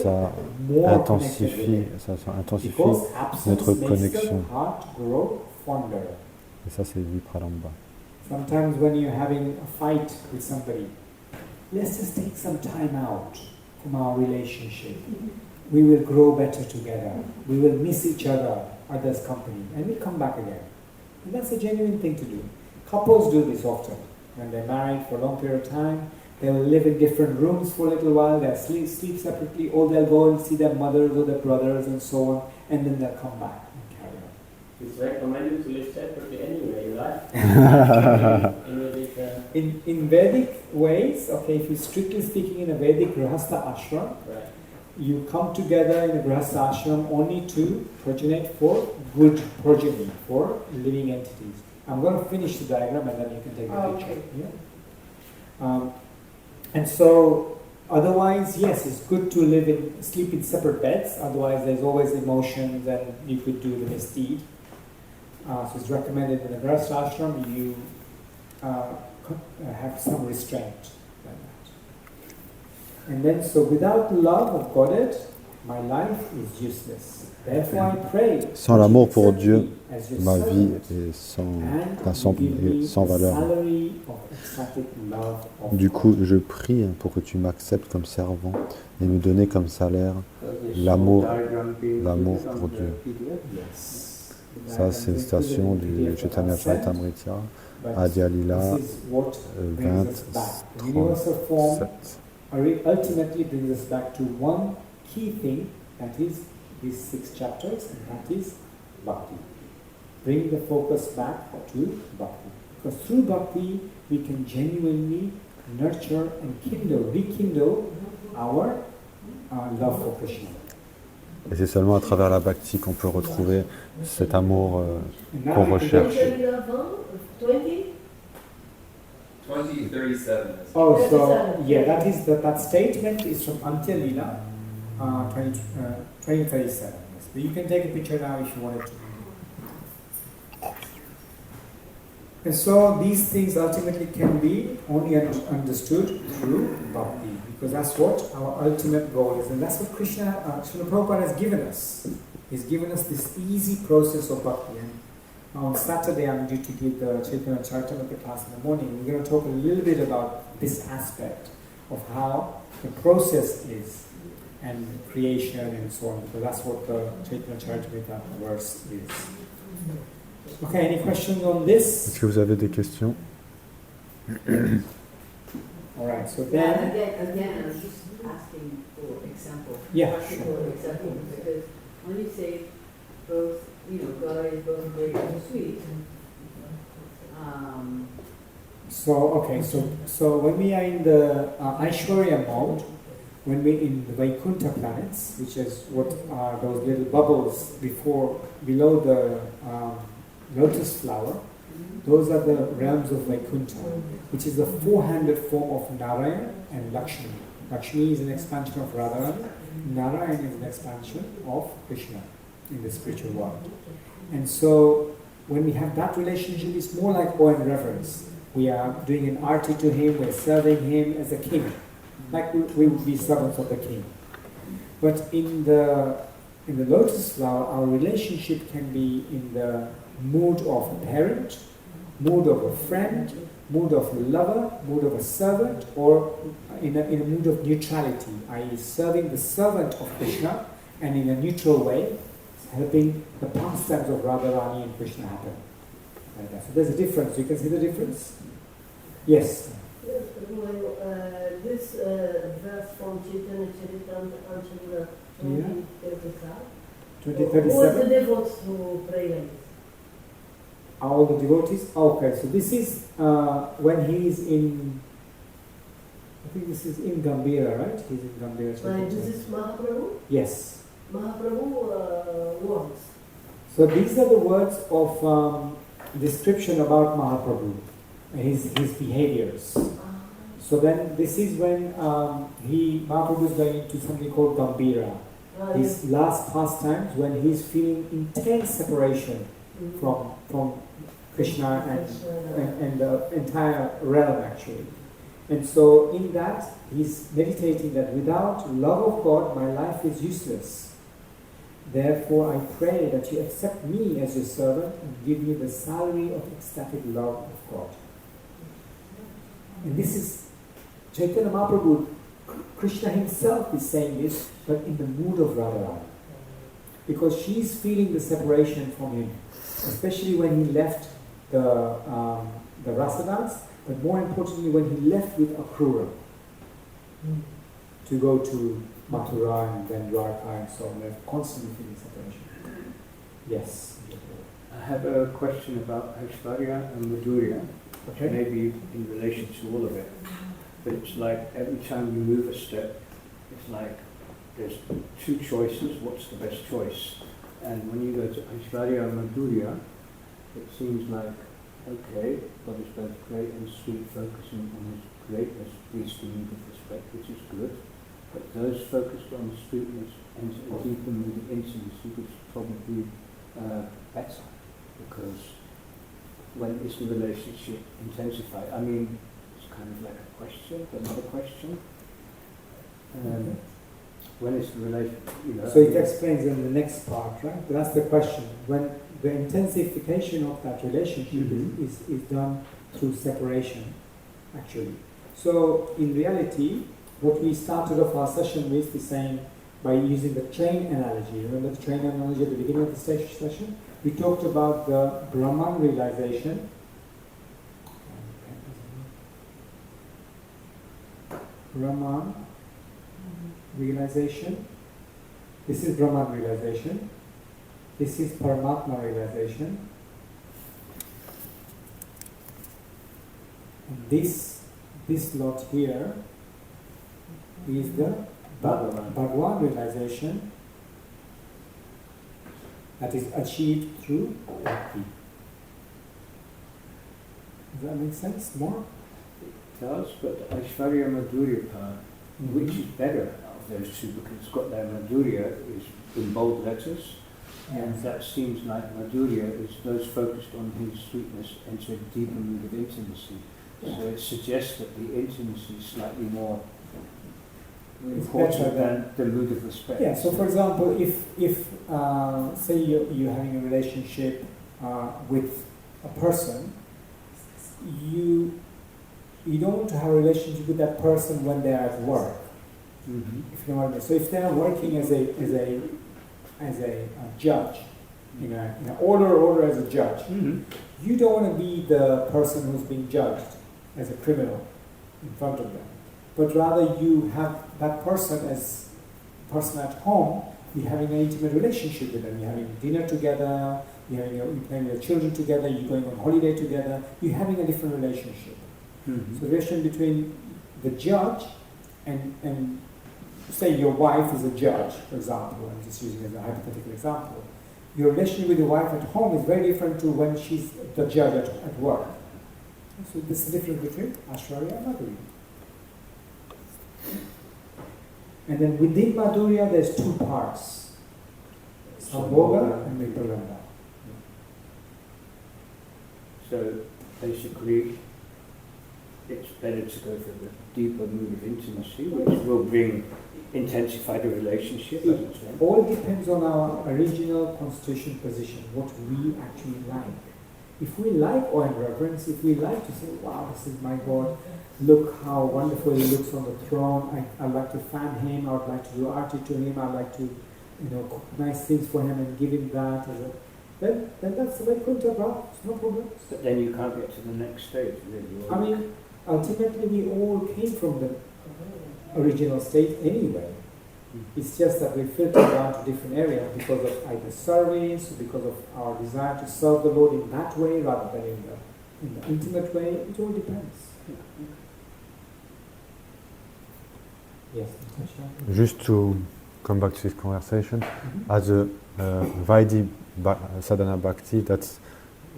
ça intensifie notre connexion. Et ça, c'est Vipralamba. Sometimes when you're having a fight with somebody, let's just take some time out from our relationship. We will grow better together. We will miss each other's company, and we'll come back again. And that's a genuine thing to do. Couples do this often. When they're married for a long period of time, they'll live in different rooms for a little while, they'll sleep separately, or they'll go and see their mothers or their brothers and so on, and then they'll come back and carry on. It's recommended to live separately anyway, right? In Vedic ways, okay, if you're strictly speaking in a Vedic Grihastha ashram, right. You come together in a Grihastha ashram only to progenate for good progeny, for living entities. I'm going to finish the diagram and then you can take a picture. Okay. Yeah? And so, otherwise, yes, it's good to sleep in separate beds. Otherwise, there's always emotions and you could do the misdeed. So it's recommended in the Grihastha ashram you have some restraint. And then, so without the love of Godhead, my life is useless. Therefore I pray. Sans l'amour pour Dieu, ma vie est sans valeur. Du coup, je prie pour que tu m'acceptes comme servant et me donner comme salaire l'amour pour Dieu. Ça, c'est une citation du Chaitanya Charitamrita, Adya Lila 20:37. Ultimately brings us back to one key thing, that is these 6 chapters, and that is bhakti. Bring the focus back to bhakti. Because through bhakti, we can genuinely nurture and rekindle our love for Krishna. Et c'est seulement à travers la bhakti qu'on peut retrouver cet amour qu'on recherche. 2037. Oh, so yeah, that statement is from Antya Lila, 2037. Yes. But you can take a picture now if you wanted to. And so these things ultimately can be only understood through bhakti, because that's what our ultimate goal is, and that's what Krishna, Srila Prabhupada has given us. He's given us this easy process of bhakti. And on Saturday, I'm due to give the Chaitanya Charitamrita class in the morning. We're going to talk a little bit about this aspect of how the process is, and creation and so on, because that's what the Chaitanya Charitamrita verse is. Okay, any questions on this? Est-ce que vous avez des questions? All right, so Yeah, then... again, I'm just asking for example. Yeah, Practical example, because when you say both, God is both great and sweet, So when we are in the Aishwarya mode, when we're in the Vaikuntha planets, which is what are those little bubbles below the lotus flower, those are the realms of Vaikuntha, which is the four-handed form of Narayana and Lakshmi. Lakshmi is an expansion of Radharani, Narayana is an expansion of Krishna in the spiritual world. And so when we have that relationship, it's more like awe and reverence. We are doing an arti to him, we're serving him as a king, like we would be servants of the king. But in the lotus flower, our relationship can be in the mood of a parent, mood of a friend, mood of a lover, mood of a servant, or in a mood of neutrality, i.e. serving the servant of Krishna, and in a neutral way, helping the pastimes of Radharani and Krishna happen. Like that. So there's a difference. You can see the difference? Yes? Yes, well, this verse from Chaitanya Charitamrita 2037. Who are the devotees who pray like this? All the devotees? Okay, so this is when he's in, I think this is in Gambhira, right? He's in Gambhira. This is Mahaprabhu? Yes. Mahaprabhu words. So these are the words of description about Mahaprabhu, his behaviors. So then this is when Mahaprabhu is going into something called Gambhira. His last pastimes, when he's feeling intense separation from Krishna and the entire realm actually. And so in that, he's meditating that without love of God, my life is useless. Therefore, I pray that you accept me as your servant and give me the salary of ecstatic love of God. And this is Chaitanya Mahaprabhu, Krishna himself is saying this, but in the mood of Radharani. Because she's feeling the separation from him, especially when he left the rasa dance, but more importantly when he left with Akrura to go to Mathura and then Dwarka and so on. They're constantly feeling separation. Yes? I have a question about Aishwarya and Madhurya, Okay. maybe in relation to all of it. But it's like every time you move a step, it's like there's two choices, what's the best choice? And when you go to Aishwarya and Madhurya, it seems like, okay, God is both great and sweet, focusing on his greatness, pleased to me with respect, which is good. But those focused on sweetness and deepen with intimacy, which is probably better, because when is the relationship intensified? I mean, it's kind of like a question, another question. When is the relationship? So it explains in the next part, right? That's the question. When the intensification of that relationship is done through separation, actually. So in reality, what we started off our session with is saying, by using the train analogy. Remember the train analogy at the beginning of the session? We talked about the Brahman realization. Brahman realization. This is Brahman realization. This is Paramatma realization. And this lot here is the Bhagwan realization that is achieved through bhakti. Does that make sense more? It does, but Aishvarya Madhurya part, which is better of those two, because it's got that Madhurya is in bold letters, and that seems like Madhurya is those focused on his sweetness and to a deeper mood of intimacy. So it suggests that the intimacy is slightly more important than the mood of respect. Yeah, so for example, if say you're having a relationship with a person, you don't want to have a relationship with that person when they're at work. Mm-hmm. If you know what I mean. So if they're working as a judge, in an order as a judge, Mm-hmm. you don't want to be the person who's being judged as a criminal in front of them, but rather you have that person as a person at home. You're having an intimate relationship with them. You're having dinner together. You're playing with your children together. You're going on holiday together. You're having a different relationship. Mm-hmm. So the relation between the judge and say your wife is a judge, for example. I'm just using it as a hypothetical example. Your relationship with your wife at home is very different to when she's the judge at work. So this is the difference between Aishwarya and Madhurya. And then within Madhurya, there's two parts: Sambhoga and Vipralambha. So basically, it's better to go for the deeper mood of intimacy, which will intensify the relationship. As it's It all depends on our original constitution position, what we actually like. If we like awe and reverence, if we like to say, wow, this is my God, look how wonderful he looks on the throne, I'd like to fan him, I would like to do arti to him, I'd like to cook nice things for him and give him that, then that's the way Kunta Prabhu, it's no problem. But then you can't get to the next stage, really. I mean, ultimately we all came from the original state anyway. It's just that we filter down to different areas because of either service, because of our desire to serve the Lord in that way rather than in the intimate way. It all depends. Yes. Just to come back to this conversation, as a Vaidhi sadhana bhakti, that's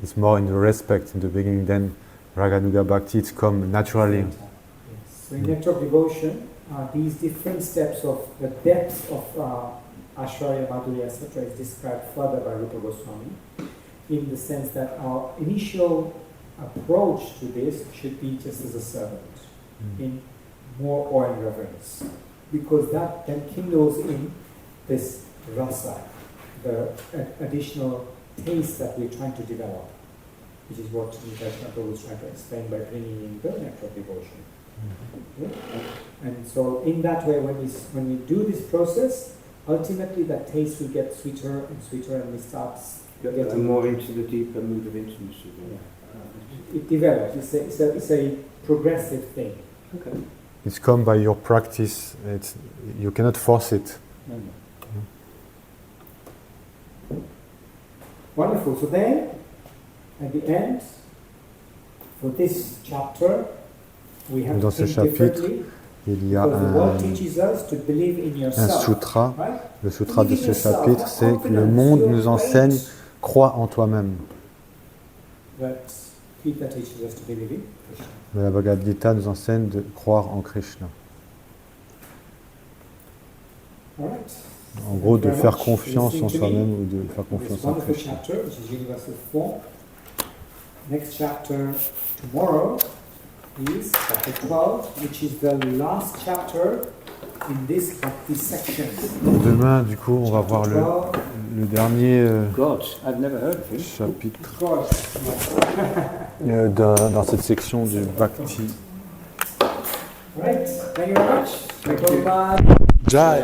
it's more in the respect in the beginning. Then Raganuga bhakti, it's come naturally. Yes. So in network devotion, these different steps of the depth of Aishwarya, Madhurya, etc. is described further by Rupa Goswami, in the sense that our initial approach to this should be just as a servant, in more awe and reverence, because that then kindles in this rasa, the additional taste that we're trying to develop, which is what Prabhu was trying to explain by bringing in the network devotion. Yeah? And so in that way, when we do this process, ultimately that taste will get sweeter and sweeter, and we start getting more into the deeper mood of intimacy. Yeah. It develops. It's a progressive thing. Okay. It's come by your practice. You cannot force it. No. Wonderful. So then, at the end, for this chapter, we have Dans to ce think chapitre, differently. il y a Because the world teaches us to believe in un yourself. sutra. Right? Le sutra de ce chapitre, c'est que le monde nous enseigne crois en toi-même. But Gita teaches us to believe in Krishna. Mais la Bhagavad Gita nous enseigne de croire en Krishna. All right. En gros, de Very faire much confiance en listening to me. soi-même ou de faire This confiance en wonderful Krishna. chapter, which is Universal Form. Next chapter tomorrow is chapter 12, which is the last chapter in this Bhakti section. Demain, du coup, on va voir le dernier God, I've never heard of him. chapitre Of course. dans cette section du Bhakti. Right. Thank you very much. Thank you. Bye. Jai.